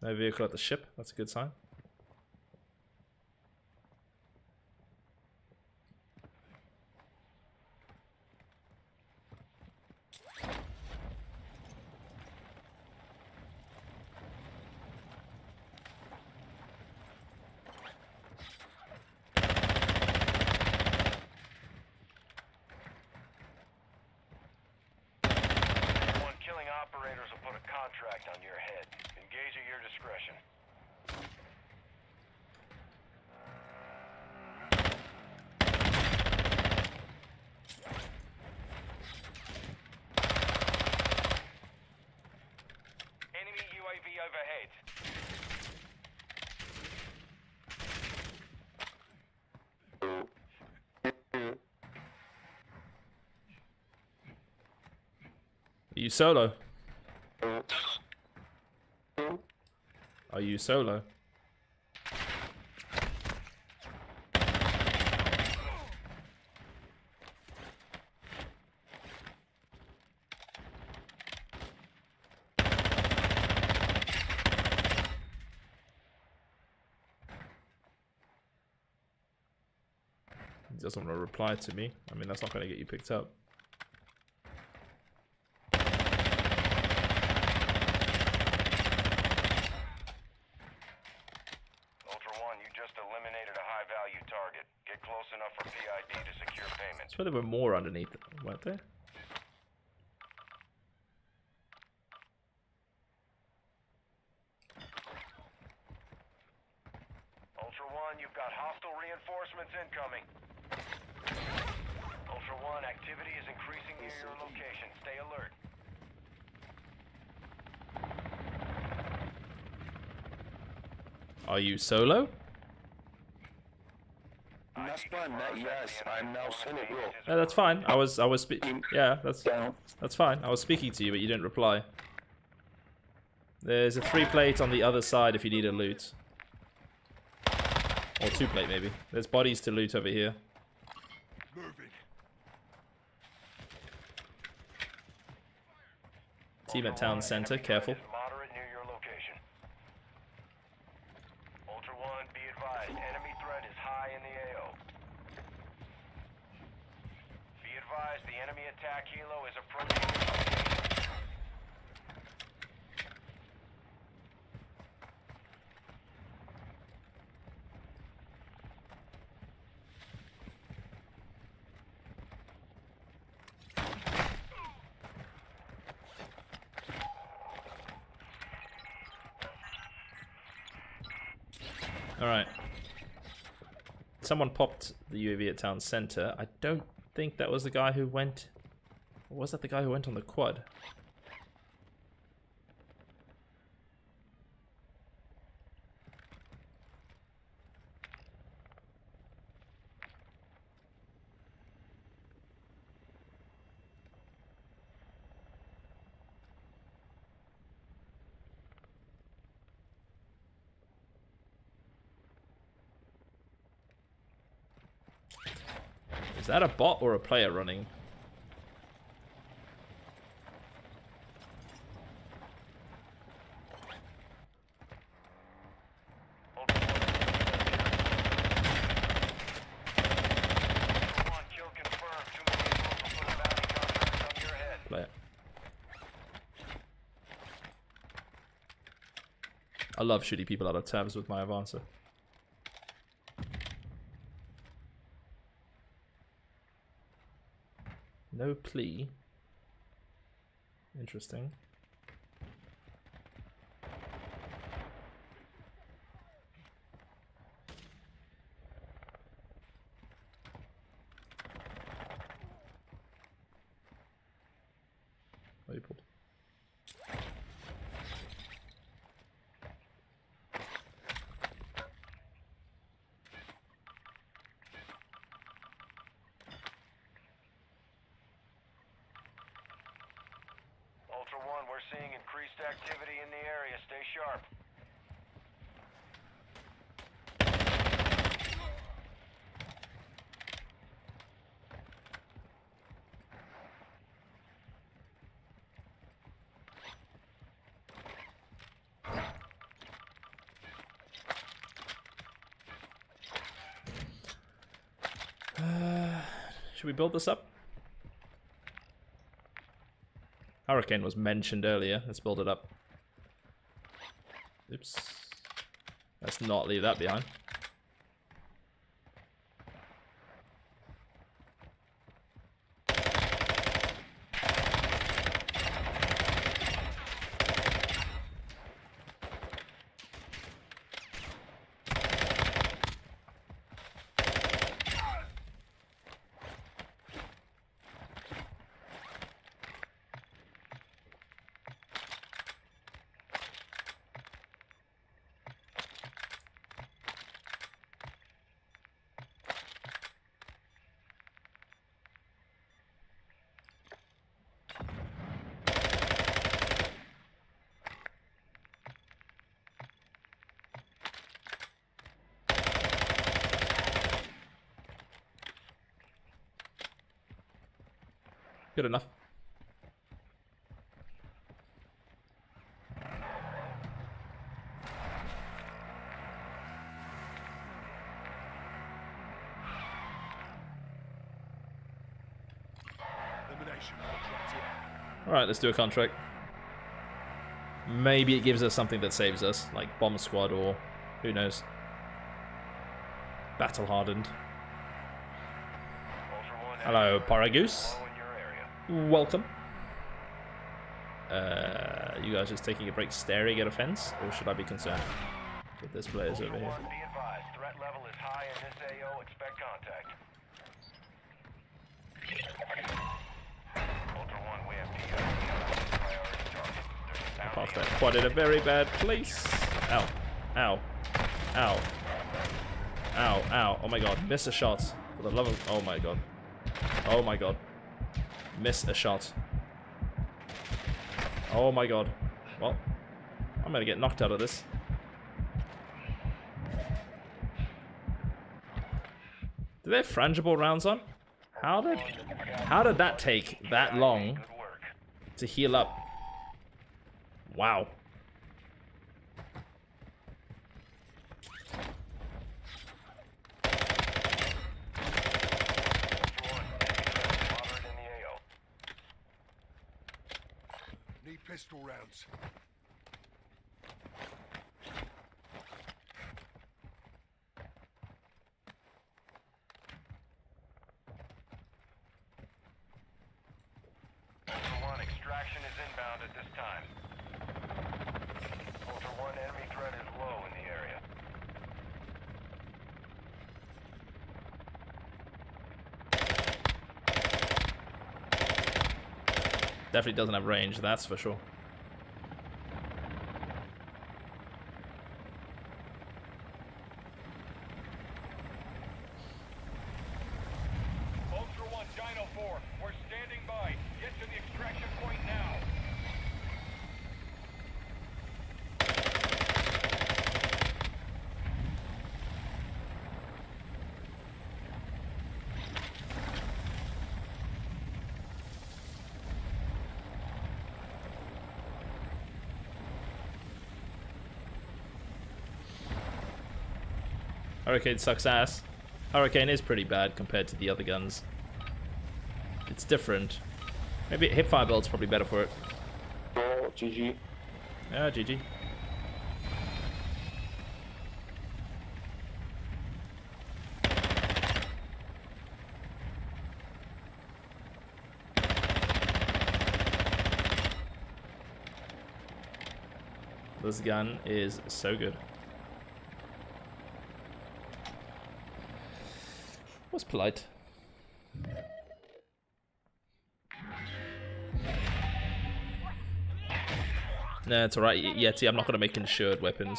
No vehicle at the ship, that's a good sign. One, killing operators will put a contract on your head. Engage at your discretion. Enemy UAV overhead. Are you solo? Are you solo? He doesn't want to reply to me. I mean, that's not going to get you picked up. Ultra One, you just eliminated a high-value target. Get close enough for PID to secure payment. I swear there were more underneath, weren't there? Ultra One, you've got hostile reinforcements incoming. Ultra One, activity is increasing near your location. Stay alert. Are you solo? Not one, not yes. I'm now solo, bro. No, that's fine. I was yeah, that's fine. I was speaking to you, but you didn't reply. There's a 3-plate on the other side if you need a loot. Or 2-plate maybe. There's bodies to loot over here. Moving. Team at town center, careful. Moderate near your location. Ultra One, be advised, enemy threat is high in the AO. Be advised, the enemy attack helo is approaching your location. Alright. Someone popped the UAV at town center. I don't think that was the guy who went... Or was that the guy who went on the quad? Is that a bot or a player running? Kill confirmed. 2 million will put a bounty contract on your head. Player. I love shooting people out of tabs with my Avancer. No plea. Interesting. Oh, you pulled. Ultra One, we're seeing increased activity in the area. Stay sharp. Should we build this up? Hurricane was mentioned earlier. Let's build it up. Oops. Let's not leave that behind. Good enough. Elimination contract here. Alright, let's do a contract. Maybe it gives us something that saves us, like Bomb Squad or who knows. Battle Hardened. Hello, Paragoose. Welcome. You guys just taking a break staring at a fence, or should I be concerned with this players over here? Be advised, threat level is high in this AO. Expect contact. Ultra One, we have PID on priority target. There's a bounty Parked on that quad in a very bad place. Ow. Ow. Ow. Ow. Ow. Oh my god. Miss a shot. For the love of... Oh my god. Oh my god. Miss a shot. Oh my god. Well, I'm gonna get knocked out of this. Do they have frangible rounds on? How did that take that long to heal up? Wow. Moderate in the AO. Need pistol rounds. Ultra One, extraction is inbound at this time. Ultra One, enemy threat is low in the area. Definitely doesn't have range, that's for sure. Ultra One, Dino 4, we're standing by. Get to the extraction point now. Hurricane sucks ass. Hurricane is pretty bad compared to the other guns. It's different. Maybe hipfire build's probably better for it. Oh, GG. Yeah, GG. This gun is so good. Was polite. Nah, it's alright, Yeti. I'm not gonna make insured weapons.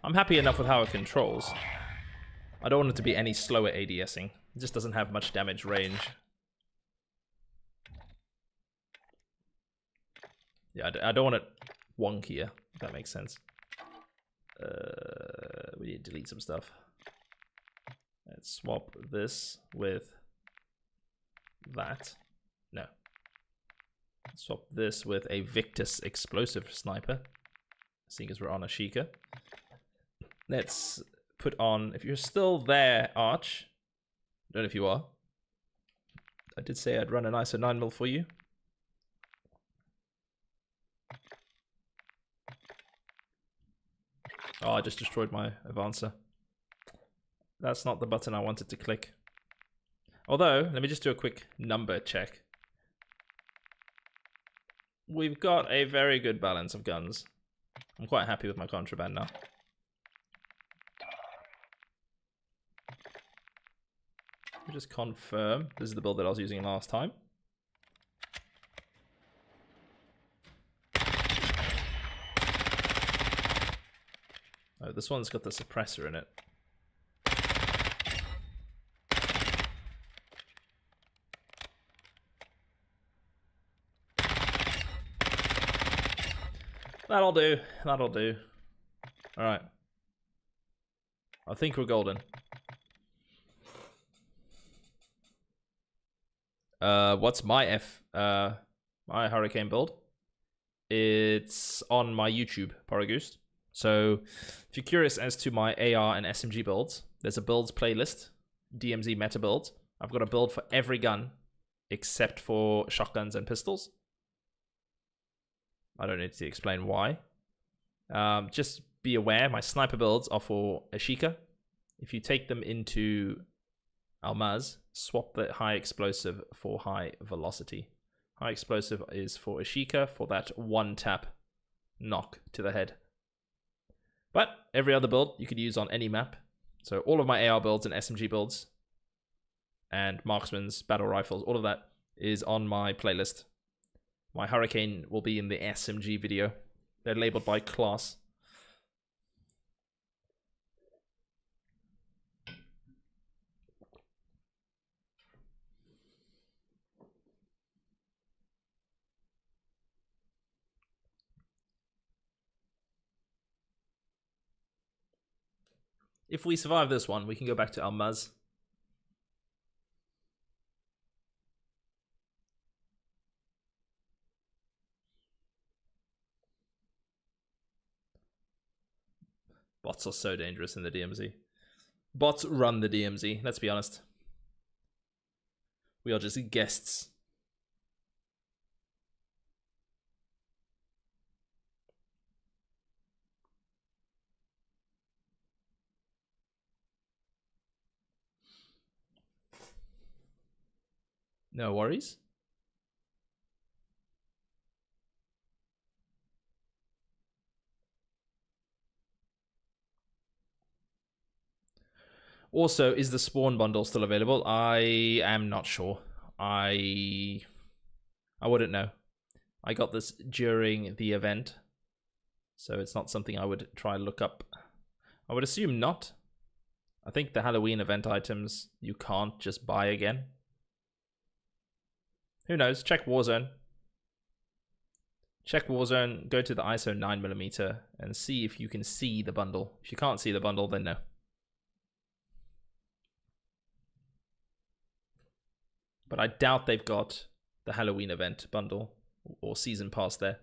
I'm happy enough with how it controls. I don't want it to be any slower ADSing. It just doesn't have much damage range. Yeah, I don't want it wonkier, if that makes sense. We need to delete some stuff. Let's swap this with that. No. Swap this with a Victus explosive sniper, seeing as we're on a Sheikah. Let's put on, if you're still there, Arch. I don't know if you are. I did say I'd run an ISO 9mm for you. Oh, I just destroyed my Avancer. That's not the button I wanted to click. Although, let me just do a quick number check. We've got a very good balance of guns. I'm quite happy with my contraband now. Let me just confirm. This is the build that I was using last time. Oh, this one's got the suppressor in it. That'll do. That'll do. Alright. I think we're golden. What's my my Hurricane build? It's on my YouTube, Paragoost. So, if you're curious as to my AR and SMG builds, there's a builds playlist, DMZ meta builds. I've got a build for every gun except for shotguns and pistols. I don't need to explain why. Just be aware, my sniper builds are for a Sheikah. If you take them into Almaz, swap the high explosive for high velocity. High explosive is for a Sheikah for that one tap knock to the head. But every other build you could use on any map. So all of my AR builds and SMG builds and marksman's battle rifles. All of that is on my playlist. My Hurricane will be in the SMG video. They're labeled by class. If we survive this one, we can go back to Almaz. Bots are so dangerous in the DMZ. Bots run the DMZ, let's be honest. We are just guests. No worries. Also, is the spawn bundle still available? I am not sure. I wouldn't know. I got this during the event, so it's not something I would try and look up. I would assume not. I think the Halloween event items you can't just buy again. Who knows? Check Warzone. Check Warzone, go to the ISO 9mm and see if you can see the bundle. If you can't see the bundle, then no. But I doubt they've got the Halloween event bundle or season pass there.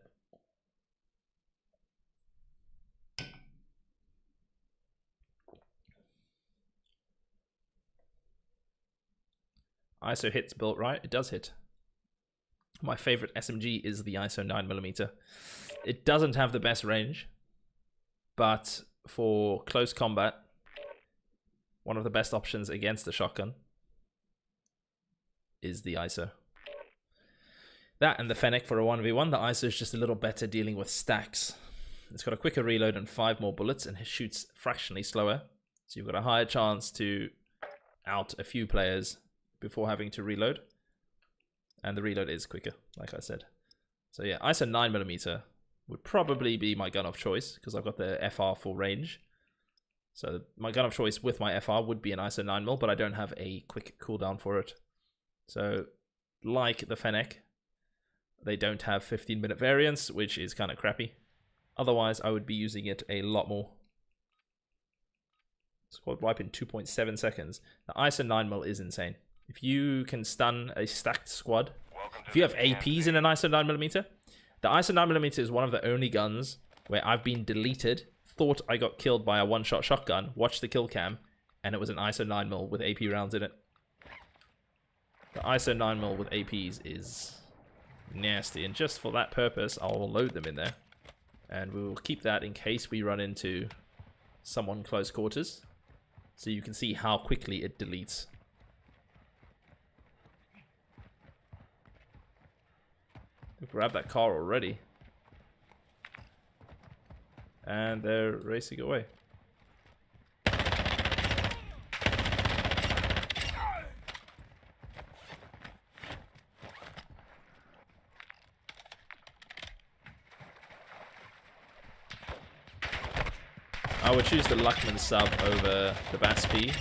ISO hits built right? It does hit. My favorite SMG is the ISO 9mm. It doesn't have the best range, but for close combat, one of the best options against the shotgun is the ISO. That and the Fennec for a 1v1. The ISO is just a little better dealing with stacks. It's got a quicker reload and 5 more bullets, and it shoots fractionally slower. So you've got a higher chance to out a few players before having to reload. And the reload is quicker, like I said. So yeah, ISO 9mm would probably be my gun of choice, because I've got the FR full range. So my gun of choice with my FR would be an ISO 9mm, but I don't have a quick cooldown for it. So, like the Fennec, they don't have 15-minute variants, which is kind of crappy. Otherwise, I would be using it a lot more. Squad wipe in 2.7 seconds. The ISO 9mm is insane. If you can stun a stacked squad, if you have APs in an ISO 9mm, the ISO 9mm is one of the only guns where I've been deleted, thought I got killed by a one-shot shotgun, watched the kill cam, and it was an ISO 9mm with AP rounds in it. The ISO 9mm with APs is nasty, and just for that purpose, I'll load them in there. And we will keep that in case we run into someone close quarters, so you can see how quickly it deletes. We grabbed that car already. And they're racing away. I would choose the Luckman sub over the BAS-P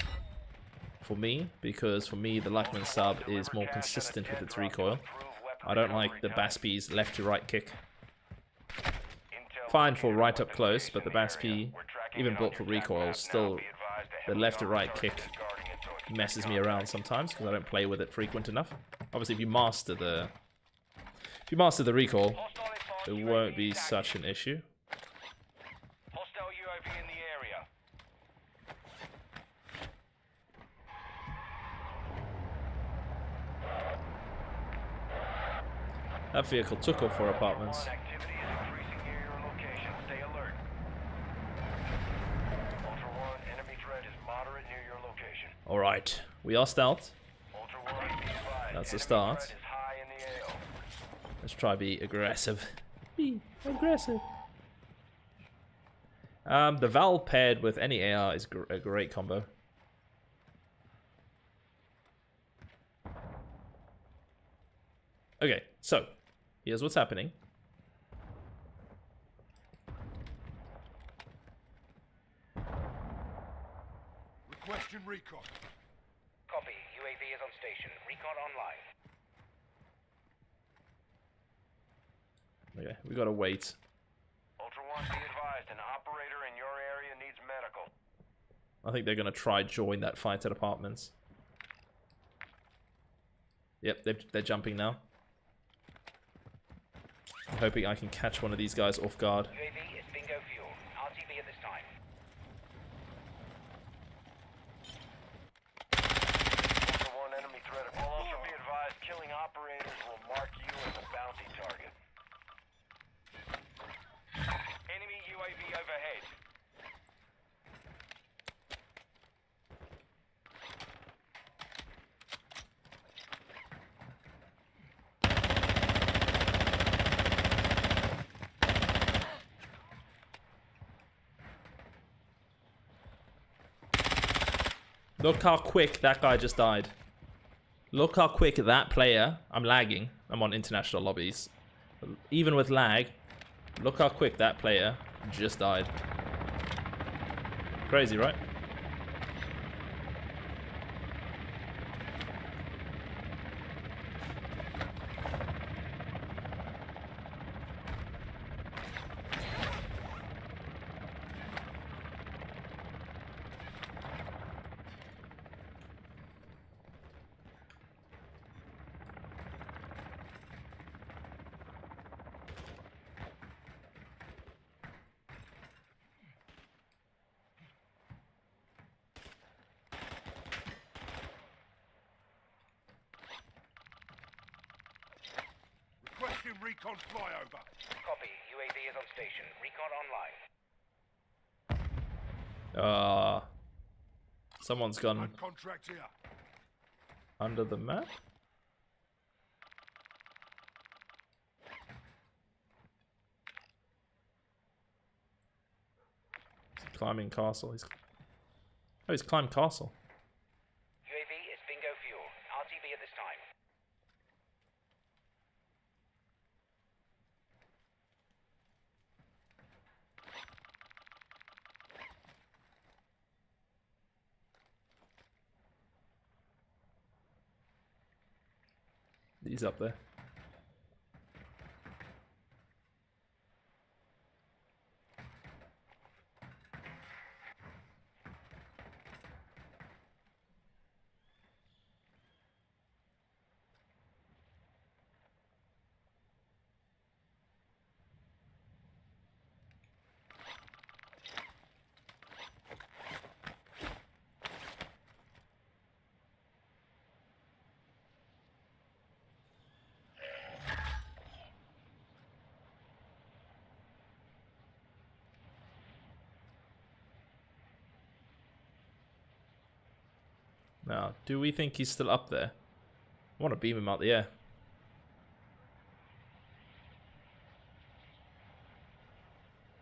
for me, because for me the Luckman sub is more consistent with its recoil. I don't like the BAS-P's left to right kick. Fine for right up close, but the BAS-P, even built for recoil, still the left to right kick messes me around sometimes because I don't play with it frequent enough. Obviously, if you master the recoil, it won't be such an issue. Hostile UAV in the area. That vehicle took off for apartments. Activity is increasing near your location. Stay alert. Ultra One, enemy threat is moderate near your location. Alright, we are stealth. Ultra One, be advised, That's a enemy start. threat is high in the AO. Let's try be aggressive. Be aggressive. The Val paired with any AR is a great combo. Okay, so here's what's happening. Requesting recon. Copy. UAV is on station. Recon online. Okay, we gotta wait. Ultra One, be advised, an operator in your area needs medical. I think they're gonna try join that fight at apartments. Yep, they're jumping now. I'm hoping I can catch one of these guys off guard. UAV is bingo fuel. RTB at this time. Ultra One, enemy threat. Also be advised, killing operators will mark you as a bounty target. Enemy UAV overhead. Look how quick that guy just died. Look how quick that player... I'm lagging. I'm on international lobbies. Even with lag, look how quick that player just died. Crazy, right? Requesting recon flyover. Copy. UAV is on station. Recon online. Someone's gone Contract here. under the map. He's climbing castle. He's climbed castle. UAV is bingo fuel. RTB at this time. He's up there. Now, do we think he's still up there? I want to beam him out the air.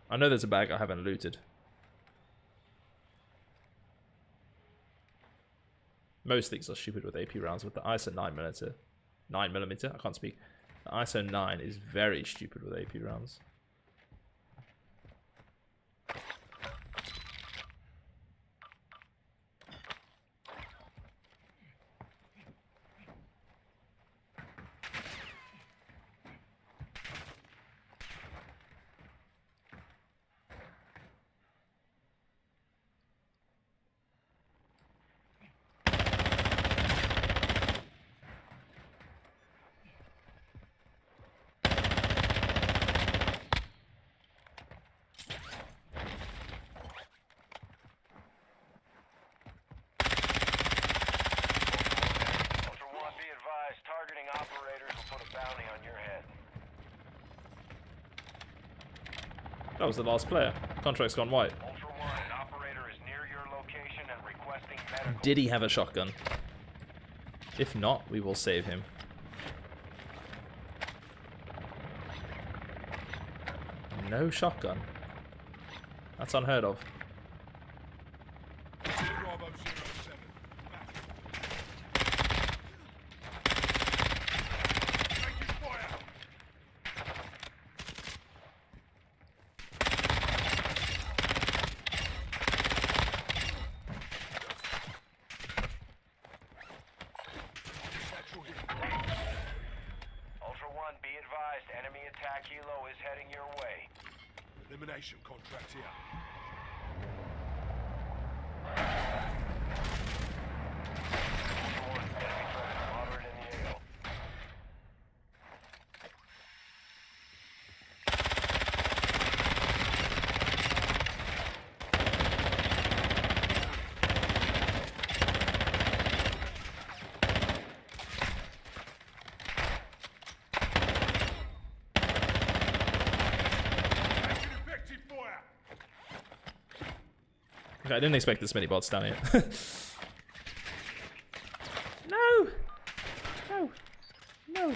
I know there's a bag I haven't looted. Most things are stupid with AP rounds. With the ISO 9mm, I can't speak. The ISO 9 is very stupid with AP rounds. That was the last player. Contract's gone white. Ultra One, an operator is near your location and requesting medical. Did he have a shotgun? If not, we will save him. No shotgun. That's unheard of. Bravo 07. Back. ammo is heading your way. Elimination contract here. Ultra One, enemy threat is moderate in the AO. Taking effective fire. Okay, I didn't expect this many bots down here. No! No! No!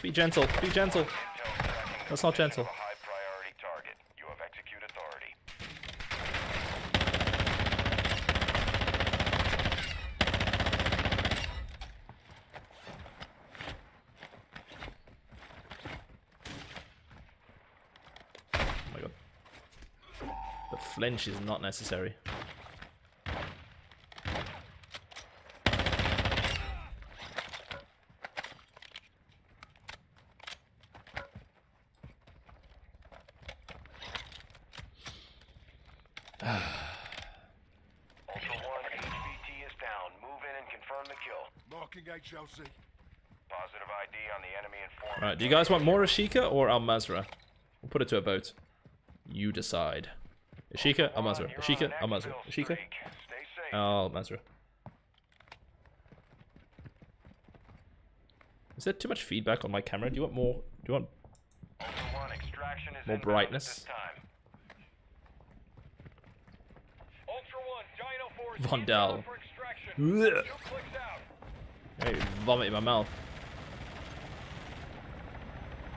Be gentle, be gentle. Intel tracking That's not gentle. a high priority target. You have execute authority. Oh my god. The flinch is not necessary. Ultra One, HVT is down. Move in and confirm the kill. Marking HLC. Positive ID on the enemy informant. Alright, do you guys want more Ashika or Al Mazrah? We'll put it to a vote. You decide. Ashika, Al Mazrah. You're on Ashika, an Al Mazrah. exfil Ashika, streak. Stay safe. Al Mazrah. Is there too much feedback on my camera? Do you want more? Do you want Ultra One, extraction is more inbound brightness? at this time. Ultra One, Dino Force Von inbound Dal. for extraction. Ugh. 2 clicks out. Hey, vomit in my mouth.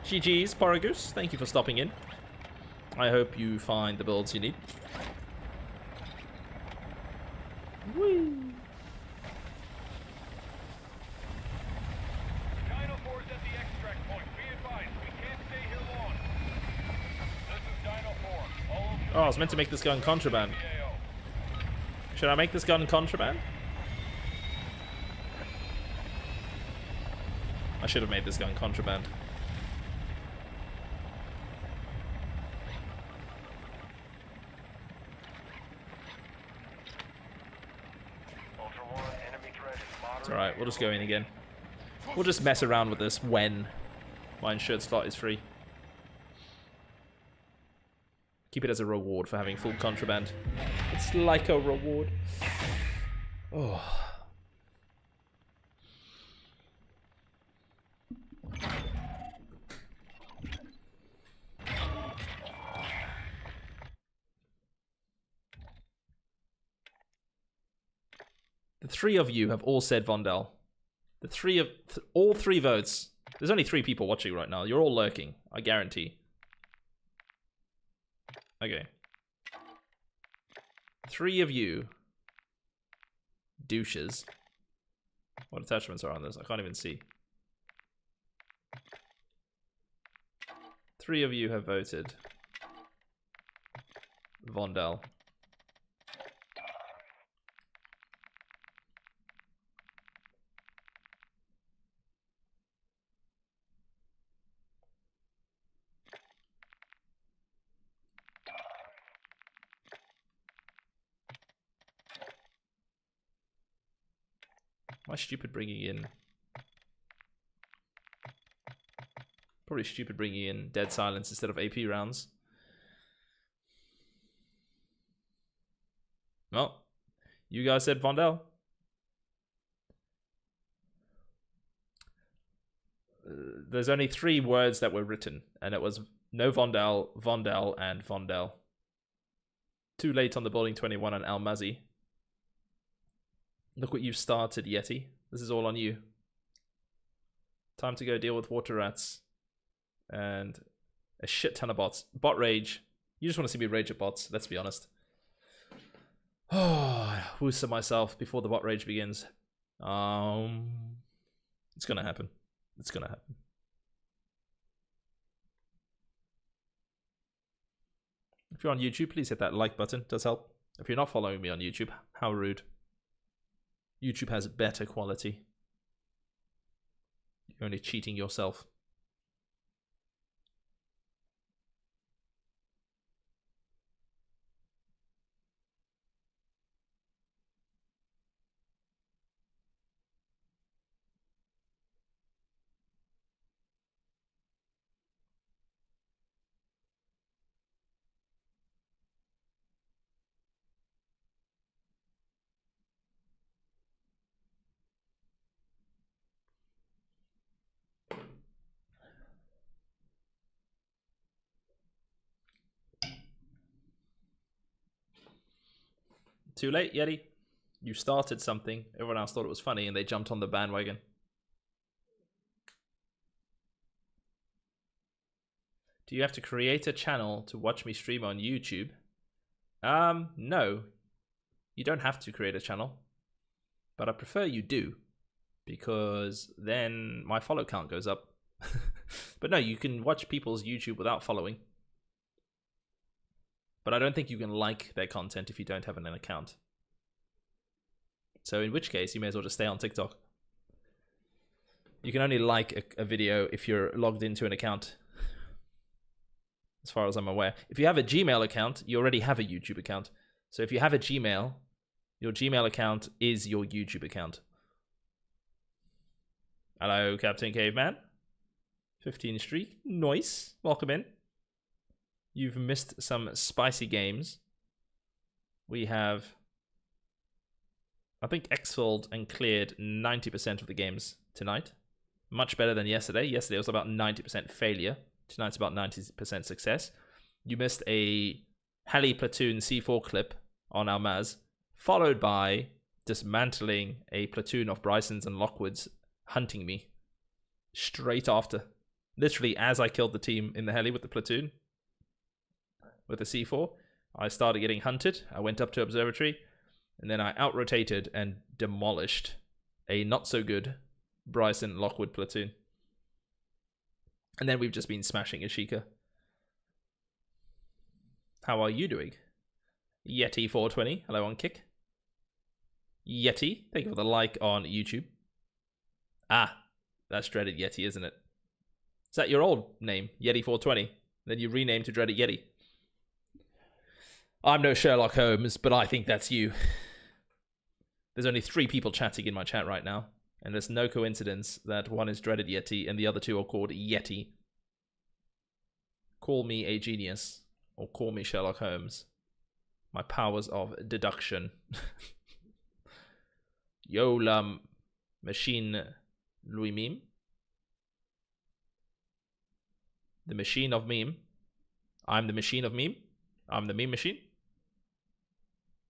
GG's, Paragoose. Thank you for stopping in. I hope you find the builds you need. Whee! Dino Force at the extract point. Be advised, we can't stay here long. This is Dino Force. All Ultra Oh, I was meant to make this gun contraband. AO. Should I make this gun contraband? I should have made this gun contraband. Ultra One, enemy threat is moderate. It's alright, we'll just go in again. We'll just mess around with this when my insured slot is free. Keep it as a reward for having full contraband. It's like a reward. Oh. The three of you have all said Vondel. All three votes. There's only 3 people watching right now. You're all lurking, I guarantee. Okay. 3 of you douches. What attachments are on this? I can't even see. 3 of you have voted Vondel. Am I stupid bringing in... Probably stupid bringing in Dead Silence instead of AP rounds. Well, you guys said Vondel. There's only 3 words that were written, and it was no Vondel, Vondel, and Vondel. Too late on the Bowling 21 and Almazi. Look what you've started, Yeti. This is all on you. Time to go deal with water rats. And a shit ton of bots. Bot rage. You just want to see me rage at bots, let's be honest. Oh, I wooster myself before the bot rage begins. It's gonna happen. It's gonna happen. If you're on YouTube, please hit that like button. It does help. If you're not following me on YouTube, how rude. YouTube has better quality. You're only cheating yourself. Too late, Yeti. You started something. Everyone else thought it was funny and they jumped on the bandwagon. Do you have to create a channel to watch me stream on YouTube? No. You don't have to create a channel. But I prefer you do. Because then my follow count goes up. But no, you can watch people's YouTube without following. But I don't think you can like their content if you don't have an account. So in which case, you may as well just stay on TikTok. You can only like a video if you're logged into an account. As far as I'm aware. If you have a Gmail account, you already have a YouTube account. So if you have a Gmail, your Gmail account is your YouTube account. Hello, Captain Caveman. 15 streak. Nice. Welcome in. You've missed some spicy games. We have, I think, exfilled and cleared 90% of the games tonight. Much better than yesterday. Yesterday was about 90% failure. Tonight's about 90% success. You missed a Heli Platoon C4 clip on Almaz, followed by dismantling a platoon of Brysons and Lockwoods hunting me straight after. Literally, as I killed the team in the heli with the platoon, with the C4, I started getting hunted. I went up to observatory, and then I out-rotated and demolished a not-so-good Bryson Lockwood platoon. And then we've just been smashing Ashika. How are you doing? Yeti420, hello on Kick. Yeti, thank you for the like on YouTube. Ah, that's Dreaded Yeti, isn't it? Is that your old name, Yeti420? Then you renamed to Dreaded Yeti. I'm no Sherlock Holmes, but I think that's you. There's only 3 people chatting in my chat right now, and there's no coincidence that one is Dreaded Yeti and the other 2 are called Yeti. Call me a genius, or call me Sherlock Holmes. My powers of deduction. Yo, machine Louis Meme. The machine of meme. I'm the machine of meme. I'm the meme machine.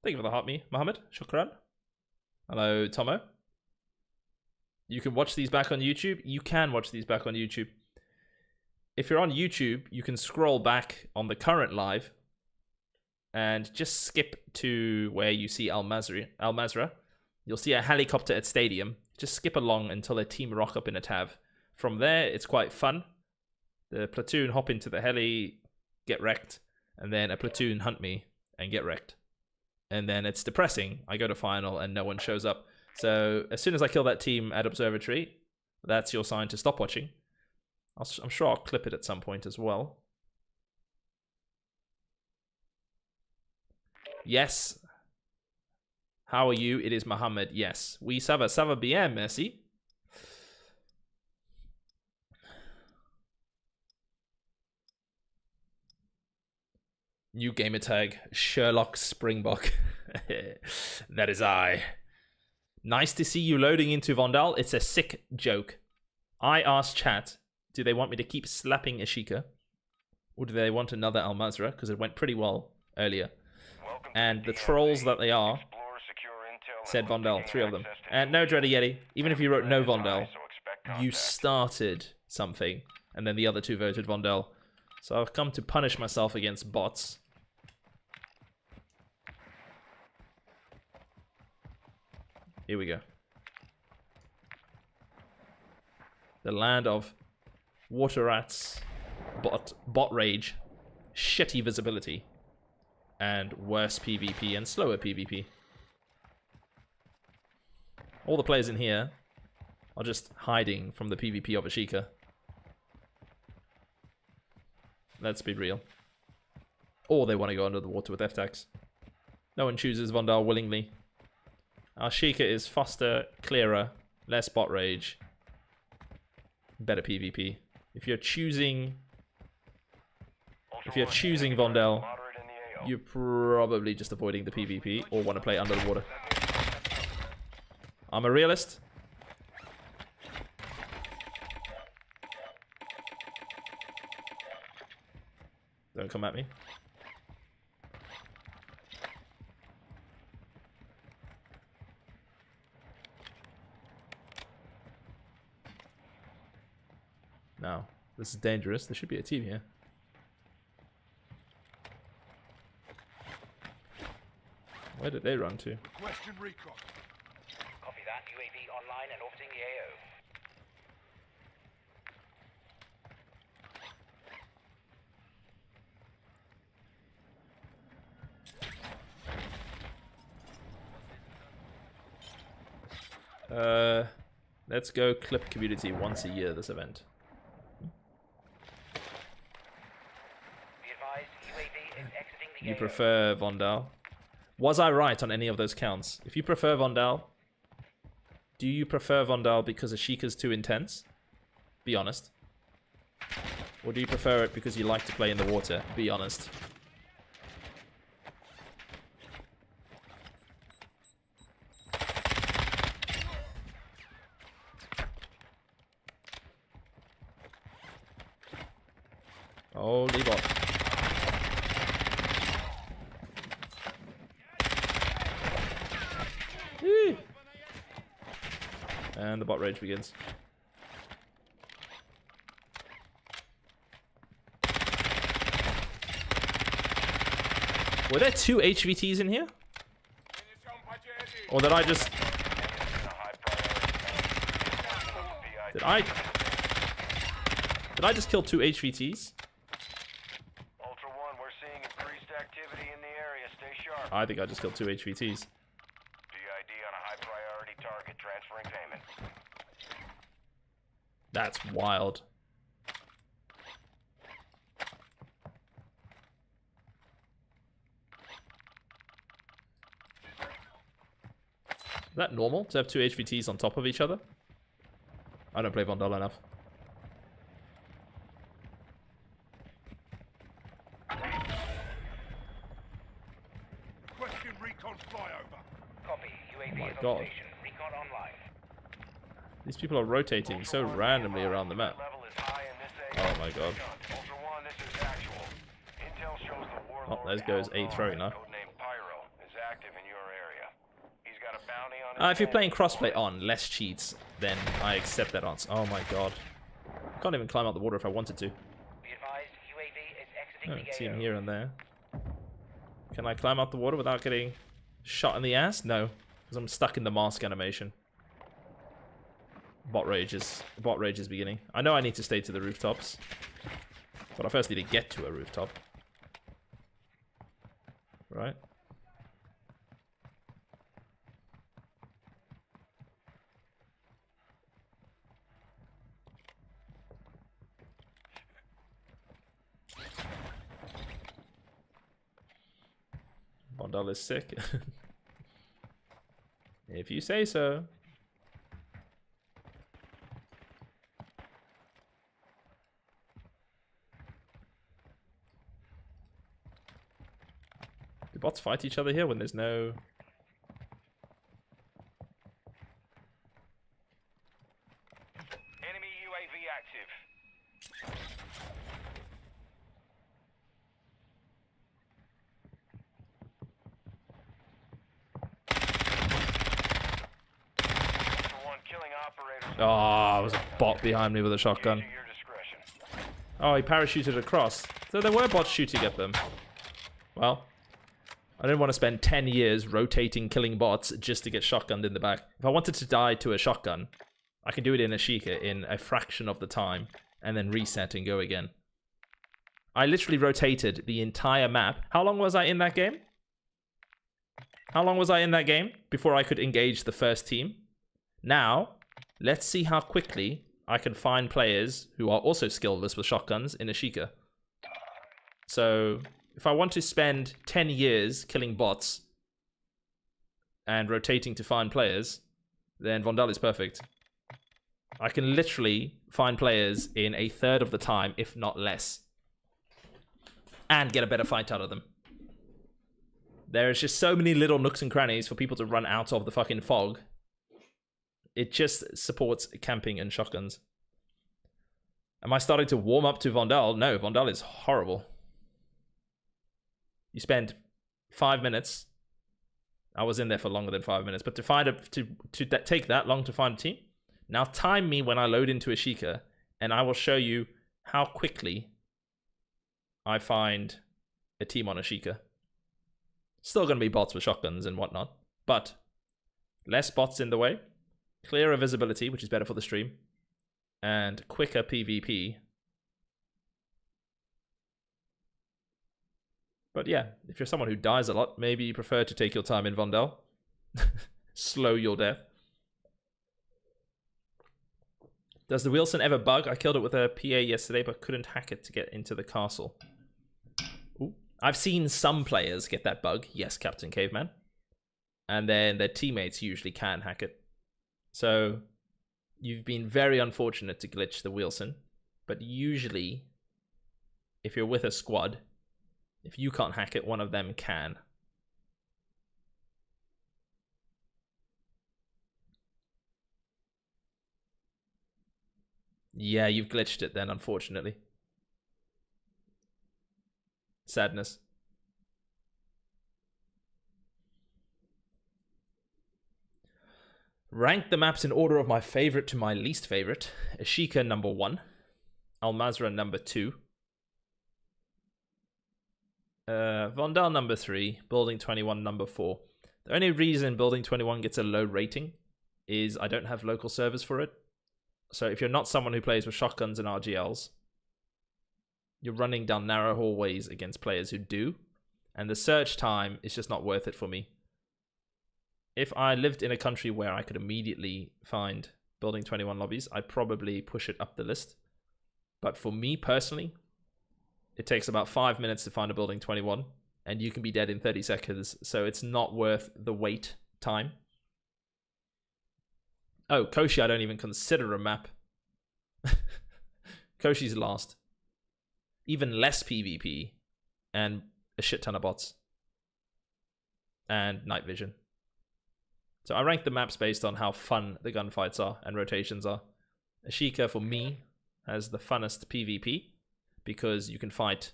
Thank you for the heart, me, Mohammed. Shukran. Hello, Tomo. You can watch these back on YouTube. You can watch these back on YouTube. If you're on YouTube, you can scroll back on the current live and just skip to where you see Al Mazrah. You'll see a helicopter at Stadium. Just skip along until a team rock up in a TAV. From there, it's quite fun. The platoon hop into the heli, get wrecked, and then a platoon hunt me and get wrecked. And then it's depressing. I go to final and no one shows up. So as soon as I kill that team at Observatory, that's your sign to stop watching. I'm sure I'll clip it at some point as well. Yes. How are you? It is Mohammed. Yes. Oui, ça va bien, merci. New gamer tag, Sherlock Springbok. That is I. Nice to see you loading into Vondal. It's a sick joke. I asked chat, do they want me to keep slapping Ashika? Or do they want another Al Mazrah? Because it went pretty well earlier. And the trolls that they are said Vondel, 3 of them. And no Dreaded Yeti, even if you wrote no Vondel, you started something. And then the other 2 voted Vondel. So I've come to punish myself against bots. Here we go. The land of water rats, bot rage, shitty visibility, and worse PvP and slower PvP. All the players in here are just hiding from the PvP of Ashika. Let's be real. Or they want to go under the water with F-Tax. No one chooses Vondal willingly. Ashika is faster, clearer, less bot rage, better PvP. If you're choosing Vondel, you're probably just avoiding the PvP or want to play under the water. I'm a realist. Don't come at me. This is dangerous. There should be a team here. Where did they run to? Requesting recon. Copy that. UAV online and orbiting the AO. Let's go clip community once a year this event. Be advised, UAV is exiting the You AO. prefer Vondal? Was I right on any of those counts? If you prefer Vondal, do you prefer Vondal because Ashika's too intense? Be honest. Or do you prefer it because you like to play in the water? Be honest. Holy bot. Woo. And the bot rage begins. Were there 2 HVTs in here? Or did I just... Did I just kill 2 HVTs? Ultra One, we're seeing increased activity in the area. Stay sharp. I think I just killed 2 HVTs. DID on a high priority target. Transferring payment. That's wild. Is that normal to have 2 HVTs on top of each other? I don't play Vondal enough. Requesting recon flyover. Copy. UAV Oh my is on God. station. Recon online. These people are rotating so randomly around the map. Level is high in this Oh area. my god. Ultra One, this is actual. Intel shows the warlord. Oh, there goes A throwing now. Codename Pyro is active in your area. He's got a bounty on his If you're head. playing crossplay on, less cheats, then I accept that answer. Oh my god. I can't even climb out the water if I wanted to. Be advised, UAV is exiting Oh, the see AO. him here and there. Can I climb out the water without getting shot in the ass? No, because I'm stuck in the mask animation. Bot rage is beginning. I know I need to stay to the rooftops, but I first need to get to a rooftop. Right? Vondal is sick. If you say so. Do bots fight each other here when there's no... Enemy UAV active. Ultra One, killing operators. Oh, it was a bot behind me with a shotgun. To your discretion. Oh, he parachuted across. So there were bots shooting at them. Well, I didn't want to spend 10 years rotating killing bots just to get shotgunned in the back. If I wanted to die to a shotgun, I can do it in a Sheikah in a fraction of the time and then reset and go again. I literally rotated the entire map. How long was I in that game? How long was I in that game before I could engage the first team? Now, let's see how quickly I can find players who are also skillless with shotguns in a Sheikah. So, if I want to spend 10 years killing bots and rotating to find players, then Vondal is perfect. I can literally find players in a third of the time, if not less. And get a better fight out of them. There's just so many little nooks and crannies for people to run out of the fucking fog. It just supports camping and shotguns. Am I starting to warm up to Vondal? No, Vondal is horrible. You spend 5 minutes. I was in there for longer than 5 minutes, but to take that long to find a team. Now time me when I load into a Sheikah, and I will show you how quickly I find a team on a Sheikah. Still going to be bots with shotguns and whatnot, but less bots in the way, clearer visibility, which is better for the stream, and quicker PvP. But yeah, if you're someone who dies a lot, maybe you prefer to take your time in Vondel. Slow your death. Does the Wilson ever bug? I killed it with a PA yesterday, but couldn't hack it to get into the castle. Ooh. I've seen some players get that bug. Yes, Captain Caveman. And then their teammates usually can hack it. So you've been very unfortunate to glitch the Wilson. But usually, if you're with a squad, if you can't hack it, one of them can. Yeah, you've glitched it then, unfortunately. Sadness. Rank the maps in order of my favorite to my least favorite. Ashika number 1. Al Mazrah number 2. Vondel number 3. Building 21 number 4. The only reason Building 21 gets a low rating is I don't have local servers for it. So if you're not someone who plays with shotguns and RGLs, you're running down narrow hallways against players who do, and the search time is just not worth it for me. If I lived in a country where I could immediately find Building 21 lobbies, I'd probably push it up the list. But for me personally, it takes about 5 minutes to find a Building 21, and you can be dead in 30 seconds, so it's not worth the wait time. Oh, Koshi I don't even consider a map. Koshi's last. Even less PvP, and a shit ton of bots. And night vision. So I rank the maps based on how fun the gunfights are and rotations are. Ashika, for me, has the funnest PvP, because you can fight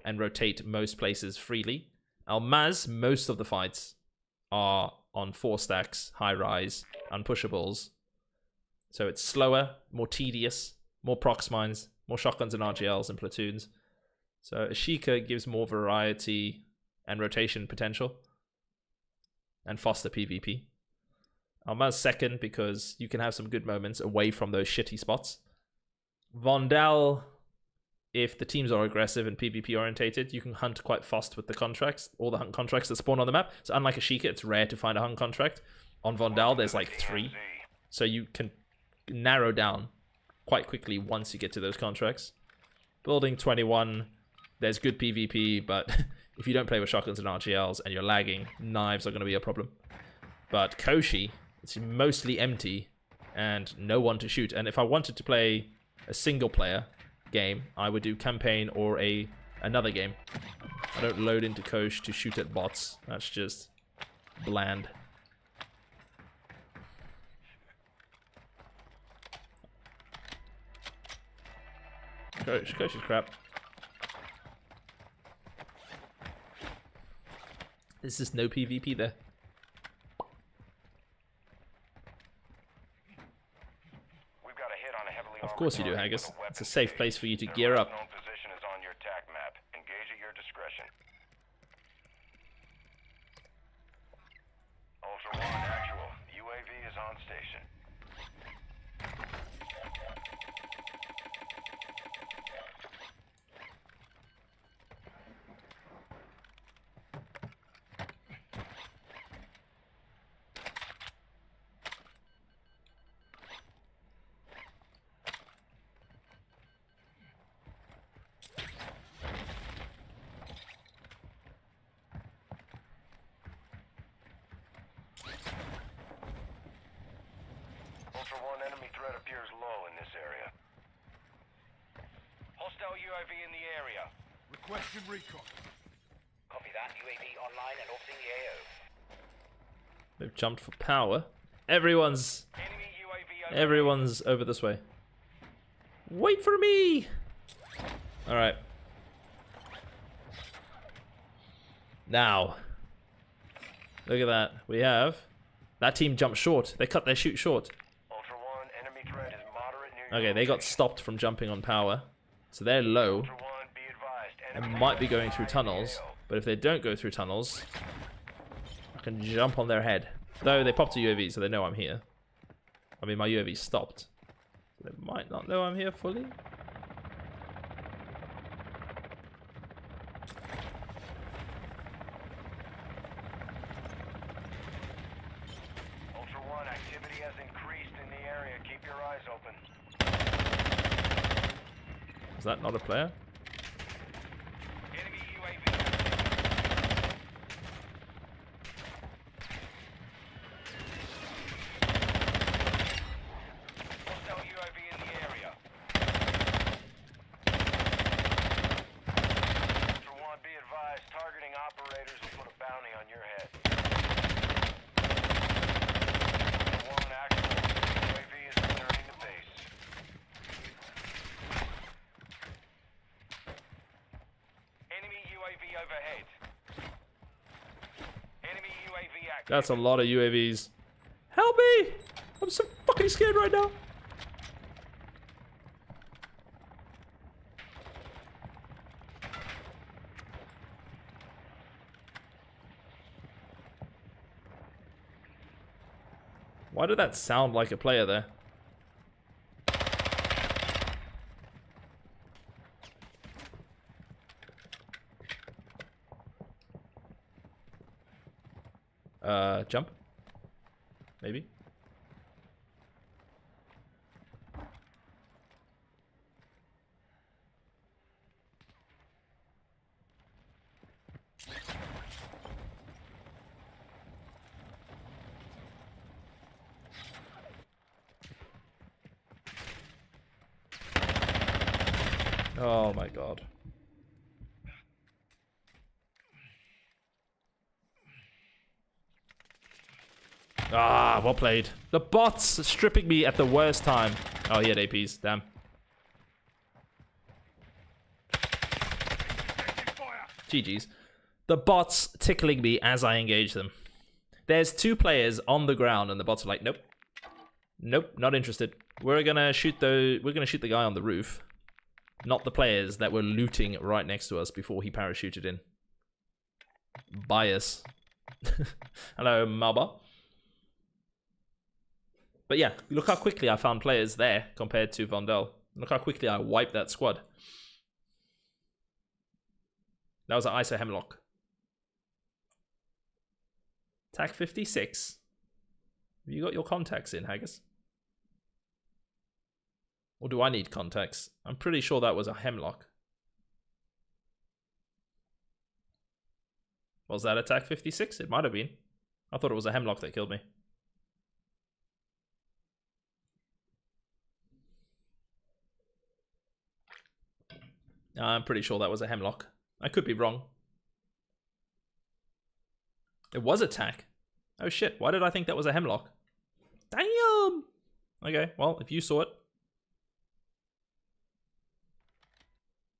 and rotate most places freely. Almaz, most of the fights are on 4 stacks, high rise, unpushables. So it's slower, more tedious, more prox mines, more shotguns and RGLs and platoons. So Ashika gives more variety and rotation potential and faster PvP. Almaz second because you can have some good moments away from those shitty spots. Vondel, if the teams are aggressive and PvP orientated, you can hunt quite fast with the contracts, all the hunt contracts that spawn on the map. So unlike Ashika, it's rare to find a hunt contract. On Vondel, there's like 3. So you can narrow down quite quickly once you get to those contracts. Building 21, there's good PvP, but if you don't play with shotguns and RGLs and you're lagging, knives are going to be a problem. But Koshi, it's mostly empty and no one to shoot. And if I wanted to play a single player game, I would do campaign or another game. I don't load into Kosh to shoot at bots. That's just bland. Kosh is crap. There's just no PvP there. We've got a hit on a heavily Of course you do, Haggis. It's a safe place for you to gear up. Known position is on your TAC map. Engage at your discretion. Ultra One, actual. UAV is on station. Ultra One, enemy threat appears low in this area. Hostile UAV in the area. Requesting recon. Copy that. UAV online and orbiting the AO. They've jumped for power. Everyone's Enemy UAV over. Everyone's over this way. Wait for me! Alright. Now. Look at that. We have... That team jumped short. They cut their shoot short. Ultra One, enemy threat is moderate near Okay, they got stopped from jumping on power. So they're low. Ultra One, be advised. And Enemy might be going through UAV tunnels. AO. But if they don't go through tunnels, I can jump on their head. Though they popped a UAV, so they know I'm here. I mean, my UAV stopped. So they might not know I'm here fully. Ultra One, activity has increased in the area. Keep your eyes open. Is that not a player? Enemy UAV. Hostile UAV in the area. Ultra One, be advised. Targeting operators will put a bounty on your head. Ultra One, actual. UAV is returning to base. Enemy UAV overhead. Enemy UAV active. That's a lot of UAVs. Help me! I'm so fucking scared right now. Why did that sound like a player there? Jump? Maybe? Oh my god. Ah, well played. The bots stripping me at the worst time. Oh, he had APs. Damn. GG's. The bots tickling me as I engage them. There's two players on the ground, and the bots are like, nope, nope, not interested. We're gonna shoot the guy on the roof, not the players that were looting right next to us before he parachuted in. Bias. Hello, Maba. But yeah, look how quickly I found players there compared to Vondel. Look how quickly I wiped that squad. That was an ISO Hemlock. TAC 56. Have you got your contacts in, Haggis? Or do I need contacts? I'm pretty sure that was a Hemlock. Was that a TAC 56? It might have been. I thought it was a Hemlock that killed me. I'm pretty sure that was a Hemlock. I could be wrong. It was a TAC. Oh shit, why did I think that was a Hemlock? Damn! Okay, well, if you saw it.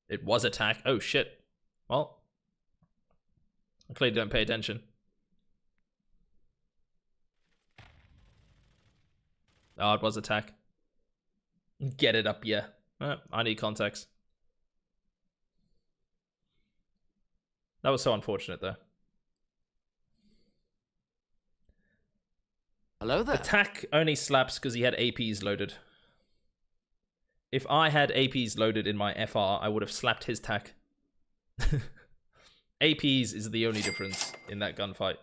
It was a TAC. Oh shit. Well. I clearly don't pay attention. Oh, it was a TAC. Get it up, yeah. I need contacts. That was so unfortunate, though. Hello there. The TAC only slaps because he had APs loaded. If I had APs loaded in my FR, I would have slapped his TAC. APs is the only difference in that gunfight.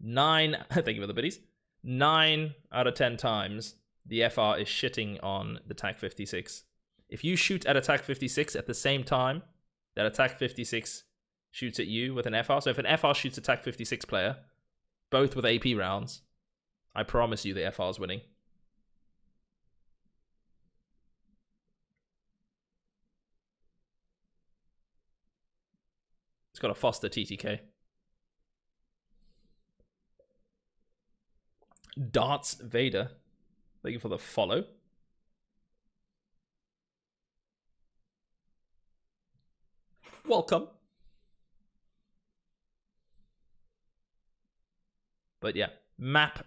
Thank you for the biddies. 9 out of 10 times, the FR is shitting on the TAC 56. If you shoot at a TAC 56 at the same time that a TAC 56 shoots at you with an FR, so if an FR shoots a TAC 56 player, both with AP rounds, I promise you the FR is winning. It's got a Foster TTK. Darts Vader. Thank you for the follow. Welcome. But yeah, map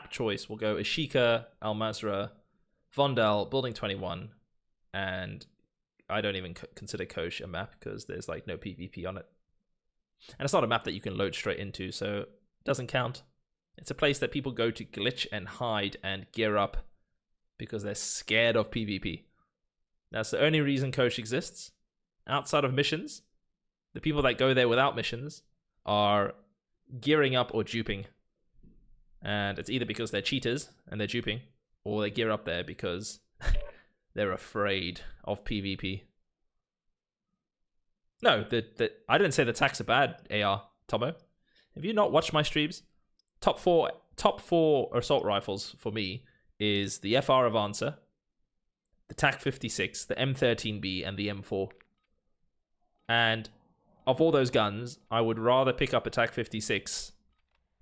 choice will go Ashika, Al Mazrah, Vondel, Building 21, and I don't even consider Kosh a map because there's like no PvP on it. And it's not a map that you can load straight into, so it doesn't count. It's a place that people go to glitch and hide and gear up because they're scared of PvP. That's the only reason Kosh exists. Outside of missions, the people that go there without missions are gearing up or duping. And it's either because they're cheaters and they're duping, or they gear up there because they're afraid of PvP. No, I didn't say the attacks are bad, AR, Tomo. Have you not watched my streams? Top four assault rifles for me is the FR Avanza, the TAC 56, the M13B, and the M4. And of all those guns, I would rather pick up a TAC 56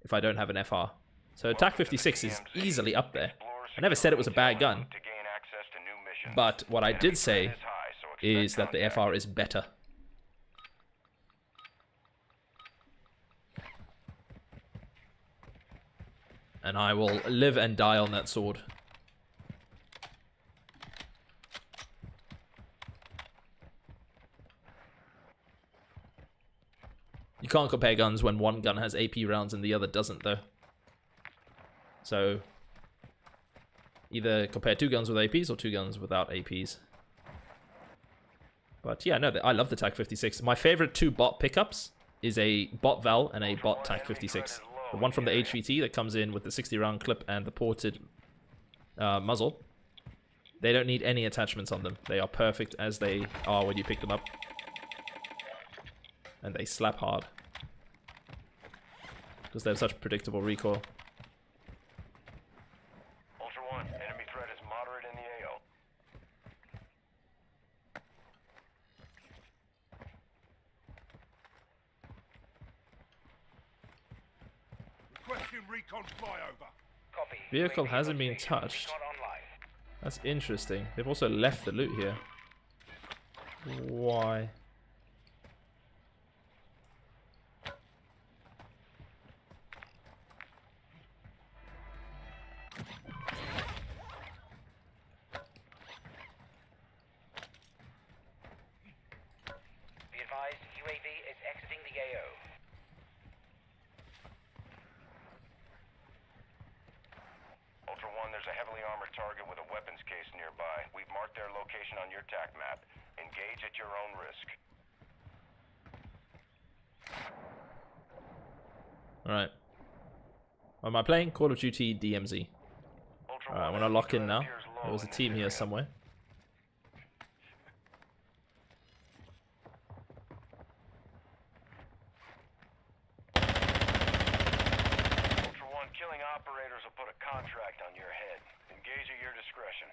if I don't have an FR. So TAC 56 is easily up there. I never said it was a bad gun, but what I did say is that the FR is better. And I will live and die on that sword. You can't compare guns when one gun has AP rounds and the other doesn't, though. So, either compare two guns with APs or two guns without APs. But yeah, no, I love the TAC 56. My favorite two bot pickups is a bot Val and a bot TAC 56. The one from the HVT that comes in with the 60-round clip and the ported muzzle. They don't need any attachments on them. They are perfect as they are when you pick them up. And they slap hard. Because they have such predictable recoil. Ultra One, enemy threat is moderate in the AO. Requesting recon flyover. Copy. Vehicle UAV hasn't been location. touched. Recon online. That's interesting. They've also left the loot here. Why? Be advised, UAV is exiting the AO. Ultra One, there's a heavily armored target with a weapons case nearby. We've marked their location on your TAC map. Engage at your own risk. Alright. What am I playing? Call of Duty DMZ. Alright, I want to lock in now. There was a team here somewhere. Ultra One, killing operators will put a contract on your head. Engage at your discretion.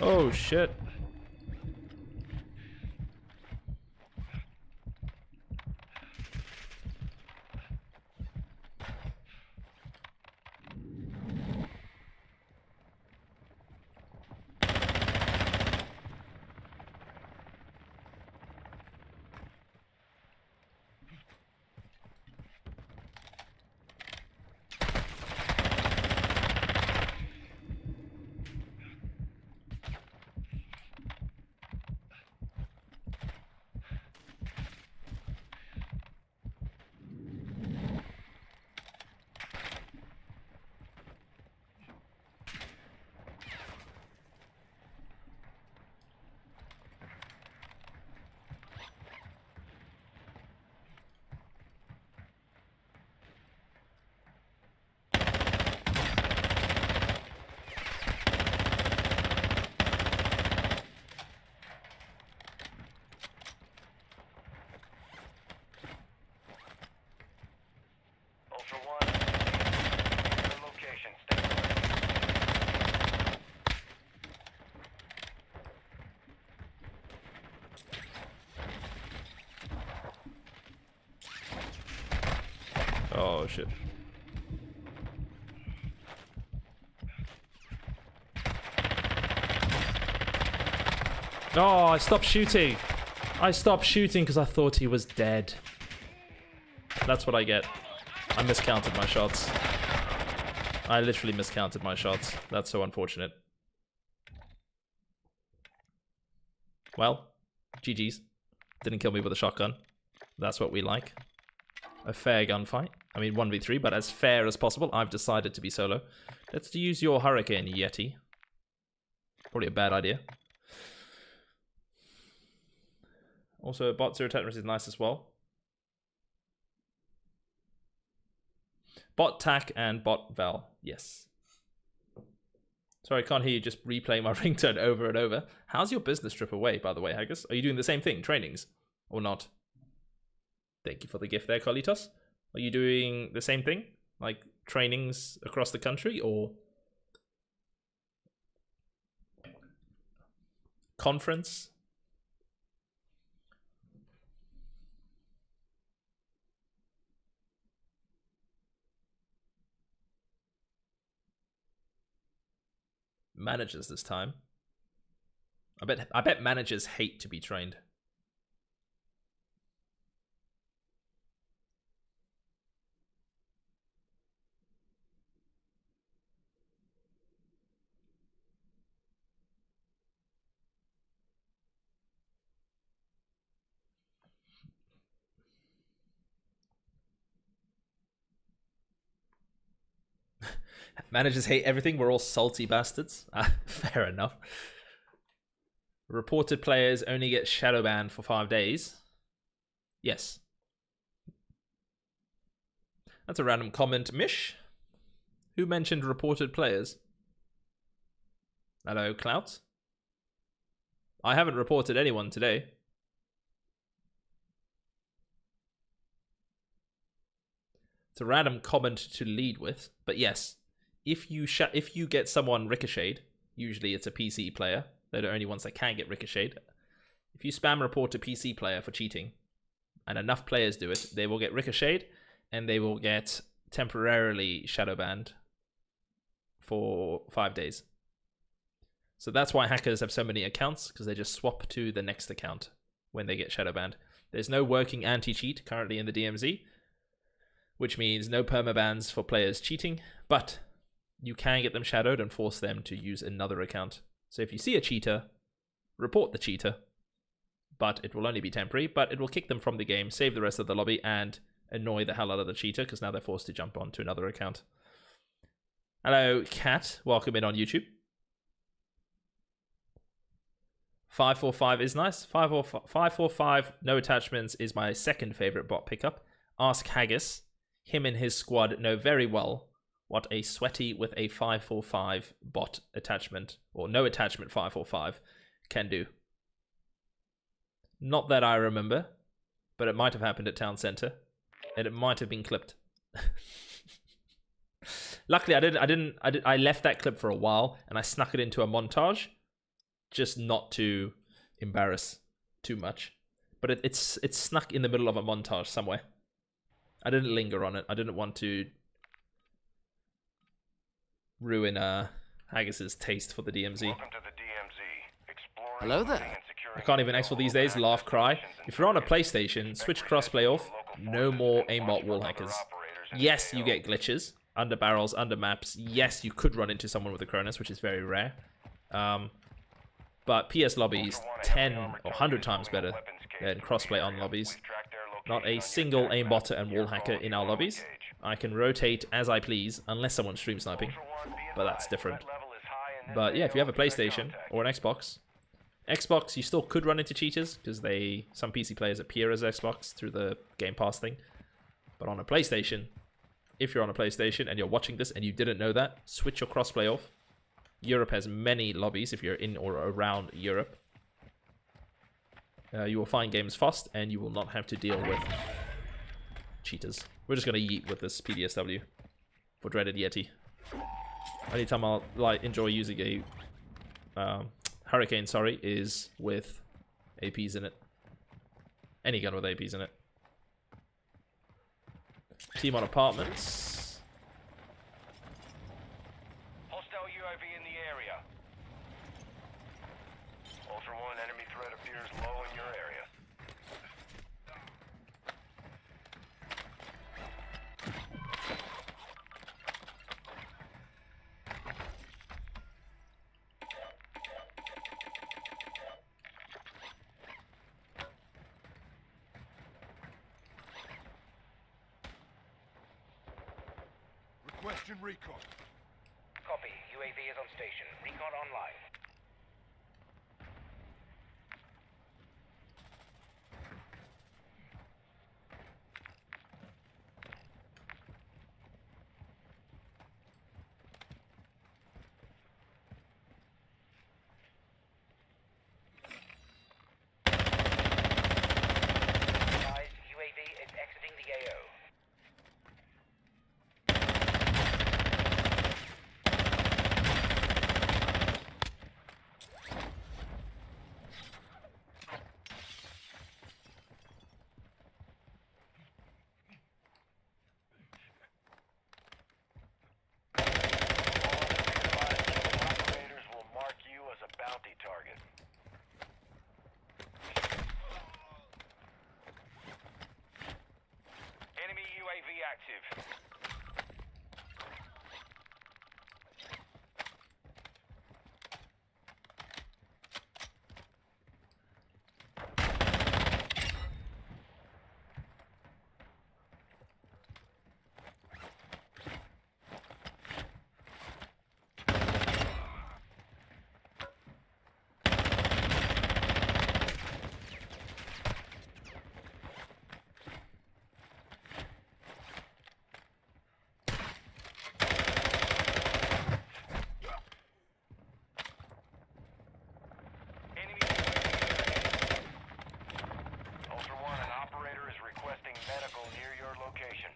Oh shit. Oh shit. Oh, I stopped shooting. I stopped shooting because I thought he was dead. That's what I get. I miscounted my shots. I literally miscounted my shots. That's so unfortunate. Well, GG's. Didn't kill me with a shotgun. That's what we like. A fair gunfight. I mean, 1v3, but as fair as possible. I've decided to be solo. Let's use your Hurricane, Yeti. Probably a bad idea. Also, bot zero attachments is nice as well. Bot tac and bot val. Yes. Sorry, I can't hear you just replaying my ringtone over and over. How's your business trip away, by the way, Haggis? Are you doing the same thing, trainings? Or not? Thank you for the gift there, Carlitos. Are you doing the same thing? Like trainings across the country, or conference? Managers this time. I bet managers hate to be trained. Managers hate everything. We're all salty bastards. Fair enough. Reported players only get shadow banned for 5 days. Yes. That's a random comment, Mish. Who mentioned reported players? Hello, Clout. I haven't reported anyone today. It's a random comment to lead with, but yes. If you get someone ricocheted, usually it's a PC player. They're the only ones that can get ricocheted. If you spam report a PC player for cheating, and enough players do it, they will get ricocheted, and they will get temporarily shadow banned for 5 days. So that's why hackers have so many accounts, because they just swap to the next account when they get shadow banned. There's no working anti-cheat currently in the DMZ, which means no permabans for players cheating, but you can get them shadowed and force them to use another account. So if you see a cheater, report the cheater, but it will only be temporary, but it will kick them from the game, save the rest of the lobby, and annoy the hell out of the cheater, because now they're forced to jump on to another account. Hello, Cat. Welcome in on YouTube. 545 is nice. 545, no attachments, is my second favorite bot pickup. Ask Haggis. Him and his squad know very well what a sweaty with a 545 bot attachment, or no attachment 545, can do. Not that I remember, but it might have happened at Town Center, and it might have been clipped. Luckily, I left that clip for a while, and I snuck it into a montage, just not to embarrass too much. But it's snuck in the middle of a montage somewhere. I didn't linger on it. I didn't want to ruin Haggis's taste for the DMZ. Welcome to the DMZ. Exploring Hello there. looting and securing I can't even export these days. Laugh, cry. If you're on a PlayStation, switch crossplay off. No more aimbot wall hackers. Yes, you get glitches. Under barrels, under maps. Yes, you could run into someone with a Cronus, which is very rare. But PS lobbies 10 or 100 times better than crossplay on lobbies. Not a single aimbotter and wall hacker in our lobbies. I can rotate as I please, unless someone's stream sniping, but that's different. But yeah, if you have a PlayStation or an Xbox, you still could run into cheaters, because some PC players appear as Xbox through the Game Pass thing. But on a PlayStation, if you're on a PlayStation and you're watching this and you didn't know that, switch your crossplay off. Europe has many lobbies if you're in or around Europe. You will find games fast, and you will not have to deal with cheaters. We're just going to yeet with this PDSW for dreaded Yeti. Anytime I'll enjoy using a Hurricane, is with APs in it. Any gun with APs in it. Team on apartments. Hostile UAV in the area. Ultra One, enemy threat appears low in your area. Requesting recon. Copy. UAV is on station. Recon online. Guys, UAV is exiting the AO. Operators will mark you as a bounty target. Enemy UAV active. Enemy UAV. Ultra One, an operator is requesting medical near your location.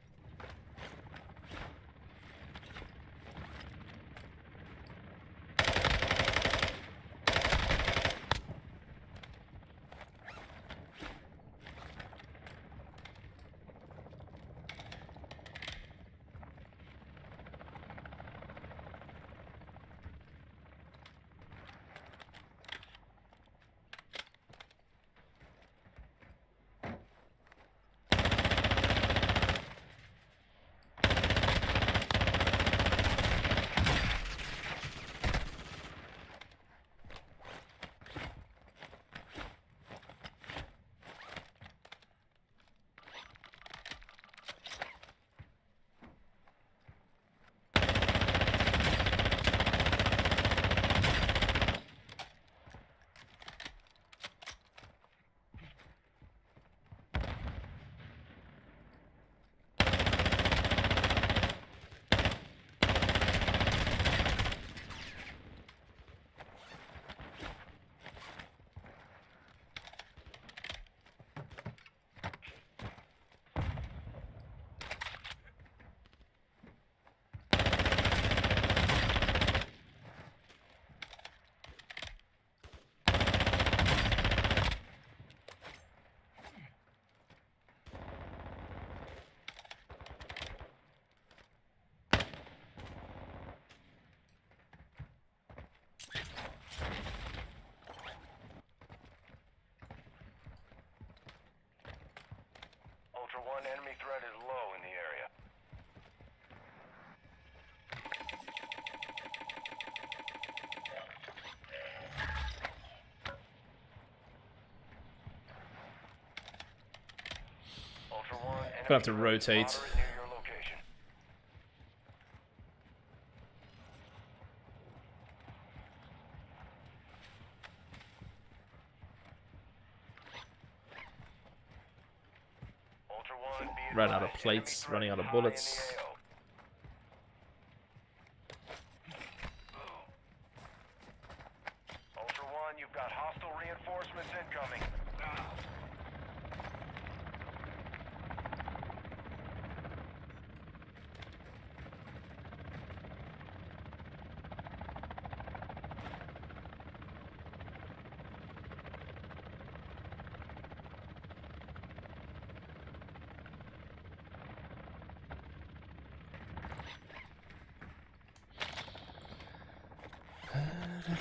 Ultra One, enemy threat is low in the area. Ultra One, enemy Gonna have to threat rotate. spotted near your location. Ultra One, be Ran out of advised, plates, enemy running out of threat high in the bullets. AO. Ultra One, you've got hostile reinforcements incoming. Oh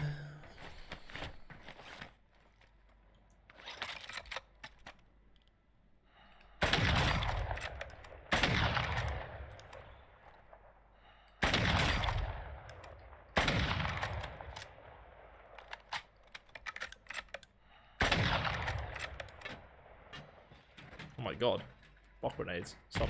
my god. Block grenades. Stop.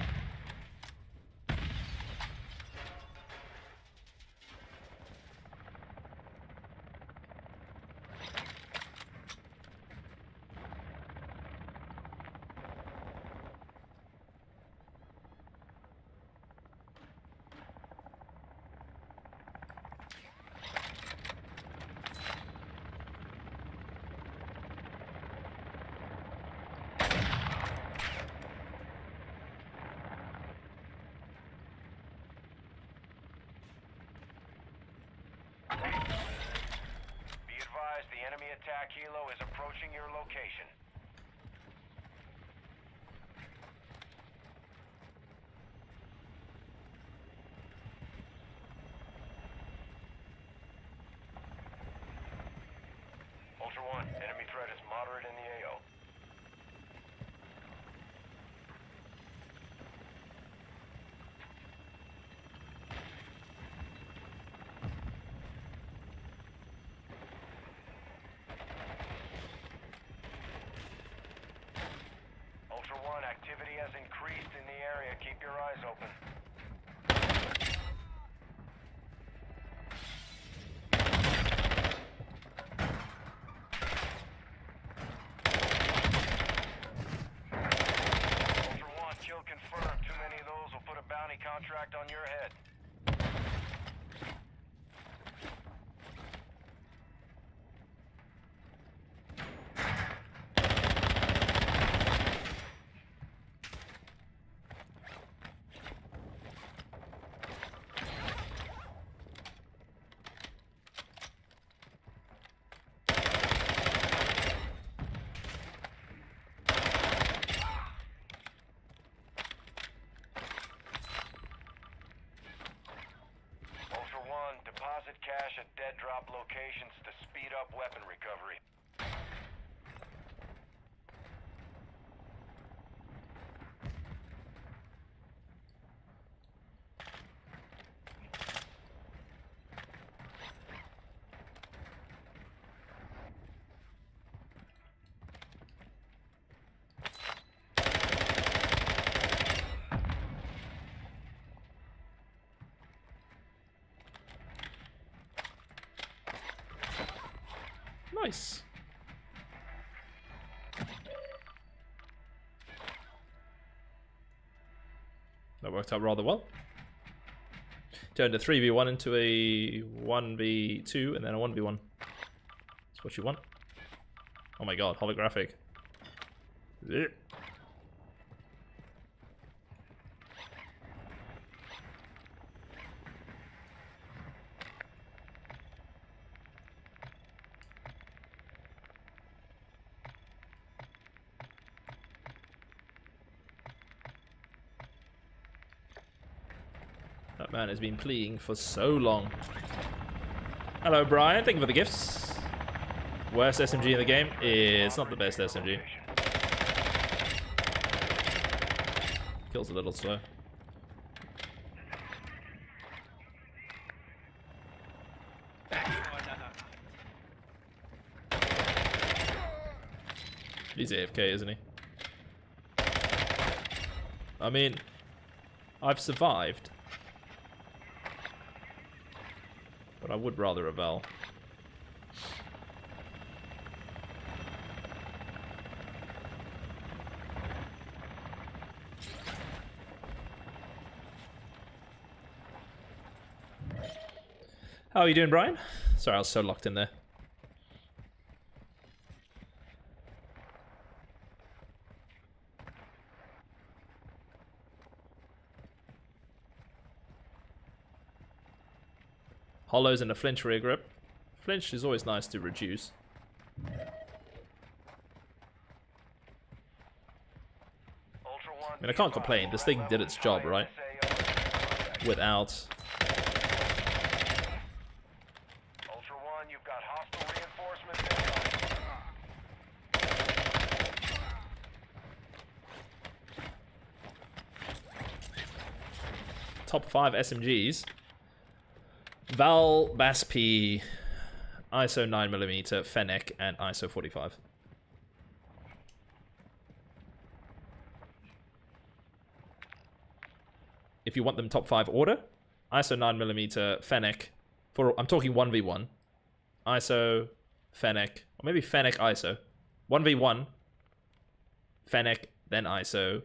Be advised, the enemy attack helo is approaching your location. Ultra One, enemy threat is moderate in the AO. Ultra One, activity has increased in the area. Keep your eyes open. Ultra One, kill confirmed. Too many of those will put a bounty contract on your head. Ultra One, deposit cash at dead drop locations to speed up weapon recovery. Nice. That worked out rather well. Turned a 3v1 into a 1v2 and then a 1v1. That's what you want. Oh my god, holographic. Ugh. That man has been pleading for so long. Hello, Brian. Thank you for the gifts. Worst SMG in the game? It's not the best SMG. Kills a little slow. He's AFK, isn't he? I mean, I've survived. But I would rather a Val. How are you doing, Brian? Sorry, I was so locked in there. Hollows and a flinch rear grip. Flinch is always nice to reduce. I mean, I can't complain. This thing did its job, right? Without... Ultra One, you've got top 5 SMGs. Val, BAS-P, ISO 9mm, Fennec, and ISO 45. If you want them top 5 order, ISO 9mm, Fennec, I'm talking 1v1, ISO, Fennec, or maybe Fennec, ISO. 1v1, Fennec, then ISO,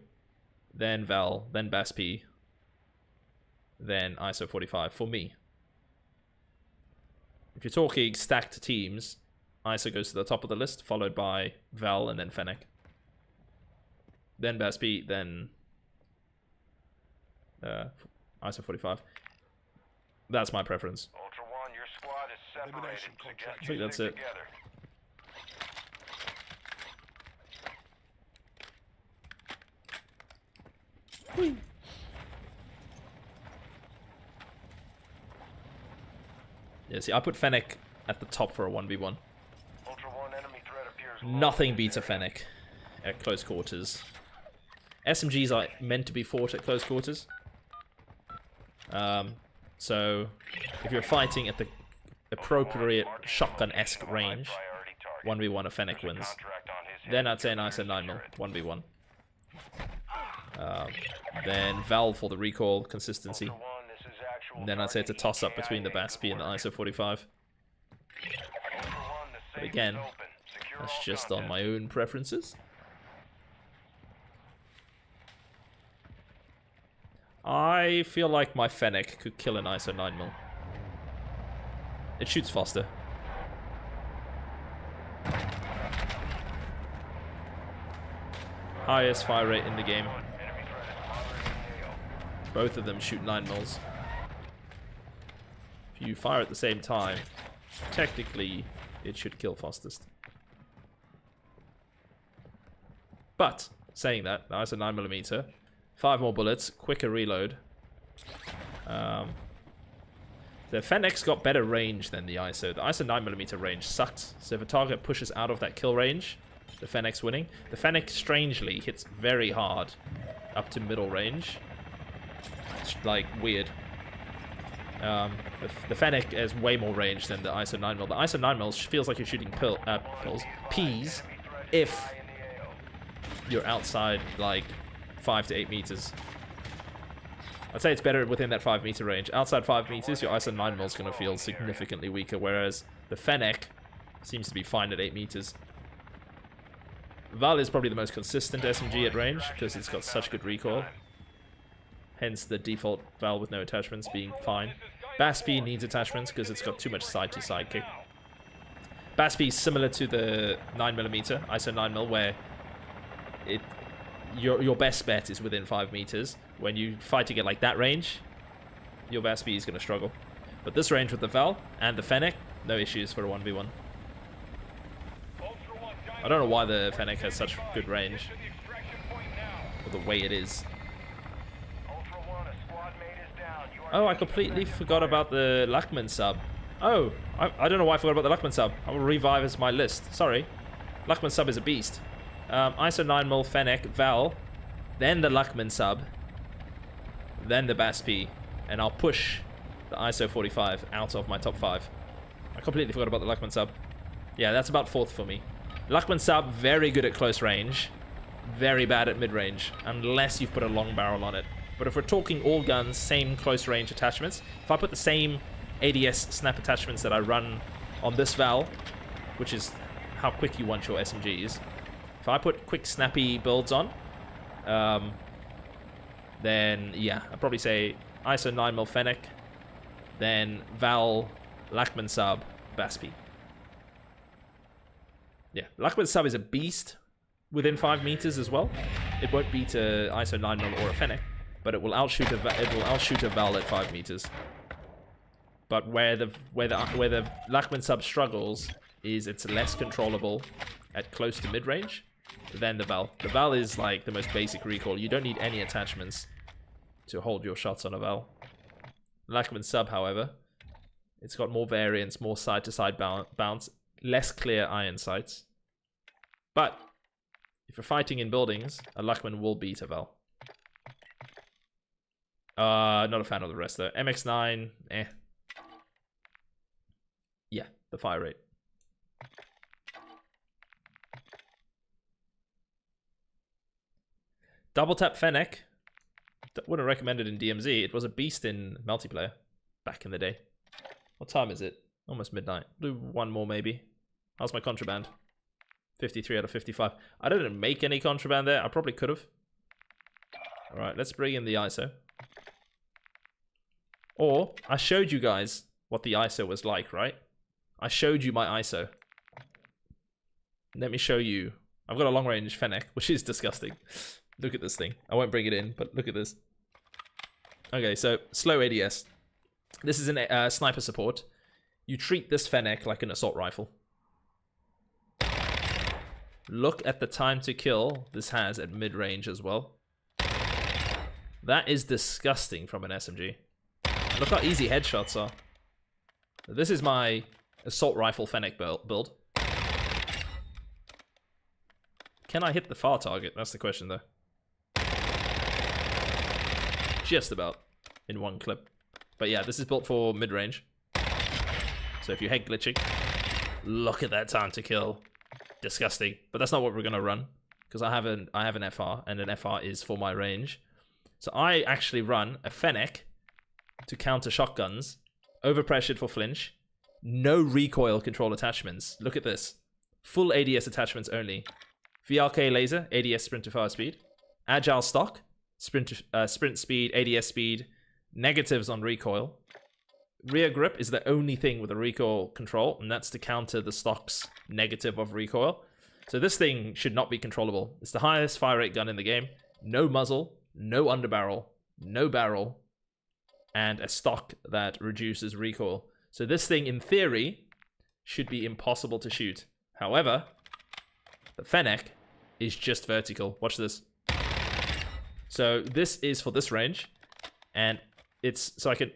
then Val, then BAS-P, then ISO 45 for me. If you're talking stacked teams, ISO goes to the top of the list, followed by Val and then Fennec. Then BAS-P, then ISO 45. That's my preference. Ultra One, your squad is separated. Elimination Suggest contract. I think you that's stick it. together. Yeah, see, I put Fennec at the top for a 1v1. Ultra One, enemy threat appears low. Nothing beats a Fennec at close quarters. SMGs are meant to be fought at close quarters. So, if you're fighting at the appropriate shotgun-esque range, 1v1 a Fennec wins. Then I'd say an ISO 9mm, 1v1. Then Val for the recoil consistency. And then I'd say it's a toss-up between the BAS-P and the ISO 45. But again, that's just on my own preferences. I feel like my Fennec could kill an ISO 9mm. It shoots faster. Highest fire rate in the game. Both of them shoot 9mm. If you fire at the same time, technically it should kill fastest. But, saying that, the ISO 9mm, 5 more bullets, quicker reload. The Fennec's got better range than the ISO. The ISO 9mm range sucks. So if a target pushes out of that kill range, the Fennec's winning. The Fennec, strangely, hits very hard up to middle range. It's, like, weird. The Fennec has way more range than the ISO 9mm. The ISO 9mm feels like you're shooting peas if you're outside, like, 5 to 8 meters. I'd say it's better within that 5 meter range. Outside 5 meters, your ISO 9mm is going to feel significantly weaker, whereas the Fennec seems to be fine at 8 meters. Val is probably the most consistent SMG at range, because it's got such good recoil. Hence the default Val with no attachments being fine. BAS-P needs attachments because it's got too much side-to-side kick. BAS-P is similar to the 9mm, ISO 9mm, where your best bet is within 5 meters. When you fight to get like that range, your BAS-P is going to struggle. But this range with the Val and the Fennec, no issues for a 1v1. I don't know why the Fennec has such good range, or the way it is. Oh, I completely forgot about the Lachman sub. Oh, I don't know why I forgot about the Lachman sub. I will revive as my list. Sorry. Lachman sub is a beast. ISO 9mm, Fennec, Val, then the Lachman sub, then the BAS-P, and I'll push the ISO 45 out of my top 5. I completely forgot about the Lachman sub. Yeah, that's about 4th for me. Lachman sub, very good at close range, very bad at mid-range, unless you've put a long barrel on it. But if we're talking all guns, same close range attachments, if I put the same ADS snap attachments that I run on this Val, which is how quick you want your SMGs, if I put quick snappy builds on, then yeah, I'd probably say ISO 9mm Fennec, then Val, Lachman sub, BAS-P. Yeah, Lachman sub is a beast within 5 meters as well. It won't beat a ISO 9mm or a Fennec, but it will outshoot a Val at 5 meters. But where the Lachman sub struggles is it's less controllable at close to mid range than the Val. The Val is like the most basic recoil. You don't need any attachments to hold your shots on a Val. Lachman sub, however, it's got more variance, more side-to-side bounce, less clear iron sights. But if you're fighting in buildings, a Lachman will beat a Val. Not a fan of the rest though. MX9, eh. Yeah, the fire rate. Double tap Fennec. Wouldn't recommend it in DMZ. It was a beast in multiplayer back in the day. What time is it? Almost midnight. Do one more maybe. How's my contraband? 53 out of 55. I didn't make any contraband there. I probably could have. Alright, let's bring in the ISO. Or, I showed you guys what the ISO was like, right? I showed you my ISO. Let me show you. I've got a long range Fennec, which is disgusting. Look at this thing. I won't bring it in, but look at this. Okay, so slow ADS. This is a sniper support. You treat this Fennec like an assault rifle. Look at the time to kill this has at mid-range as well. That is disgusting from an SMG. Look how easy headshots are. This is my assault rifle Fennec build. Can I hit the far target? That's the question though. Just about in one clip. But yeah, this is built for mid-range. So if you head glitching, look at that time to kill. Disgusting. But that's not what we're gonna run, because I have an FR, and an FR is for my range. So I actually run a Fennec to counter shotguns, overpressured for flinch, no recoil control attachments. Look at this. Full ADS attachments only. VRK laser, ADS sprint to fire speed. Agile stock, sprint speed, ADS speed, negatives on recoil. Rear grip is the only thing with a recoil control, and that's to counter the stock's negative of recoil. So this thing should not be controllable. It's the highest fire rate gun in the game. No muzzle, no underbarrel, no barrel, and a stock that reduces recoil. So this thing, in theory, should be impossible to shoot. However, the Fennec is just vertical. Watch this. So this is for this range, and it's so I can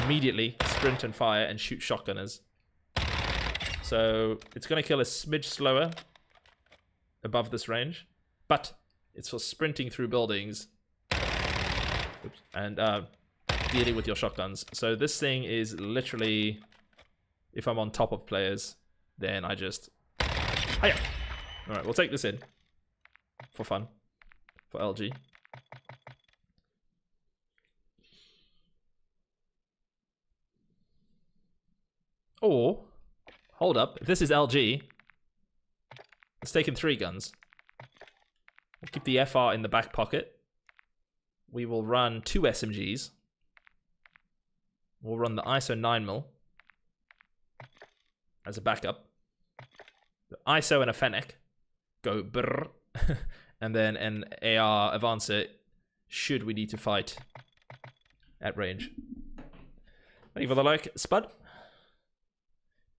immediately sprint and fire and shoot shotgunners. So it's going to kill a smidge slower above this range, but it's for sprinting through buildings. Oops, and dealing with your shotguns. So this thing is literally, if I'm on top of players, then I just... Hiya! Alright, we'll take this in. For fun. For LG. Or, hold up, if this is LG, let's take in 3 guns. We'll keep the FR in the back pocket. We will run 2 SMGs. We'll run the ISO 9mm as a backup. The ISO and a Fennec go brrr. And then an AR Avancer should we need to fight at range. Thank you for the like, Spud.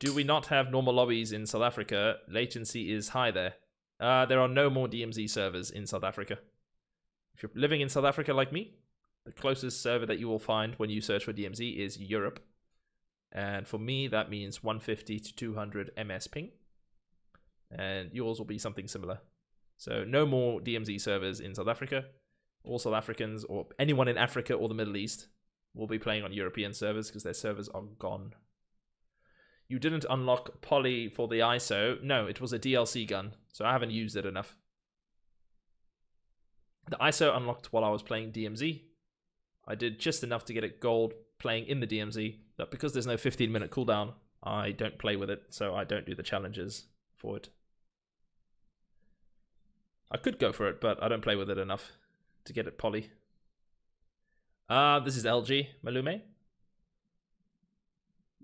Do we not have normal lobbies in South Africa? Latency is high there. There are no more DMZ servers in South Africa. If you're living in South Africa like me, the closest server that you will find when you search for DMZ is Europe. And for me, that means 150 to 200 MS ping. And yours will be something similar. So no more DMZ servers in South Africa. All South Africans or anyone in Africa or the Middle East will be playing on European servers because their servers are gone. You didn't unlock poly for the ISO. No, it was a DLC gun, so I haven't used it enough. The ISO unlocked while I was playing DMZ. I did just enough to get it gold playing in the DMZ, but because there's no 15-minute cooldown, I don't play with it, so I don't do the challenges for it. I could go for it, but I don't play with it enough to get it poly. This is LG, Malume.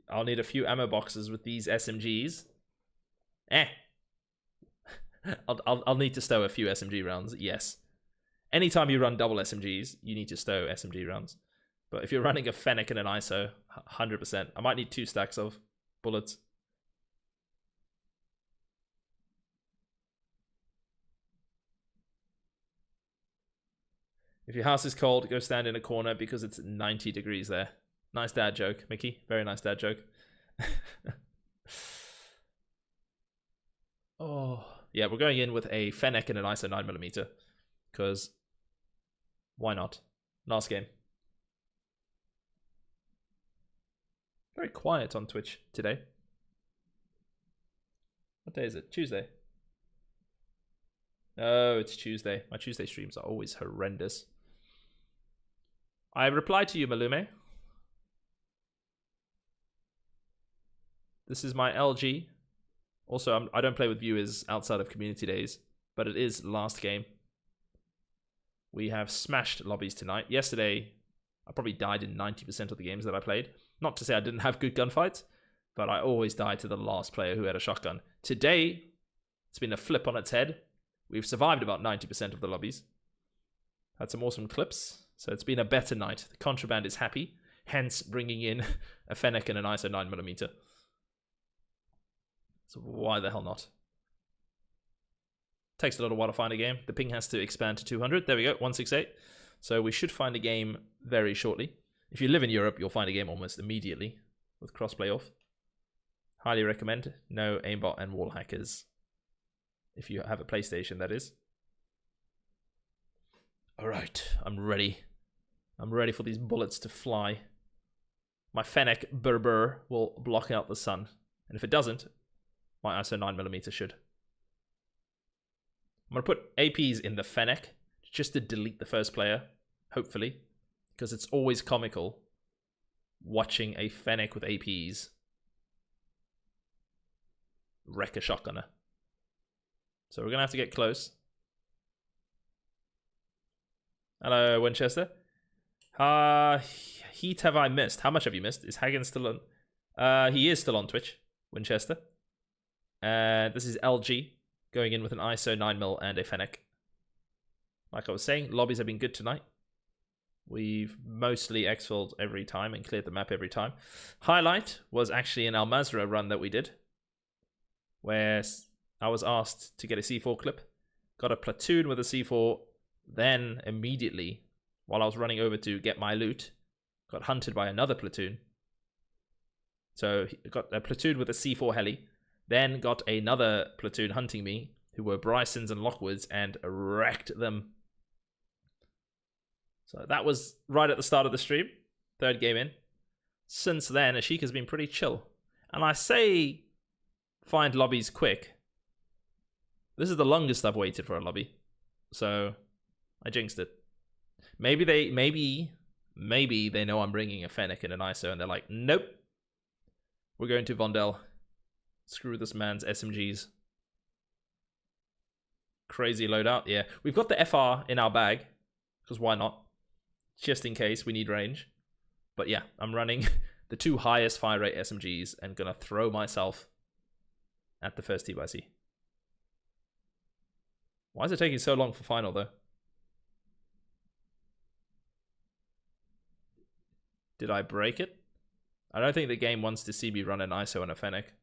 I'll need a few ammo boxes with these SMGs. I'll need to stow a few SMG rounds, yes. Anytime you run double SMGs, you need to stow SMG rounds. But if you're running a Fennec and an ISO, 100%. I might need 2 stacks of bullets. If your house is cold, go stand in a corner because it's 90 degrees there. Nice dad joke, Mickey. Very nice dad joke. Oh, yeah, we're going in with a Fennec and an ISO 9mm. Because why not? Last game. Very quiet on Twitch today. What day is it? Tuesday. Oh, it's Tuesday. My Tuesday streams are always horrendous. I replied to you, Malume. This is my LG. Also, I don't play with viewers outside of community days, but it is last game. We have smashed lobbies tonight. Yesterday, I probably died in 90% of the games that I played. Not to say I didn't have good gunfights, but I always died to the last player who had a shotgun. Today, it's been a flip on its head. We've survived about 90% of the lobbies. Had some awesome clips, so it's been a better night. The contraband is happy, hence bringing in a Fennec and an ISO 9mm. So why the hell not? Takes a little while to find a game. The ping has to expand to 200. There we go, 168. So we should find a game very shortly. If you live in Europe, you'll find a game almost immediately with crossplay off. Highly recommend. No aimbot and wall hackers. If you have a PlayStation, that is. Alright, I'm ready. I'm ready for these bullets to fly. My Fennec Berber will block out the sun. And if it doesn't, my ISO 9mm should. I'm going to put APs in the Fennec just to delete the first player, hopefully. Because it's always comical watching a Fennec with APs wreck a shotgunner. So we're going to have to get close. Hello, Winchester. Heat have I missed? How much have you missed? Is Hagen still on? He is still on Twitch, Winchester. This is LG going in with an ISO 9mm and a Fennec. Like I was saying, lobbies have been good tonight. We've mostly exfilled every time and cleared the map every time. Highlight was actually an Al Mazrah run that we did, where I was asked to get a C4 clip. Got a platoon with a C4, then immediately, while I was running over to get my loot, got hunted by another platoon. So got a platoon with a C4 heli, then got another platoon hunting me, who were Brysons and Lockwoods, and wrecked them. So that was right at the start of the stream, third game in. Since then, Ashik has been pretty chill. And I say find lobbies quick. This is the longest I've waited for a lobby. So I jinxed it. Maybe they know I'm bringing a Fennec and an ISO and they're like, nope. We're going to Vondel. Screw this man's SMGs. Crazy loadout. Yeah, we've got the FR in our bag. Because why not? Just in case we need range. But yeah, I'm running the 2 highest fire rate SMGs and gonna throw myself at the first T-by-C. Why is it taking so long for final though? Did I break it? I don't think the game wants to see me run an ISO and a Fennec.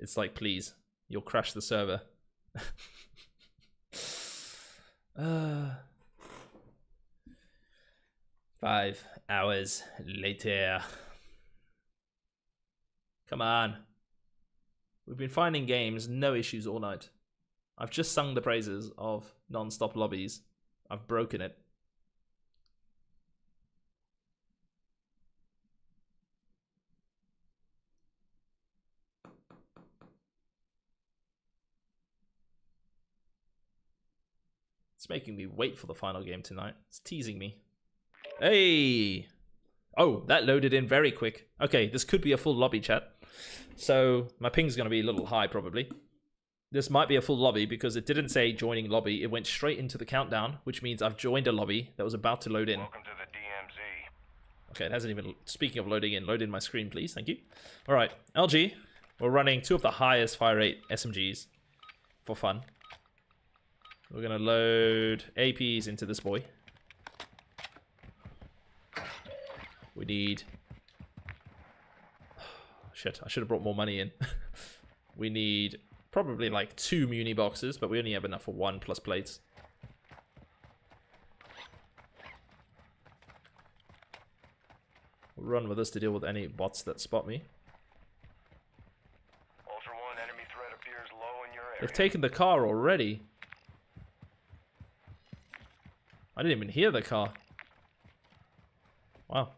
It's like, please, you'll crash the server. 5 hours later. Come on. We've been finding games, no issues all night. I've just sung the praises of non-stop lobbies. I've broken it. It's making me wait for the final game tonight. It's teasing me. Hey! Oh, that loaded in very quick. Okay, this could be a full lobby, chat. So, my ping's going to be a little high, probably. This might be a full lobby because it didn't say joining lobby. It went straight into the countdown, which means I've joined a lobby that was about to load in. Welcome to the DMZ. Okay, it hasn't even... Speaking of loading in, load in my screen, please. Thank you. All right, LG. We're running 2 of the highest fire rate SMGs for fun. We're going to load APs into this boy. We need... Shit, I should have brought more money in. We need probably like 2 muni boxes, but we only have enough for 1 plus plates. We'll run with this to deal with any bots that spot me. Ultra One, enemy threat appears low in your area. They've taken the car already. I didn't even hear the car. Wow.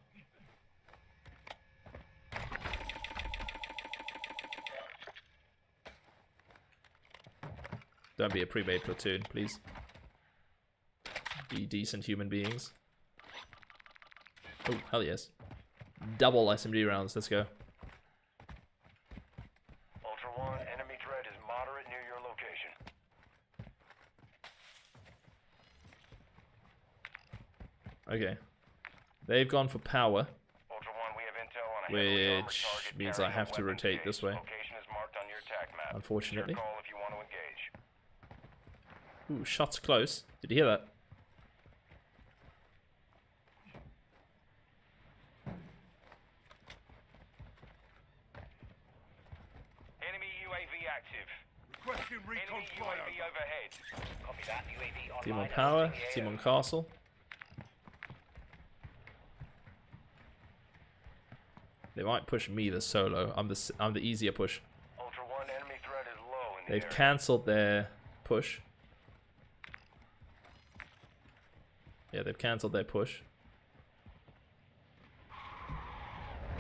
Don't be a pre-made platoon, please. Be decent human beings. Oh, hell yes. Double SMG rounds, let's go. Ultra One, enemy threat is moderate near your location. Okay. They've gone for power, Ultra One, we have intel on a heavily armored which target means I carrying a have to weapons rotate case. this way. Location is marked on your attack map. Unfortunately. It's your call if you want to engage. Ooh, shots close. Did you hear that? Enemy UAV active. Requesting recon Enemy flyover. UAV overhead. Copy that. UAV online. Team on power, team on castle. They might push me the solo. I'm the easier push. Ultra One, enemy threat is low in the They've area. cancelled their push. Yeah, they've cancelled their push.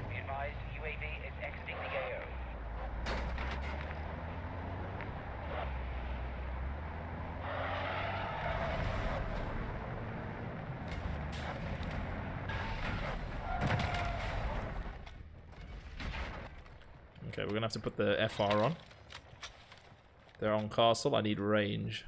Be advised, UAV is exiting the AO. Okay, we're gonna have to put the FR on. They're on castle. I need range.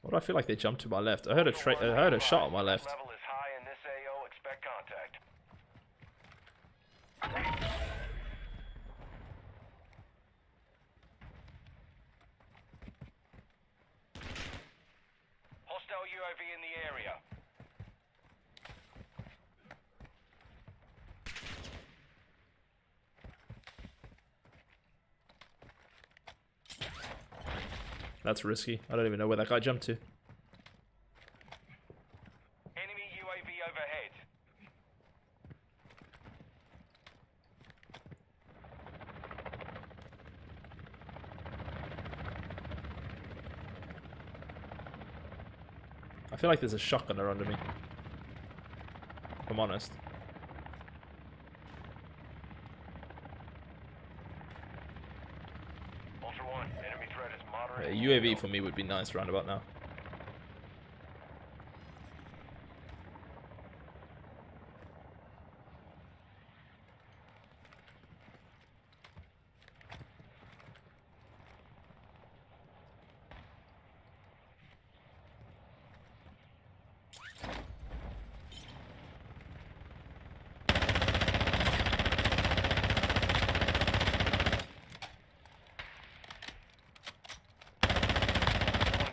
What do I feel like they jumped to my left? I heard a shot on my left. Level is high in this AO. Expect contact. Hostile UAV in the area. That's risky. I don't even know where that guy jumped to. Enemy UAV overhead. I feel like there's a shotgunner under me. If I'm honest. Ultra One, enemy threat is moderate. A UAV for me would be nice roundabout now.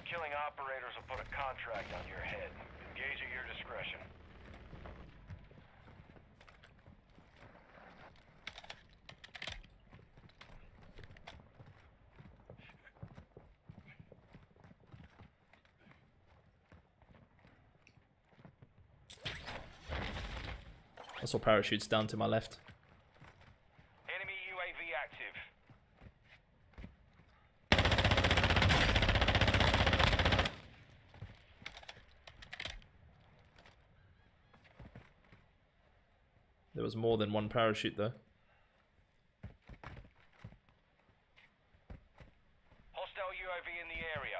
Killing operators will put a contract on your head. Engage at your discretion. I saw parachutes down to my left. Enemy UAV active. There was more than one parachute though. Hostile UAV in the area.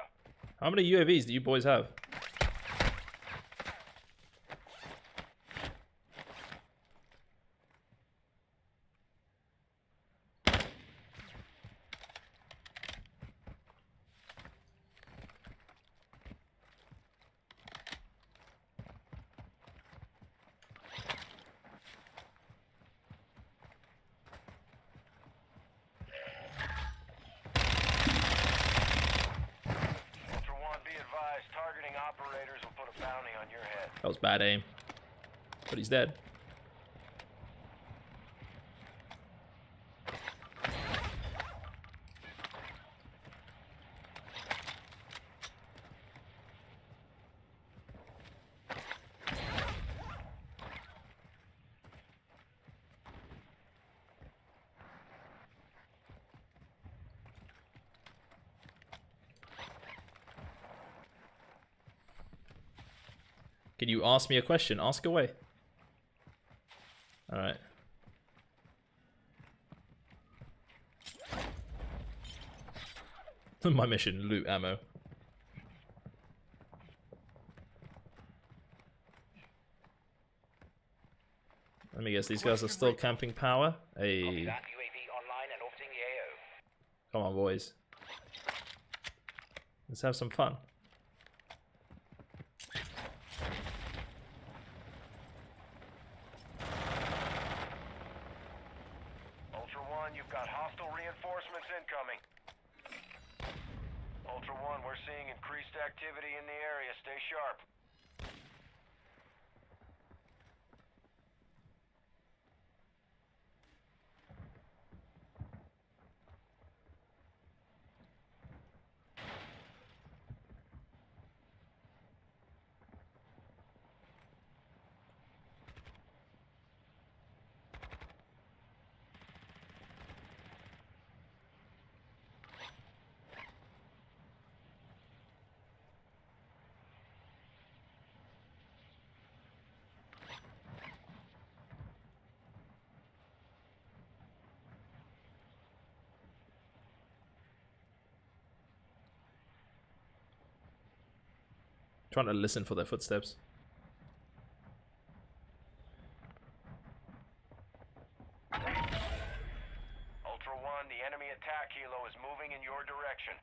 How many UAVs do you boys have? Ultra One, be advised, targeting operators will put a bounty on your head. That was bad aim. But he's dead. Can you ask me a question? Ask away. Alright. My mission, loot ammo. Let me guess, these guys are still camping power? Hey. Copy that. UAV online and orbiting the AO. Come on, boys. Let's have some fun. Ultra One, you've got hostile reinforcements incoming. Ultra One, we're seeing increased activity in the area. Stay sharp. Trying to listen for their footsteps. Ultra One, the enemy attack helo is moving in your direction.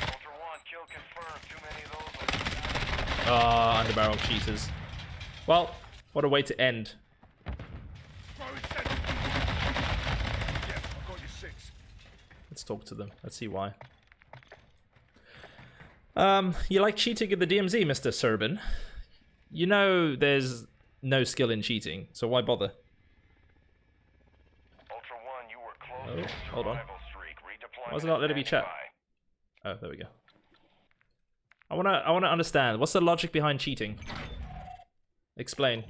Ultra One, kill confirmed. Too many of those. Underbarrel cheaters. Well, what a way to end. Throwing sentry. Yeah, I've got your 6. Let's talk to them. Let's see why. You like cheating in the DMZ, Mr. Serban? You know there's no skill in cheating, so why bother? Ultra One, you were close Oh, to the hold on. survival streak. Redeployment Why is it not letting me is chat? standing Oh, there we go. I wanna understand. What's the logic behind cheating? Explain.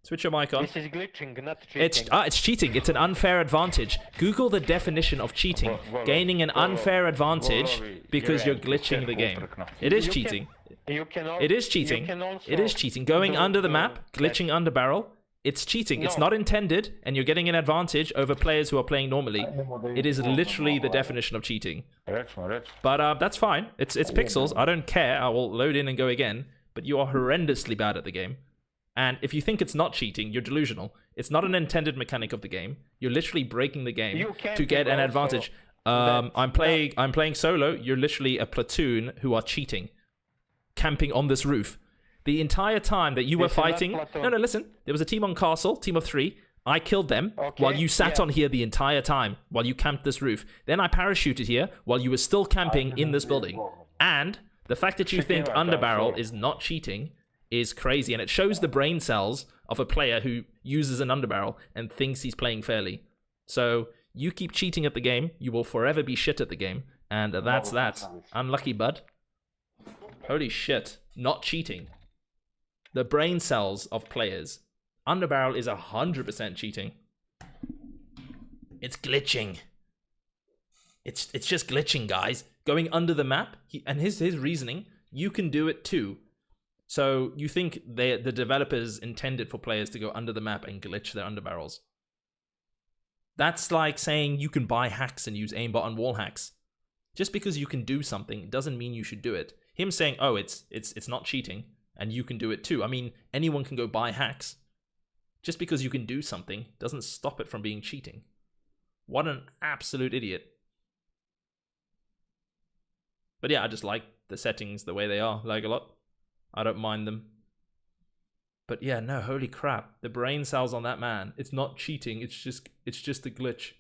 Switch your mic on. This is glitching, not cheating. It's cheating. It's an unfair advantage. Google the definition of cheating. Gaining an unfair advantage because you're glitching the game. It is cheating. It is cheating. It is cheating. Going under the map, glitching under barrel. It's cheating. It's not intended, and you're getting an advantage over players who are playing normally. It is literally the definition of cheating. But that's fine. It's pixels. I don't care. I will load in and go again. But you are horrendously bad at the game. And if you think it's not cheating, you're delusional. It's not an intended mechanic of the game. You're literally breaking the game to get an advantage. I'm playing solo. You're literally a platoon who are cheating, camping on this roof. The entire time that you were fighting... No, listen. There was a team on castle, team of 3. I killed them while you sat on here the entire time, while you camped this roof. Then I parachuted here while you were still camping in this building. And the fact that you think underbarrel is not cheating is crazy. And it shows the brain cells of a player who uses an underbarrel and thinks he's playing fairly. So you keep cheating at the game, you will forever be shit at the game. And that's that. Unlucky, bud. Holy shit. Not cheating. The brain cells of players. Underbarrel is 100% cheating. It's glitching. It's just glitching, guys. Going under the map, and his reasoning, you can do it too. So you think the developers intended for players to go under the map and glitch their underbarrels. That's like saying you can buy hacks and use aimbot and wall hacks. Just because you can do something doesn't mean you should do it. Him saying, oh, it's not cheating, and you can do it too. I mean, anyone can go buy hacks. Just because you can do something doesn't stop it from being cheating. What an absolute idiot. But yeah, I just like the settings the way they are, like a lot. I don't mind them. But yeah, no, holy crap. The brain cells on that man, it's not cheating, it's just a glitch.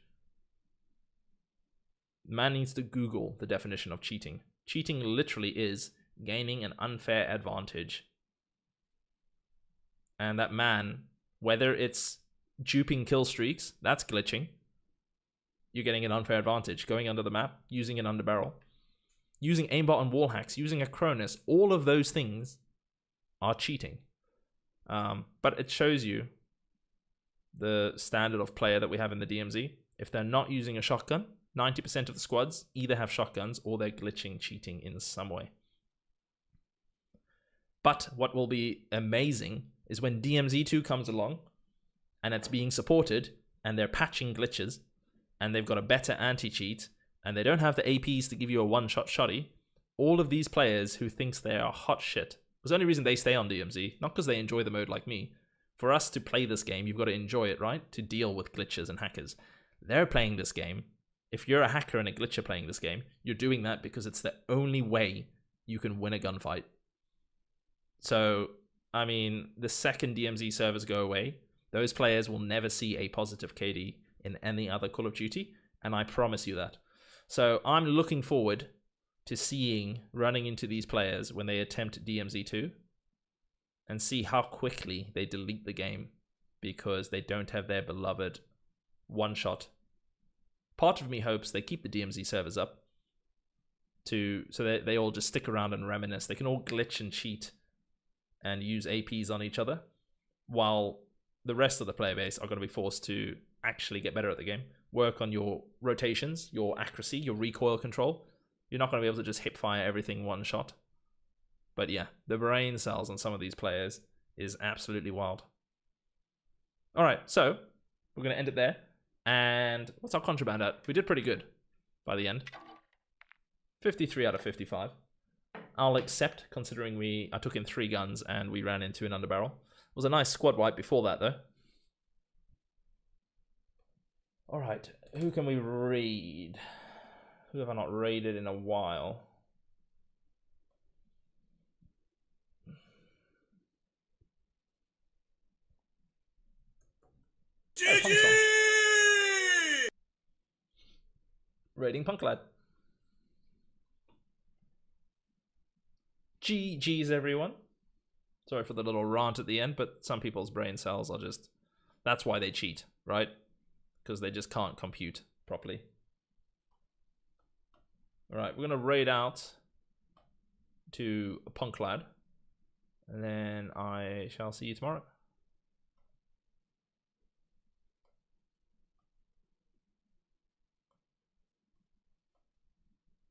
Man needs to Google the definition of cheating. Cheating literally is gaining an unfair advantage. And that man, whether it's duping kill streaks, that's glitching. You're getting an unfair advantage. Going under the map, using an underbarrel, using aimbot and wall hacks, using a Cronus, all of those things are cheating. But it shows you the standard of player that we have in the DMZ. If they're not using a shotgun, 90% of the squads either have shotguns or they're glitching, cheating in some way. But what will be amazing is when DMZ2 comes along and it's being supported and they're patching glitches and they've got a better anti-cheat and they don't have the APs to give you a one-shot shotty, all of these players who thinks they are hot shit, was the only reason they stay on DMZ, not because they enjoy the mode like me. For us to play this game, you've got to enjoy it, right? To deal with glitches and hackers. They're playing this game. If you're a hacker and a glitcher playing this game, you're doing that because it's the only way you can win a gunfight. So, I mean, the second DMZ servers go away, those players will never see a positive KD in any other Call of Duty, and I promise you that. So I'm looking forward to running into these players when they attempt DMZ2 and see how quickly they delete the game because they don't have their beloved one-shot. Part of me hopes they keep the DMZ servers up so that they all just stick around and reminisce. They can all glitch and cheat and use APs on each other, while the rest of the player base are going to be forced to actually get better at the game, work on your rotations, your accuracy, your recoil control. You're not going to be able to just hip fire everything one shot. But yeah, the brain cells on some of these players is absolutely wild. All right, so we're going to end it there. And what's our contraband at? We did pretty good by the end. 53 out of 55. I'll accept, considering I took in 3 guns and we ran into an underbarrel. It was a nice squad wipe before that, though. All right, who can we raid? Who have I not raided in a while? Oh, raiding Punk Lad. GG's everyone. Sorry for the little rant at the end, but some people's brain cells are just... That's why they cheat, right? Because they just can't compute properly. Alright, we're going to raid out to a Punk Lad. And then I shall see you tomorrow.